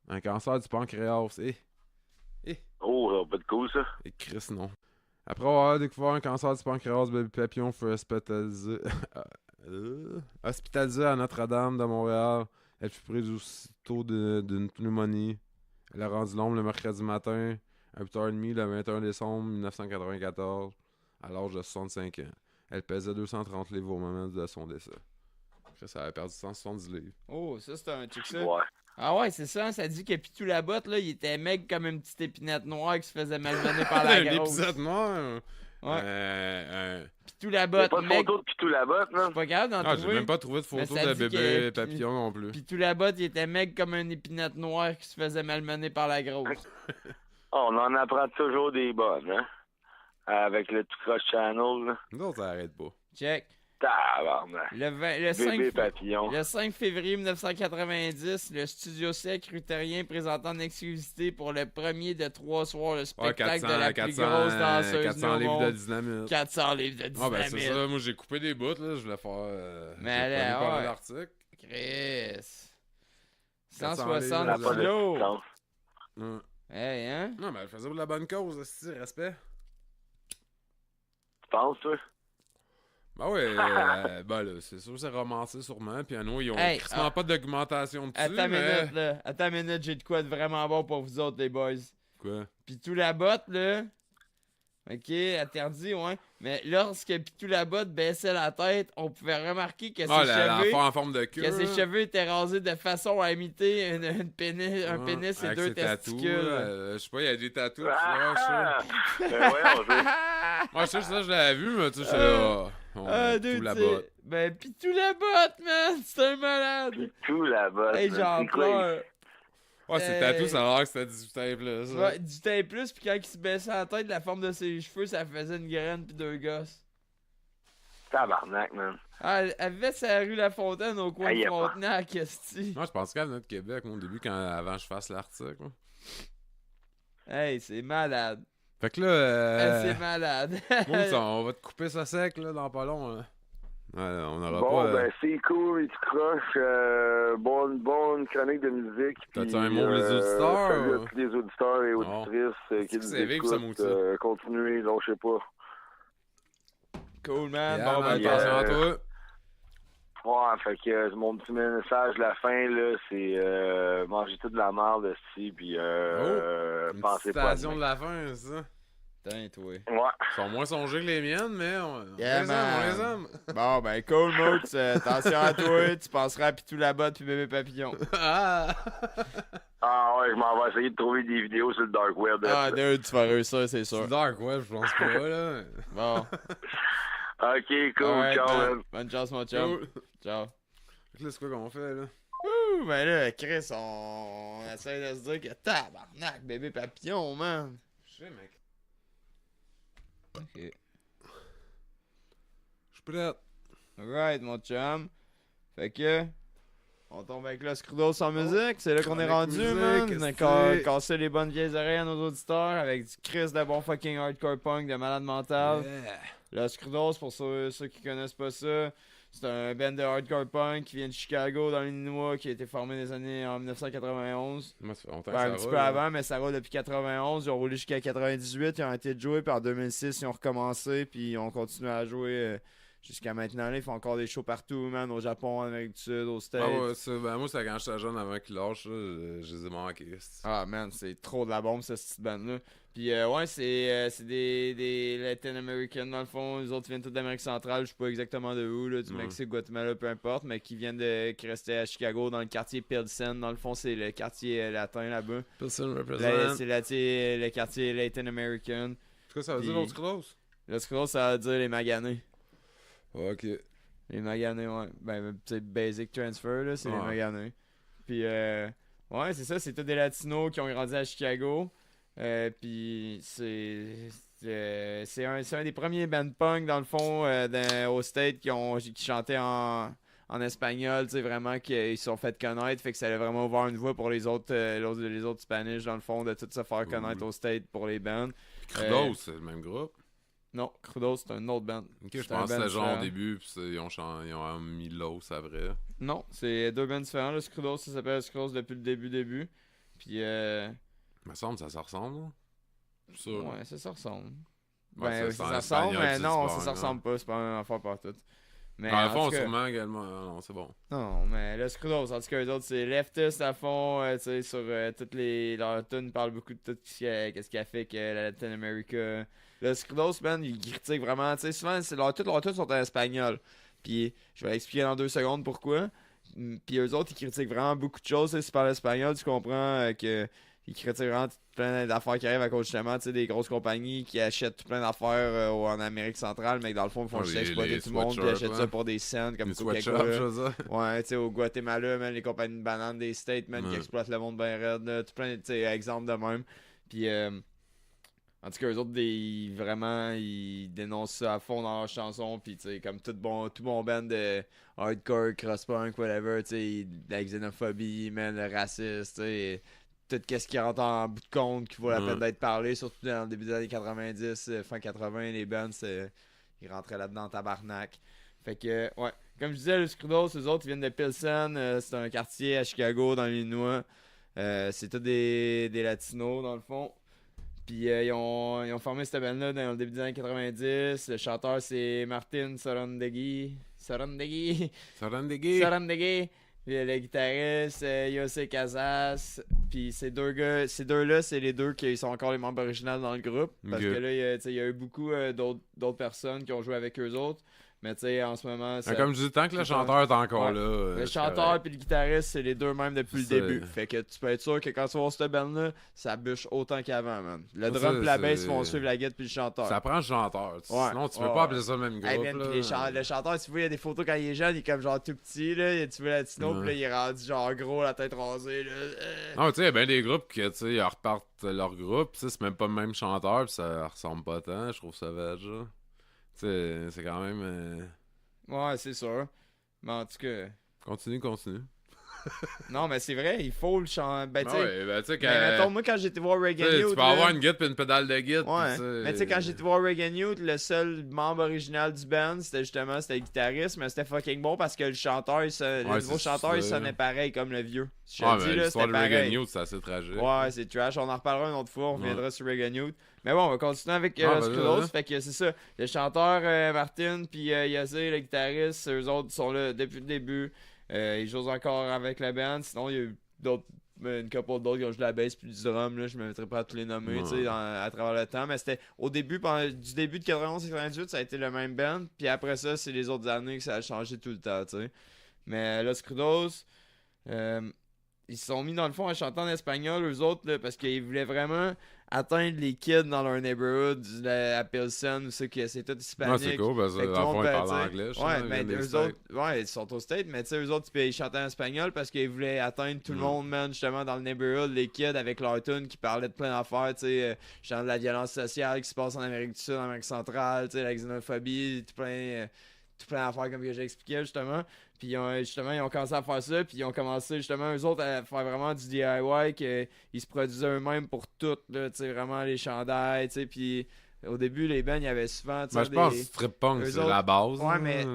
Un cancer du pancréas. Oh, ça va pas de cool, ça. Et Chris, non. Après avoir découvert un cancer du pancréas, bébé papillon fut hospitalisé. Hospitalisé à Notre-Dame de Montréal. Elle fut prise aussitôt d'une pneumonie. Elle a rendu l'ombre le mercredi matin, à 8h30, le 21 décembre 1994, à l'âge de 65 ans. Elle pesait 230 livres au moment de son décès. Chris, elle avait perdu 170 livres. Oh, ça, c'est un truc ça. Ouais. Ah ouais, c'est ça, ça dit que Pitou la botte, là, il était maigre comme une petite épinette noire qui se faisait malmener par la grosse. L'épisode noir. Ouais. Pitou la Il y a botte, pas de maigre. photo de Pitou la botte, Je suis man. pas capable d'en Ah, j'ai trouver. même pas trouvé de Mais photo ça de dit bébé que- papillon non plus. Pitou la botte, il était maigre comme une épinette noire qui se faisait malmener par la grosse. Oh, on en apprend toujours des bonnes, hein. Avec le tout croche channel, là. Nous autres, ça arrête pas. Check. Tabarnak. Le 5 Bébé papillon. Le 5 février 1990, le Studio Sec Rutérien présente en exclusivité pour le premier de 3 soirs le Ouais, spectacle de la plus grosse danseuse 400 du livres de monde. dynamite. 400 livres de Ah, dynamite. ben c'est ça, moi j'ai coupé des bouts, là, je voulais faire. Mais j'ai elle pas lu ouais. par l'article. Chris. 400 160 livres, Ça n'a pas de kilos. sens. Ouais. Hey, hein? Non, mais elle faisait pour la bonne cause, aussi, respect. Tu penses, toi? Ben ouais, ben là, c'est sûr, c'est romancé sûrement, puis à nous, ils ont Hey, crissement pas de documentation dessus, Attends une mais... minute, là. Attends une minute, j'ai de quoi de vraiment bon pour vous autres, les boys. Quoi? Pitou la botte, là. Ok, interdit, ouais. Mais lorsque Pitou la botte baissait la tête, on pouvait remarquer que Ah, ses cheveux. l'enfant en forme de queue. Que ses là. cheveux étaient rasés de façon à imiter un pénis et Avec deux ses tatous, testicules. je sais pas, il y a des tatous, Ah! Voyons, ça. Moi, je sais, ça, je l'avais vu, mais tu sais, j'étais là... Ah, tout dude, là-bas. Ben, Pitou la botte, man! C'est un malade! Pitou la botte. Hey, man. j'en C'est quoi, pleure! Ouais, ses Hey. tatous, ça a l'air que c'était 18 ans plus. ça. Ouais, du teint plus, puis quand il se baissait la tête, la forme de ses cheveux, ça faisait une graine pis deux gosses. Tabarnak, man. Ah, elle vivait sur la rue La Fontaine au coin Hey, de y a pas. Frontenac, esti. Moi, je pensais qu'elle venait de Québec, moi, au début, avant que je fasse l'article. moi. Hey, c'est malade. Fait que là, Hey, c'est malade. Mousse, on va te couper ça sec, là, dans pas long, là. Ouais, on n'aura Bon, pas... ben, c'est cool, il te croche. Bonne chronique de musique. T'as-tu puis, un mot pour les auditeurs, salut ou? à tous les auditeurs et Non. auditrices qui que nous c'est vivre, ça, écoutent. Moussa? Continuez, lâchez pas. Cool, man. Yeah, Bon, man, ben, attention à toi. Ouais, fait que mon petit message de la fin, là, c'est manger toute de la merde, aussi, puis Une pensez petite pas à citation de demain. la fin, c'est ça. Putain, toi. Ouais. Ils sont moins songés que les miennes, mais on Yeah, les aime, on man. les aime. Bon, ben, cool, Moots. Attention à toi. Tu penseras à Pitou la botte puis bébé papillon. Ah! Ah ouais, je m'en vais essayer de trouver des vidéos sur le dark web. Ah, dude, tu vas réussir, c'est sûr. C'est dark web, je pense pas, là. Bon. Ok, cool, Alright, ciao, man. man. Bonne chance, mon chum. Cool. Ciao. Fait que là, c'est quoi qu'on fait, là? Ouh, ben là, Chris, on essaie de se dire que tabarnak, bébé papillon, man. Je sais, mec. Ok. Je suis prêt. Alright, mon chum. Fait que. On tombe avec le Scrudo sans musique. C'est là qu'on est Avec rendu, musique, man. On a esti. cassé les bonnes vieilles oreilles à nos auditeurs avec du Chris de bon fucking hardcore punk de malade mental. Yeah. Los Crudos, pour ceux qui connaissent pas ça, c'est un band de hardcore punk qui vient de Chicago dans l'Illinois qui a été formé en 1991. Moi, ça fait longtemps Ben, que un ça petit roule, peu là. avant, mais ça roule depuis 91. Ils ont roulé jusqu'à 98. Ils ont arrêté de jouer. Puis en 2006, ils ont recommencé. Puis ils ont continué à jouer jusqu'à maintenant. Là, ils font encore des shows partout, man. Au Japon, en Amérique du Sud, aux States. Ah ouais, ben moi, c'est quand j'étais jeune avant qu'ils lâchent, là, je les ai manqués. Ah, man, c'est trop de la bombe, cette petite bande-là. Puis, ouais, c'est des Latin Americans, dans le fond. Les autres viennent tous d'Amérique centrale. Je sais pas exactement de où, là, du Ouais. Mexique, Guatemala, peu importe. Mais qui restaient à Chicago, dans le quartier Pilsen. Dans le fond, c'est le quartier latin là-bas. Person Là, represent. c'est le quartier Latin American. C'est quoi ça veut dire, Puis- l'autre close? Le scroll, ça veut dire les maganés. Ok. Les maganés, ouais. Ben, c'est basic transfer, là, c'est les Ouais. maganés. Puis, ouais, c'est ça, c'est tous des latinos qui ont grandi à Chicago. Puis, c'est un des premiers bands punk, dans le fond, au State qui chantaient en espagnol, tu sais, vraiment, qu'ils se sont fait connaître. Fait que ça a vraiment ouvert une voie pour les autres Spanish, dans le fond, de tout se faire connaître Cool. au State pour les bands. Crudos, c'est le même groupe. Non, Crudos, c'est un autre band. Ok, je C'est un pense que band c'était genre au différent. début, puis ils ont mis l'eau, c'est vrai. Non, c'est deux bands différents. Le Scrudos, ça s'appelle Scrudos depuis le début. Puis, Il me semble que ça se ressemble, là. Je suis sûr. ouais, ça ressemble. Ouais, Ben, c'est en ça ressemble, espagnol, mais c'est non, du ça punk, se ressemble pas. C'est pas un affaire partout. Mais Dans le en fond, tout cas- sûrement également. Non, c'est bon. Non, mais le Scrudos, en tout cas, eux autres, c'est leftist à fond, tu sais, sur toutes leurs tunes, parlent beaucoup de tout ce qui a fait que la Latin America. Le Scrudos, man, ils critiquent vraiment, tu sais, souvent, toutes leurs tunes sont en espagnol. Puis, je vais expliquer dans 2 secondes pourquoi. Puis, eux autres, ils critiquent vraiment beaucoup de choses, tu sais, si tu parles espagnol, tu comprends que ils critiquent vraiment plein d'affaires qui arrivent à cause justement, tu sais, des grosses compagnies qui achètent tout plein d'affaires en Amérique centrale, mais que dans le fond, ils font Ouais, juste les exploiter tout le monde, puis sweatshirts, achètent là. ça pour des cents, comme Les Coca-Cola. sweatshops, je veux dire. Ouais, tu sais, au Guatemala, man, les compagnies de bananes des States, man, qui Ouais. exploitent le monde bien raide, là, tout plein de, tu sais, exemples de même. Puis, en tout cas, eux autres, vraiment, ils dénoncent ça à fond dans leurs chansons, puis, tu sais, comme tout bon band de hardcore, cross-punk, whatever, tu sais, la xénophobie, man, le racisme, tu sais, tout ce qui rentre en bout de compte, qui vaut la Ouais. peine d'être parlé, surtout dans le début des années 90, fin 80, les bands, ils rentraient là-dedans en tabarnak. Fait que, ouais. Comme je disais, le Scrudos, eux autres, ils viennent de Pilsen. C'est un quartier à Chicago, dans l'Illinois. C'est tous des latinos, dans le fond. Puis ils ont formé cette band-là dans le début des années 90. Le chanteur, c'est Martin Sorandegui. Sorandegui. Puis le guitariste, José Casas. Puis ces deux-là, c'est les deux qui sont encore les membres originaux dans le groupe. Parce Ok. que là, il y a eu beaucoup d'autres personnes qui ont joué avec eux autres. Mais tu sais, en ce moment, Mais comme je dis, tant que le c'est chanteur est encore Ouais. là. le c'est chanteur correct. puis le guitariste, c'est les deux mêmes depuis le C'est- début. Fait que tu peux être sûr que quand tu vas voir cette band-là, ça bûche autant qu'avant, man. Le Ça, drum puis la c'est- bass vont suivre la guitare puis le chanteur. Ça prend le chanteur. Ouais. Sinon, tu peux Ouais, pas appeler ça le même Hey, groupe. man, là. puis le chanteur, tu vois, il y a des photos quand il est jeune, il est comme genre tout petit, là. Tu vois latino, Ouais. puis là, il est rendu genre gros, la tête rasée, là. Non, tu sais, il y a bien des groupes que, tu sais, ils repartent leur groupe, tu sais, c'est même pas le même chanteur, puis ça ressemble pas tant, je trouve ça vage, là. Tu sais, c'est quand même... Ouais, c'est sûr. Mais en tout cas, Continue. non, mais c'est vrai, il faut le chanter. Ben, tu sais, Ouais, ben, tu sais, ben, mettons, moi, quand j'étais voir tu Reagan sais, Youth, tu peux là, avoir une guitare pis une pédale de guitare. Ouais, pis mais tu sais, quand j'étais voir Reagan Youth, le seul membre original du band, c'était le guitariste, mais c'était fucking bon parce que le chanteur, le Ouais, nouveau c'est chanteur, il ça. sonnait pareil comme le vieux. Je te Ah, le dis, mais là, l'histoire c'était de Reagan pareil. Youth, c'est assez tragique. Ouais, c'est trash. On en reparlera une autre fois. On reviendra sur Reagan Youth. Mais bon, on va continuer avec Ah, Los vas-y, Crudos. vas-y. Fait que c'est ça. Le chanteur Martin, puis Yassé, le guitariste, eux autres sont là depuis le début. Ils jouent encore avec la band. Sinon, il y a eu une couple d'autres qui ont joué de la bass puis du drum. Là, je me mettrai pas à tous les nommer Ouais. tu sais, à travers le temps. Mais c'était au début, du début de 91-98, ça a été le même band. Puis après ça, c'est les autres années que ça a changé tout le temps. Tu sais. Mais Los Crudos, ils se sont mis dans le fond à chanter en espagnol, eux autres, là, parce qu'ils voulaient vraiment atteindre les kids dans leur neighborhood, à Pilsen, où c'est tout hispanique. Non, c'est cool, parce que Fait que dans tout le le fond, monde ils peut, parlent tu sais, anglais. je Ouais, sais, mais ils viennent des eux States. autres, ouais, ils sont au States, mais tu sais, eux autres, ils chantaient en espagnol parce qu'ils voulaient atteindre tout le monde, man, justement, dans le neighborhood, les kids avec leur tune qui parlaient de plein d'affaires, tu sais, genre de la violence sociale qui se passe en Amérique du Sud, en Amérique centrale, tu sais, la xénophobie, tout plein d'affaires comme que j'ai expliqué, justement. Puis justement, ils ont commencé à faire ça, puis ils ont commencé justement, eux autres, à faire vraiment du DIY, qu'ils se produisaient eux-mêmes pour tout, là, tu sais, vraiment les chandails, tu sais, puis Au début, les bands, il y avait souvent, tu Moi, sais, je pense des... que strip punk, eux c'est autres- la base. Ouais, là. mais-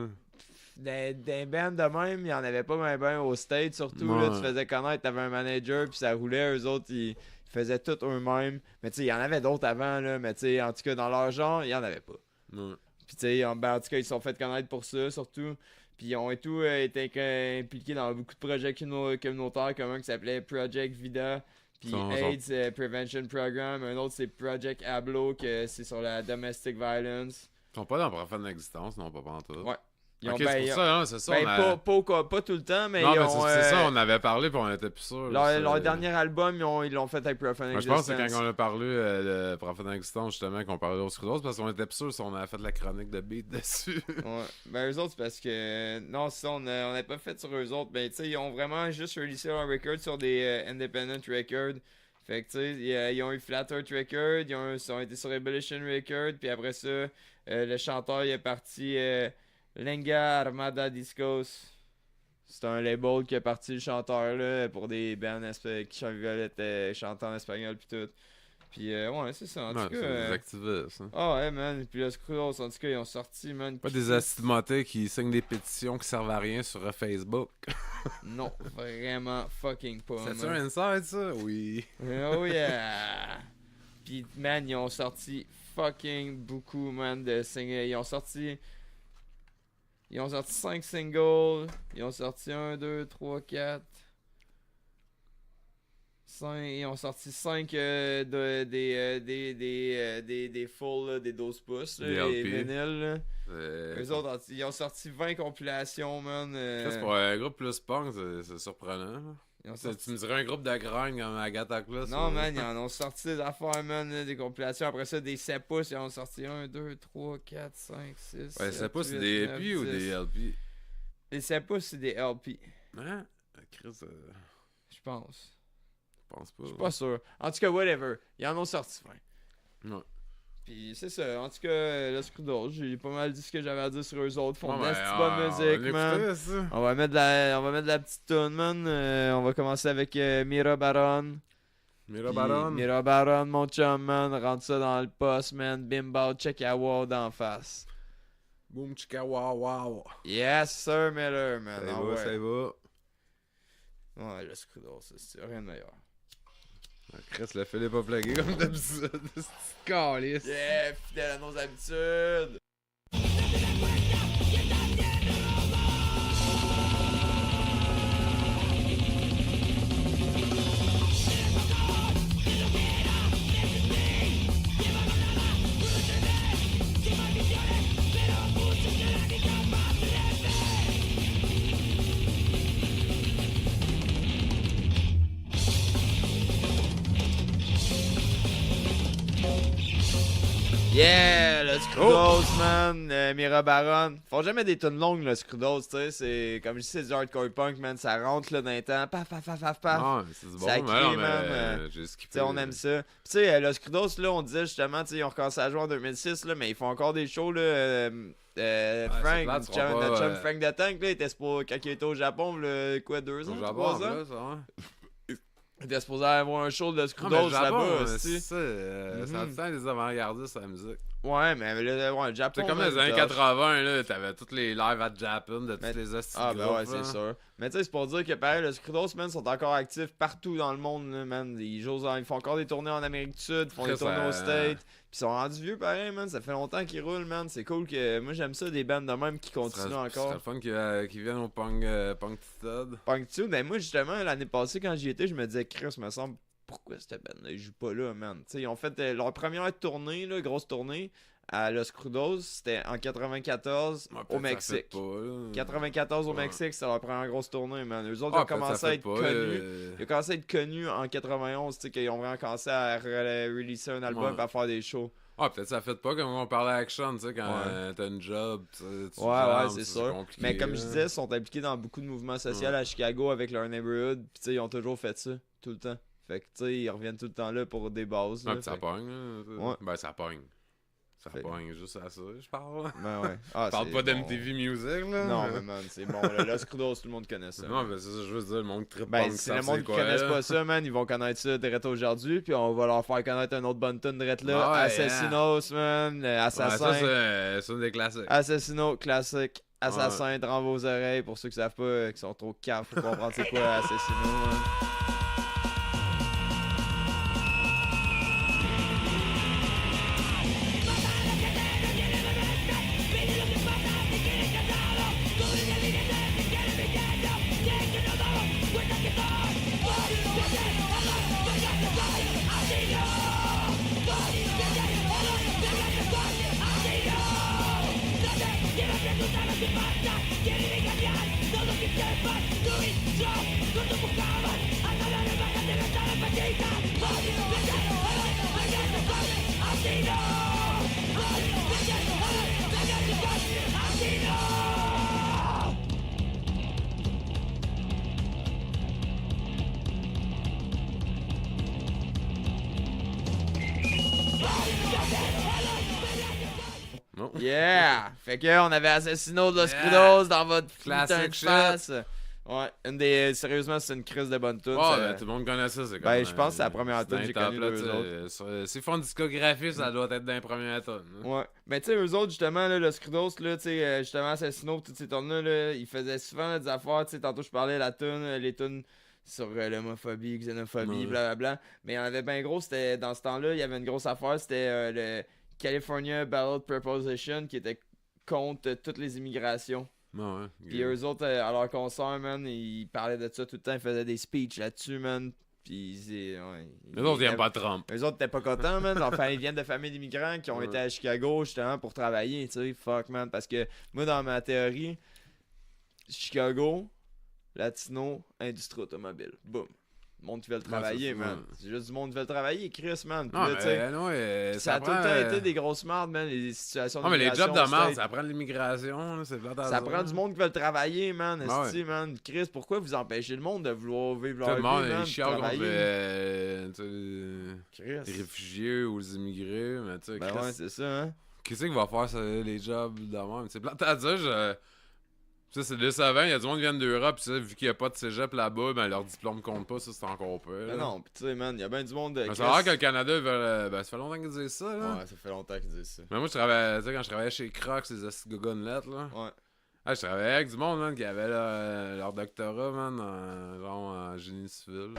Des bands de même, il y en avait pas bien au state, surtout, là, Ouais. tu faisais connaître, t'avais un manager, puis ça roulait, eux autres, ils faisaient tout eux-mêmes. Mais tu sais, il y en avait d'autres avant, là, mais tu sais, en tout cas, dans leur genre, il y en avait pas. Ouais. Puis tu sais, en tout cas, ils se sont fait connaître pour ça, surtout. Puis ils ont et tout été impliqués dans beaucoup de projets communautaires, comme un qui s'appelait Project Vida, puis Sont- AIDS Prevention Program. Un autre, c'est Project Ablo, que c'est sur la domestic violence. Ils sont pas dans Profane d'existence, non, pas pantoute. Ouais. Ils ont, Ok, ben, c'est ils pour ont- ça, hein, c'est ça. ben, on a- pas tout le temps, mais non, ils mais ont, c'est ça, on avait parlé, puis on était plus sûr. leur dernier album, ils l'ont fait avec Profane Moi, je pense que Existence. c'est quand on a parlé de Profane Existence, justement, qu'on parlait d'Oscrudos, parce qu'on était plus sûr si on avait fait la chronique de beat dessus. Ouais. Ben, eux autres, c'est parce que. Non, c'est ça, on n'a pas fait sur eux autres. Ben, tu sais, ils ont vraiment juste releasé un record sur des independent records. Fait que, tu sais, ils ont eu Flat Earth Record, ils ont été sur Ebullition Record, puis après ça, le chanteur, il est parti Lenga Armada Discos. C'est un label qui est parti le chanteur, là, pour des bands qui chantent en espagnol, puis tout. Puis, ouais, c'est ça, en Ouais, tout c'est cas. des activistes. Hein. Ah ouais, man. Puis le Screwdos, en tout cas, ils ont sorti, man. Pas des astimotés qui signent des pétitions qui servent à rien sur Facebook. Non, vraiment fucking pas. C'est-tu man. un inside, ça? Oui. Oh yeah! Puis, man, ils ont sorti fucking beaucoup, man, de singles. Ils ont sorti 5 singles. Ils ont sorti 1, 2, 3, 4. 5, ils ont sorti 5 des full, là, des 12 pouces, là, Des les LP. vinyles. Là. C'est Eux autres, ils ont sorti 20 compilations, man. pour un groupe plus punk, c'est surprenant. là. Ils ont Tu sorti... me dirais un groupe de grind comme Agatha Plus. Non, man, ils en ont sorti des affaires, man, là, des compilations. Après ça, des 7 pouces, ils en ont sorti 1, 2, 3, 4, 5, 6. Ouais, c'est pas, c'est des EP ou des LP? Les 7 pouces, c'est des LP, Hein? Chris, je pense. je pense pas. Je suis pas sûr. En tout cas, whatever. Ils en ont sorti 20. Ouais. Puis c'est ça. En tout cas, le Screwdos, j'ai pas mal dit ce que j'avais à dire sur eux autres. Ils font de Ouais, la bonne musique, on man. écoutait ça. On va mettre de la petite tune, man. On va commencer avec Mira Baron. Mira Puis Baron. Mira Baron, mon chum, man. Rentre ça dans le poste, man. Bimbo, check à wow d'en face. Boom, chika, wow, wow. Yes, sir, Miller, man. Ça Ah va, ouais. ça va. Ouais, le Screwdos, c'est rien de meilleur. Chris, le Philippe a plagué comme d'habitude. C'est calice. Yeah, fidèle à nos habitudes. Yeah, le Screwdos, man. Mira Baron. Font jamais des tunes longues, le Screwdos, tu sais. C'est comme je dis, c'est du hardcore punk, man. Ça rentre là dans les temps. Paf, paf, paf, paf, paf. Ah, c'est du bon, Ça mais crie, non, mais man, j'ai skippé. Tu sais, on aime ça. Puis tu sais, le Screwdos, là, on disait justement, tu sais, ils ont recommencé à jouer en 2006, là, mais ils font encore des shows, là. Frank, c'est plate, ils notre seront pas, chum Frank de Tank, là, il était supposé, quand il était au Japon, là, quoi, 2 ans, Au 3 Japon, ans? là, ça, hein. Il était supposé avoir un show de Ah, mais Screwdos le Japon, là-bas, c'est aussi. ça. Ça a Mhm. tout le temps des avant-gardistes à la musique. Ouais, mais le Japon. C'est comme dans man, les années t'as- 80, là, t'avais tous les lives à Japan de Mais- tous les hosties Ah, de ben groupes, ouais, c'est là. sûr. Mais tu sais, c'est pour dire que pareil, le Screwdos, man, sont encore actifs partout dans le monde, là, man. Ils font encore des tournées en Amérique du Sud, ils font des Chris, tournées aux States. Puis ils sont rendus vieux, pareil, man. Ça fait longtemps qu'ils roulent, man. C'est cool que. Moi, j'aime ça, des bandes de même qui Ce continuent serait- ce serait encore. le fun qu'ils viennent au Punk Stud. Punk Tune, ben moi, justement, l'année passée, quand j'y étais, je me disais, Chris, me semble, pourquoi cette bande-là, ils jouent pas là, man. Tu sais, ils ont fait leur première tournée, là, grosse tournée, à Los Crudos, c'était en 94 Ouais, au peut-être ça Mexique. fait pas, là. 94 au Ouais. Mexique, c'était leur première grosse tournée, man. Eux autres, Ah, ils ont peut-être commencé ça à fait être pas, connus. Ils ont commencé à être connus en 91, tu sais, qu'ils ont vraiment commencé à releaser un album Ouais. et à faire des shows. Ah, peut-être ça fait pas comme on parlait à Action, tu sais, quand Ouais. t'as une job, tu Ouais, jams, c'est sûr. compliqué, Mais comme je là. disais, ils sont impliqués dans beaucoup de mouvements sociaux Ouais. à Chicago avec leur neighborhood. Puis tu sais, ils ont toujours fait ça, tout le temps. Fait que tu sais, ils reviennent tout le temps là pour des bases. Ouais, là, puis ça fait que- pogne, là. Ouais. Ben, ça pogne. Ça Fait- pogne juste à ça, je parle. Ben ouais. Ah, Je parle c'est pas bon. d'MTV Music, là. Non, mais man, c'est bon. Là. Los Crudos, tout le monde connaît ça. Non, mais c'est ça, je veux dire, le monde tripe Ben, punk, si ça le monde qui connaisse pas ça, man, ils vont connaître ça direct aujourd'hui, puis on va leur faire connaître un autre bonne tune direct là. Ouais, Assassinos, man, Ouais, Assassin. ça, c'est une des classiques. Assassino, classique. Assassin, dans vos oreilles, pour ceux qui savent pas, qui sont trop caves, faut comprendre c'est quoi Assassino, man. Non. Yeah! Fait que on avait Assassino de Los Yeah! Crudos dans votre Classic putain de shit. face. Ouais, sérieusement, c'est une crise de bonne tune. Ouais, ça- ben, tout le monde connaît ça, c'est Ben, comme, je pense que c'est la première c'est tune dans que les j'ai connue top, là, d'eux tu sais, S'ils font une discographie, ça doit être dans les premières tonnes. Ouais. Mais tu sais, eux autres, justement, là, Los Crudos, là, tu sais, justement, Assassino, toutes ces tunes-là, là, ils faisaient souvent là, des affaires, tu sais, tantôt je parlais de la tune, les tunes sur l'homophobie, xénophobie, Ouais. blablabla. Mais il y en avait bien gros, c'était, dans ce temps-là, il y avait une grosse affaire, c'était le California Ballot Proposition qui était contre toutes les immigrations. Ouais. Puis eux autres, à leur concert, man, ils parlaient de ça tout le temps, ils faisaient des speeches là-dessus, man. Puis Les autres, ils aiment pas Trump. eux autres étaient pas contents, man. Enfin, ils viennent de familles d'immigrants qui ont Ouais. été à Chicago justement pour travailler, tu sais. Fuck, man. Parce que moi, dans ma théorie, Chicago, Latino, industrie automobile. Boum. Le monde qui veut travailler, c'est ça, man. ouais. C'est juste du monde qui veut travailler, Chris, man. Puis Non, là, tu sais, mais non, ça a tout le temps été des grosses mardes, man. Les situations Non, mais les jobs d'immigration de merde, state. ça prend de l'immigration, là, c'est plate à Ça dire. prend du monde qui veut travailler, man. Ah esti, man. Chris, pourquoi vous empêchez le monde de vouloir vivre Tout leur le vie, monde, man, ils de chialent contre travailler? tu sais, les Chris. réfugiés ou les immigrés, mais tu sais, Ben Chris, ouais, c'est ça, hein. qui c'est qui va faire ça, les jobs de même? C'est plate à dire, ça, c'est décevant. Il y a du monde qui vient d'Europe, pis ça, vu qu'il n'y a pas de cégep là-bas, ben leur diplôme compte pas, ça, c'est encore peu. Ben non, pis tu sais, man, il y a bien du monde de. Mais ça a l'air que le Canada, ils veulent, ben, ça fait longtemps qu'ils disent ça, là. Ouais, ça fait longtemps qu'ils disent ça. Mais moi, je travaillais, tu sais, quand je travaillais chez Crocs, les gogonnettes, là. Ouais. Ah, je travaillais avec du monde, man, qui avait leur doctorat, man, en génie civil.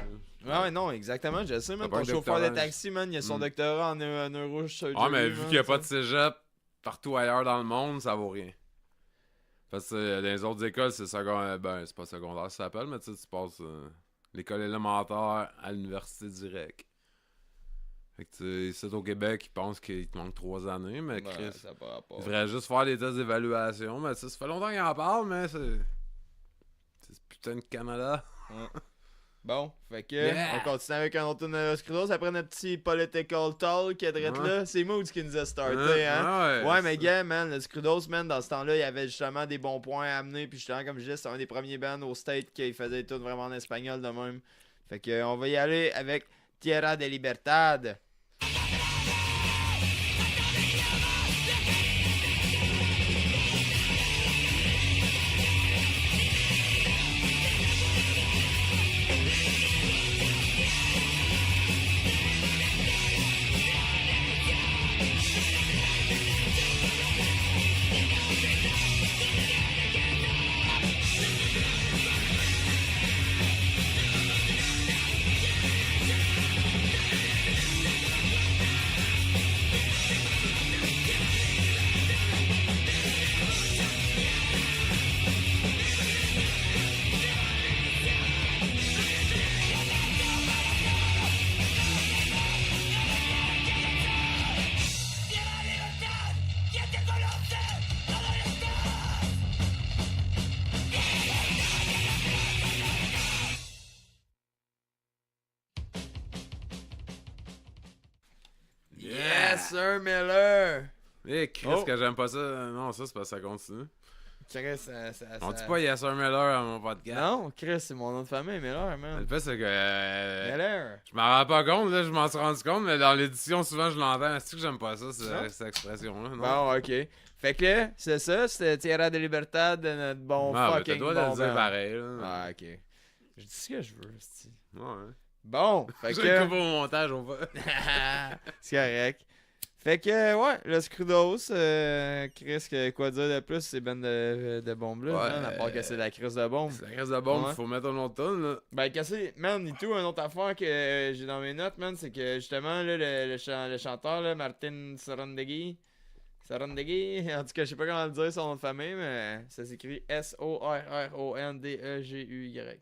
là. Ouais, non, exactement, je sais, man. T'as pas Ton un chauffeur de doctorat, taxi, man, il a son Mm. doctorat en neurosurgery. Ah, mais vu man, qu'il n'y a pas de tu sais. cégep partout ailleurs dans le monde, ça vaut rien. Parce que dans les autres écoles, c'est secondaire. Ben, c'est pas secondaire, ça s'appelle, mais tu sais, tu passes l'école élémentaire à l'université direct. Fait que tu sais, ici au Québec, ils pensent qu'il te manque 3 années, mais Ben, Chris, ça a pas rapport. ils devraient juste faire des tests d'évaluation. Mais tu sais, ça fait longtemps qu'ils en parlent, mais c'est. C'est ce putain de Canada. Bon, fait que, Yeah. on continue avec un autre de Los Crudos après notre petit political talk qui est direct Ouais. là. C'est Moods qui nous a starté, hein. Ouais, mais gars, man, le Scrudos, man, dans ce temps-là, il y avait justement des bons points à amener. Puis justement, comme je disais, c'était un des premiers bands au State qui faisait tout vraiment en espagnol de même. Fait que, on va y aller avec Tierra de Libertad. Yes, sir, Miller! Eh, Chris, Oh. que j'aime pas ça. Non, ça, c'est parce que ça continue. Chris, On dit pas Yes Sir Miller à mon podcast. Non, Chris, c'est mon nom de famille, Miller, man. Le fait, c'est que. Miller. Je m'en rends pas compte, là, je m'en suis rendu compte, mais dans l'édition, souvent, je l'entends. Est-ce que j'aime pas ça, Non? cette expression-là? Non? Bon, ok. Fait que là, c'est ça, c'était Tierra de Libertad de notre bon Ah, ben, fucking t'as le droit de bon le dire band. pareil, là. Ah, ok. Je dis ce que je veux, c'ti. Ouais, ouais. Bon, fait Je que... le coupe au montage, on va. c'est correct. Fait que, ouais, le Scrudos, Chris, quoi dire de plus, c'est ben de bombes là, Ouais, man, à part que c'est la crise de bombe. C'est la crise de bombe, Ouais. faut mettre un autre tonne, là. Ben, cassé, man, et tout, une autre affaire que j'ai dans mes notes, man, c'est que justement, là, le chanteur, là, Martin Sorandegui, en tout cas, je sais pas comment le dire son nom de famille, mais ça s'écrit S-O-R-R-O-N-D-E-G-U-Y.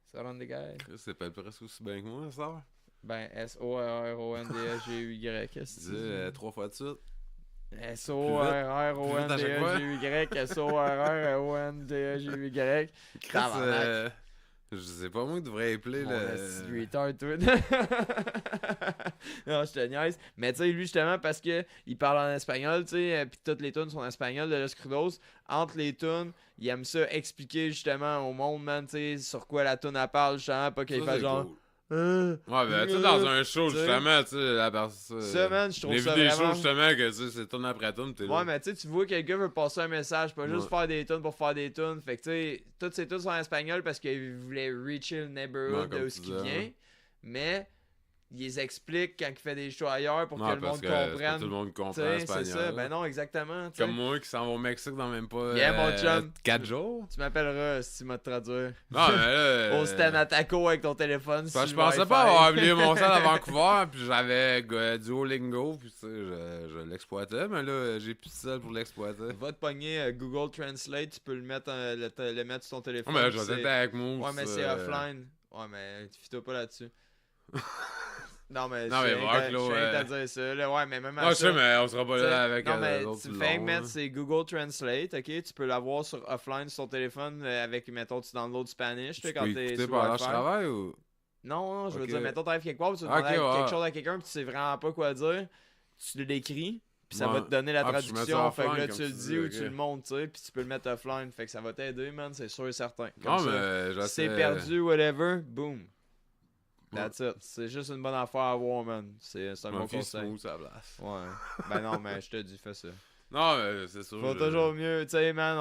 Sorandegui. Chris, c'est pas presque aussi bien que moi, ça. Ben, S-O-R-R-O-N-D-E-G-U-Y. Dis 3 fois de suite. S-O-R-R-O-N-D-E-G-U-Y. S-O-R-R-O-N-D-E-G-U-Y. Chris, Tabarnak. je sais pas moi qui devrais appeler Mon esti de le. retard, tout. Non, je te niaise. Mais tu sais, lui, justement, parce que il parle en espagnol, tu sais, puis toutes les tunes sont en espagnol de Los Crudos. Entre les tunes, il aime ça expliquer, justement, au monde, man, tu sais, sur quoi la tune elle parle, justement, pas qu'il Ça, fasse c'est genre... cool. Ouais, ben, tu sais, dans un show, Tu sais. justement, tu sais, la personne. Ça, man, je trouve J'ai ça vu des vraiment... shows, justement, que tu sais, c'est tourne après tourne, t'es là. Ouais, mais tu sais, tu vois que quelqu'un veut passer un message, pas juste Ouais. faire des tunes pour faire des tunes. Fait que tu sais, toutes ces tunes sont en espagnol parce qu'il voulait reacher le Ouais, neighborhood comme de où tu ce qui disais, vient. ouais. Mais il les explique quand il fait des shows ailleurs pour Ouais, que le parce monde que c'est pas comprenne. tout le monde comprend Tu sais, l'espagnol. c'est ça. Ben non, exactement. tu sais. Comme moi qui s'en va au Mexique dans même pas. Yeah, mon chum. 4 jours. Tu m'appelleras si tu m'as traduire. Non, mais là. Au stand à taco avec ton téléphone. Parce que sur je le pensais Wi-Fi. pas avoir oublié mon sel à Vancouver, puis j'avais Duolingo, puis tu sais, je l'exploitais, mais là, j'ai plus de sel pour l'exploiter. Va te pogner Google Translate, tu peux le mettre, le mettre sur ton téléphone. Ouais, mais là, je puis vais c'est- être avec moi. Ouais, mais c'est offline. Ouais, mais fie-toi pas là-dessus. Non, mais Non, mais je voir que viens là, à dire ça. Là. Ouais, mais même à Ah, je ça, sais, mais on sera pas t'sais, là avec non, mais l'autre tu plus fais long, mettre, là. c'est Google Translate, ok? Tu peux l'avoir sur offline sur ton téléphone avec, mettons, tu download Spanish, Tu quand peux t'es écouter sur pendant que je Wi-Fi. travaille ou. Non, je veux Ok. dire, mettons, t'arrives quelque part, puis tu veux Ok, demander ouais. quelque chose à quelqu'un, puis tu sais vraiment pas quoi dire. Tu l'écris, puis ça Ouais. va te donner la Ah, puis je mets ça traduction. Fait que offline, là, comme tu le tu dis dis, ou ok. tu le montes, tu sais, puis tu peux le mettre offline. Fait que ça va t'aider, man, c'est sûr et certain. Non, Comme ça. mais Si j'essaie. c'est perdu, whatever, boom. Ouais. That's it. C'est juste une bonne affaire à avoir, man. C'est un Ma bon fille conseil. smooth à la place. Ouais. Ben non, mais je te dis, fais ça. Non, mais c'est sûr. Faut je- toujours mieux, tu sais, man.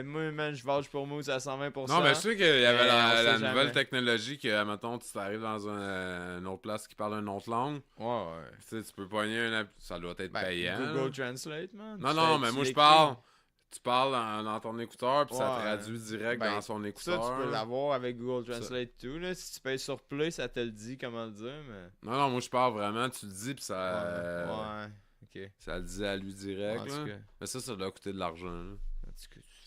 Moi, man, je vage pour Mousse à 120%. Non, mais je sais qu'il y avait Mais on la sait nouvelle jamais. technologie que, mettons, tu t'arrives dans une autre place qui parle une autre langue. Ouais, ouais. Tu sais, tu peux pogner ça doit être Ben, payant. Google là. Translate, man. Non, Tu non, fais- mais tu moi, je l'écris. parle. Tu parles dans ton écouteur, puis ça Ouais. traduit direct Ben, dans son Ça, écouteur. tu peux l'avoir avec Google Translate tout, là. Si tu payes sur Play, ça te le dit comment le dire, mais... Non, non, moi, je parle vraiment. Tu le dis, puis ça. Ouais, ok. Ça le dit à lui direct. En là. tout cas, Mais ça doit coûter de l'argent. là.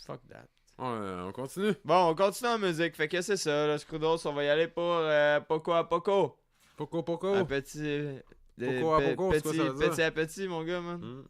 fuck that. Ouais, on continue. Bon, on continue en musique. Fait que c'est ça, le Scrudos, on va y aller pour Poco à Poco. Poco. Un petit... Poco à Poco, c'est quoi ça veut dire? Petit à petit, mon gars, man. Hmm.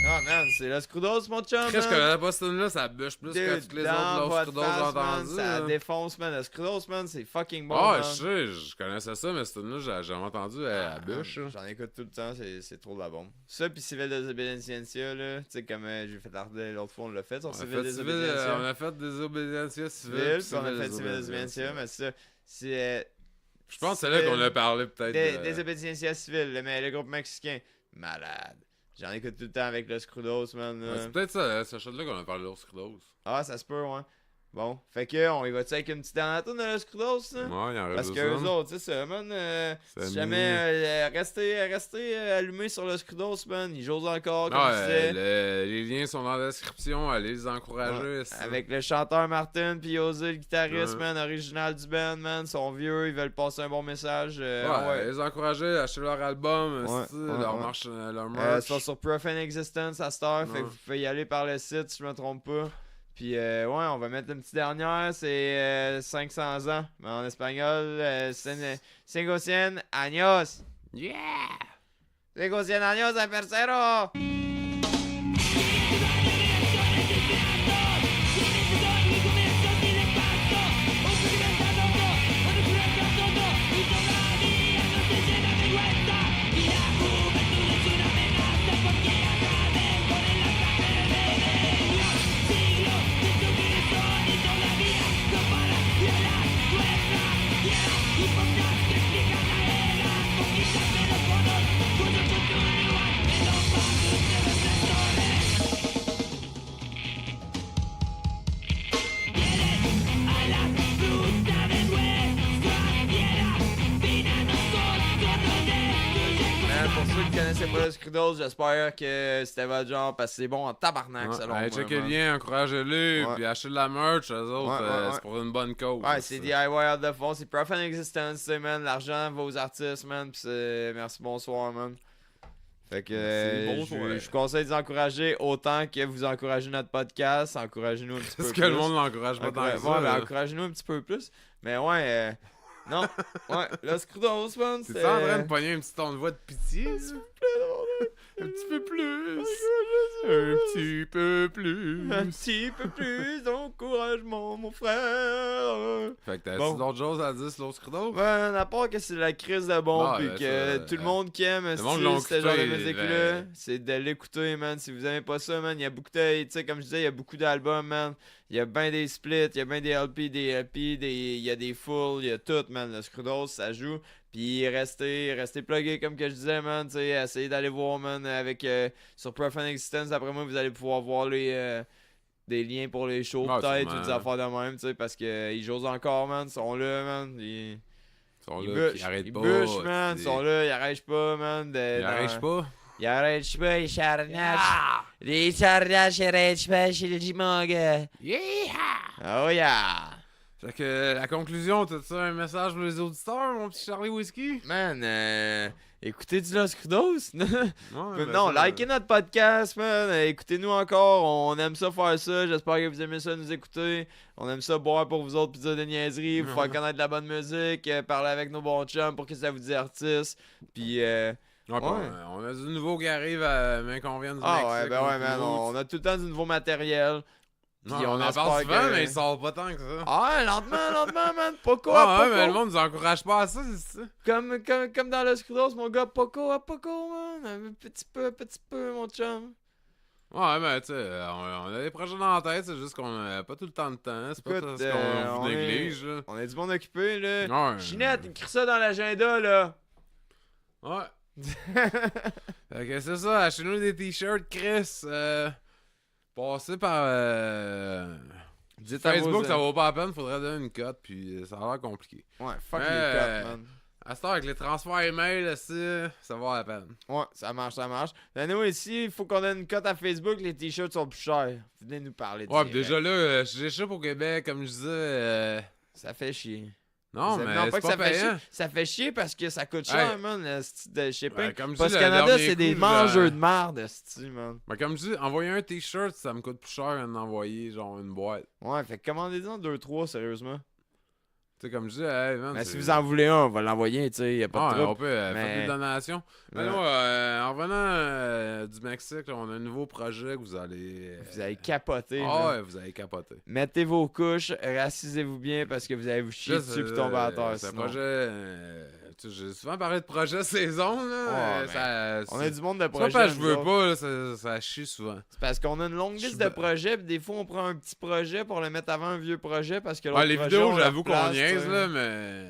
Ah, man, c'est le Scrudos, mon chum, Qu'est-ce que man. la Boston là, ça bûche plus que Dude, toutes les dans autres votre Lost face, Crudos man, entendus. ça là. défonce, man. Le Scrudos, man, c'est fucking bon, Ah, man. je sais, je connaissais ça, mais cette là j'ai jamais entendu à bûche. là. J'en écoute tout le temps, c'est trop de la bombe. Ça, pis Civil Desobediencia, là. Tu sais, comme j'ai fait l'arder l'autre fois, on l'a fait sur On a Civil fait Desobediencia. on a fait des obédiences civiles. Civil, puis puis on a fait Civil Desobediencia. Desobediencia, mais c'est ça. C'est. Je pense que c'est là qu'on a parlé peut-être. Desobediencia civile, le groupe mexicain. Malade. J'en écoute tout le temps avec le Scrudos, man. là. Ouais, c'est peut-être ça, ce shot là qu'on a parlé de Lost Crudos. Ah, ça se peut, ouais. Bon, fait que on y va-tu avec une petite dernière tourne de Los Crudos, ça? Ouais, il en reste Parce deux que eux semaines. autres, tu sais ça, man, C'est si jamais restez allumés sur Los Crudos, man, ils jouent encore, comme je disais. Les liens sont dans la description, allez les encourager. ça. Avec le chanteur Martin puis Ozzy, le guitariste, Ouais. man, original du band, man, sont vieux, ils veulent passer un bon message. Ouais, les encourager, acheter leur album, Ouais, c'est-tu, ouais, leur, ouais. leur Ils merch. sont sur Proof and Existence à cette heure, fait Ouais. que vous pouvez y aller par le site si je me trompe pas. Puis ouais, on va mettre une petite dernière, c'est 500 ans, mais en espagnol, 500 años. Yeah! 500 años a tercero. Pour ceux qui connaissaient pas Los Crudos, j'espère que c'était votre genre parce que c'est bon en tabarnak selon moi. Allez, checkez le man. lien, encouragez-les, Ouais. puis achetez de la merch, eux autres, Ouais. c'est pour une bonne cause. Ouais, c'est DIY out de fond, c'est Proof and Existence, c'est man, l'argent va aux artistes, man, pis c'est merci, bonsoir, man. Fait que Merci, bonsoir. je vous conseille de vous encourager autant que vous encouragez notre podcast, encouragez-nous un petit peu Parce plus. que le monde l'encourage pas tant que ça. Ouais, là. ben, encouragez-nous un petit peu plus. Mais ouais, non, ouais, Los Crudos, man, T'es en train de pogner un petit ton de voix de pitié? Un petit peu plus. Un petit peu plus. Un petit peu plus d'encouragement, mon frère. Fait que t'as Bon. d'autres choses à dire sur Los Crudos? Ben, à part que c'est la crise de bon, Ah, puis ben, que ça, tout le monde qui aime monde l'ont ce genre de écouté, musique-là, ben. c'est de l'écouter, man. Si vous aimez pas ça, man, il y a beaucoup de. Tu sais, comme je disais, il y a beaucoup d'albums, man. Il y a bien des splits, il y a bien des LP, il y a des fulls, il y a tout, man. Le Scrudos, ça joue. Puis restez plugués, comme que je disais, man. Tu sais, essayez d'aller voir, man, avec. Sur Proof and Existence, après moi, vous allez pouvoir voir les. Des liens pour les shows, Ah, peut-être, ou sûrement. des affaires de même, tu sais, parce qu'ils jouent encore, man. Ils sont là, man. Ils sont Ils là, bûchent, ils arrêtent ils pas. bûchent, man. Ils c'est- sont là, ils arrêtent pas, man. Ils arrêtent pas. Ils arrêtent pas, ils charnachent. Les charnaches, ils arrêtent pas chez le Jimog. Yeah! Oh yeah! Fait que la conclusion, t'as-tu un message pour les auditeurs, mon petit Charlie Whiskey? Man, écoutez du Los Crudos. Ouais, Non, likez notre podcast, man. Écoutez-nous encore. On aime ça faire ça. J'espère que vous aimez ça nous écouter. On aime ça boire pour vous autres, pis dire des niaiseries, vous faire connaître de la bonne musique, parler avec nos bons chums pour que ça vous divertisse. Puis, Ouais, Ouais. On a du nouveau qui arrive à main qu'on vient du ah Mexique. ouais, ben ouais, man. On a tout le temps du nouveau matériel. Puis Non, on en espère parle souvent, que- mais il sort pas tant que ça. Ah, lentement, man. Poco à Ouais, poco. mais le monde nous encourage pas à ça, c'est ça. Comme dans le Scrudos, mon gars, poco à poco, man. Un petit peu, mon chum. Ouais, mais tu sais, on a des projets dans la tête, c'est juste qu'on a pas tout le temps de temps. C'est pas Écoute, ça qu'on on vous est- néglige, là. On est du monde occupé, là. Ouais. Ginette, écris ça dans l'agenda, là. Ouais. Fait que c'est ça, achetez-nous des t-shirts, Chris. Passez par Dites à Facebook, vos- ça vaut pas la peine, faudrait donner une cote, puis ça a l'air compliqué. Ouais, fuck Mais, les cotes, man. À cette heure, avec les transferts email, ça vaut la peine. Ouais, ça marche. Nous, ici, il faut qu'on donne une cote à Facebook, les t-shirts sont plus chers. Venez nous parler de Ouais, ça. pis déjà là, j'ai ça pour Québec, comme je disais. Ça fait chier. Non, mais c'est que pas ça fait chier. payant. Ça fait chier parce que ça coûte cher, Hey. man. Le style de shipping. Ouais, comme je Parce dis, que le Canada, dernier c'est des coup, mangeurs de merde, style, man. Ben, comme je dis, envoyer un t-shirt, ça me coûte plus cher d'envoyer genre une boîte. Ouais, fait que commandez-en 2-3, sérieusement. Tu sais, comme je dis, hey, man. Mais c'est- si vous en voulez un, on va l'envoyer, tu sais, y a pas Ah, de on trouble. peut faire Mais- des donations. Mais Ouais. non, en revenant du Mexique, là, on a un nouveau projet que vous allez. Vous allez capoter, Ah man. ouais, vous allez capoter. Mettez vos couches, racisez-vous bien parce que vous allez vous chier Là, dessus puis tomber à terre. C'est un sinon. projet. Tu sais, j'ai souvent parlé de projet saison, là. Ouais, ça, On a du monde de c'est pas projets. parce que je nous veux autres. pas, là, ça chie souvent. C'est parce qu'on a une longue Je liste suis de ba- projets, puis des fois on prend un petit projet pour le mettre avant un vieux projet parce que Ouais, l'autre les projet, vidéos, on leur j'avoue qu'on place, niaise, tu sais. là, mais.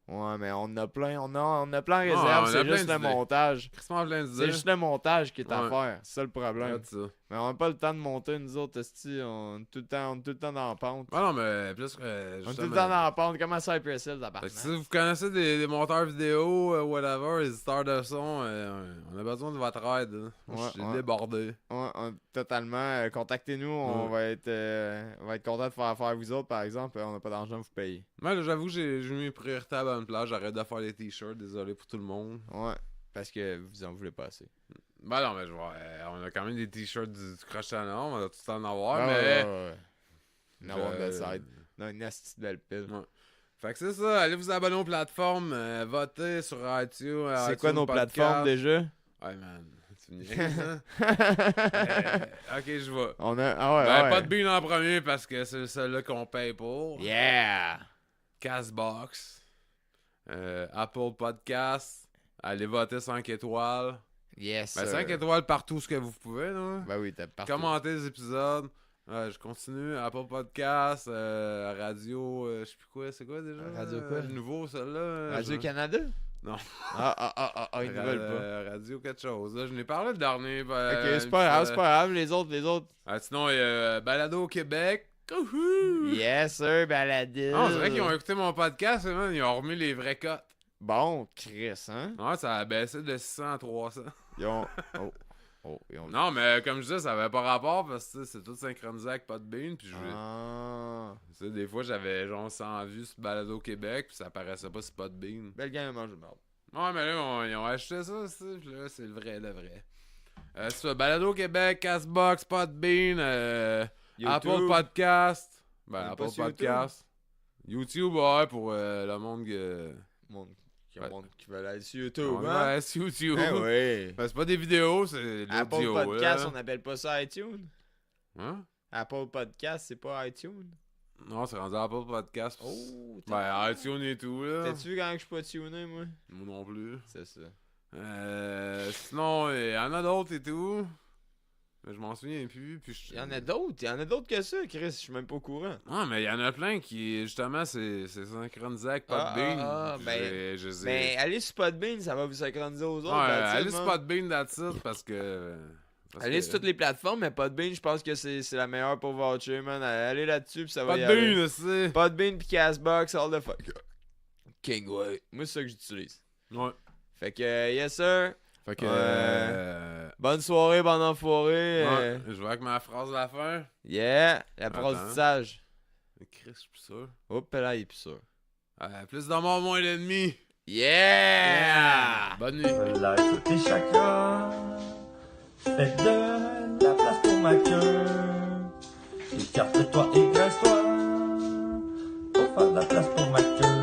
Ouais, mais on a plein en réserve, on a c'est plein juste le d'idées. montage. Crissement plein C'est d'idées. juste le montage qui est à Ouais. faire, c'est ça le problème. Regarde ça. Mais on n'a pas le temps de monter, nous autres, esti, on est tout le temps dans la pente. Ah non, mais plus que. On est tout justement. le temps dans la pente, comment ça Cypress Hill, Fait tabarnak? que si vous connaissez des monteurs vidéo, whatever, les éditeurs de son, on a besoin de votre aide. Hein. Moi, Ouais, je suis ouais. débordé. Ouais, totalement. Contactez-nous, on va être content de faire affaire avec vous autres, par exemple. On n'a pas d'argent à vous payer. Moi, là, j'avoue, j'ai mis mes priorités à la bonne place. J'arrête de faire les t-shirts, désolé pour tout le monde. Ouais, parce que vous en voulez pas assez. Ben non, mais je vois, on a quand même des t-shirts du Crush Channel, on va tout le temps en avoir, Ah, mais. ouais. je- No one belle side. Non, une astuce belle pile. Ouais. Fait que c'est ça, allez vous abonner aux plateformes, votez sur iTunes. C'est quoi nos plateformes déjà? Ouais, man, tu me niaises, hein? Ok, je vais. On a. Ah ouais, Ben, ouais. pas de Bean en premier parce que c'est celui-là qu'on paye pour. Yeah! Castbox. Apple Podcast. Allez voter 5 étoiles. Yes! Ben, sir. 5 étoiles partout ce que vous pouvez, là. Ben oui, t'as partout. Commentez les épisodes. Je continue. Apple Podcast, Radio. Je sais plus quoi, c'est quoi déjà? Radio quoi? Le nouveau, celle-là. Radio-Canada? Non. Ils ne veulent pas. Radio quelque chose. Là, je n'ai parlé le dernier. Ok, c'est pas grave, c'est pas grave. Les autres. Sinon, Balado au Québec. Couhou! Yes, sir, baladine. Ah, on dirait qu'ils ont écouté mon podcast, man. Ils ont remis les vrais cotes. Bon, Chris, hein? Ouais, ça a baissé de 600 à 300. Ils ont. Ils ont. Non, mais comme je disais, ça avait pas rapport parce que c'est tout synchronisé avec Podbean. Puis Ah. tu sais, des fois, j'avais genre 100 vues sur Balado Québec, puis ça apparaissait pas sur Podbean. Belle gang, mange de merde. Ouais, mais là, ils ont acheté ça, puis là, c'est le vrai. C'est ça, Balado Québec, Castbox, Podbean, Apple Podcast. Ben, On est Apple pas sur Podcast. YouTube, ouais, pour le monde Qui veulent aller sur YouTube, on hein? va sur YouTube. Eh oui. Ben, c'est pas des vidéos, c'est de Apple l'audio. Podcast, là. on appelle pas ça iTunes. Hein? Apple Podcast, c'est pas iTunes. Non, c'est rendu Apple Podcast. Oh, Ben, iTunes et tout, là. T'as-tu vu quand je suis pas tuné, moi? Moi non plus. C'est ça. Sinon, il y en a d'autres et tout. Mais je m'en souviens plus. Puis Il y en a d'autres que ça, Chris, je suis même pas au courant. Ah, mais il y en a plein qui, justement, c'est synchronisé avec Podbean. Ben, allez sur Podbean, ça va vous synchroniser aux autres. Ouais, that's it, allez sur man. Podbean, that's it, parce que... Allez sur toutes les plateformes, mais Podbean, je pense que c'est la meilleure pour voucher, man. Allez là-dessus, pis ça va y aller. Podbean, c'est... Podbean pis Castbox, all the fuck. King way. Moi, c'est ça que j'utilise. Ouais. Fait que, yes sir. Fait que... Bonne soirée, bonne enfoirée. ouais, je vais avec ma phrase de la fin. Yeah, la phrase Attends. du sage. Chris, je suis plus sûr. Hop là, il est plus sûr. Plus de mort, moins d'ennemis. Yeah! Bonne nuit. Relâche tes chakras. Fais de la place pour ma queue. Écarte-toi et graisse-toi. Pour faire de la place pour ma queue.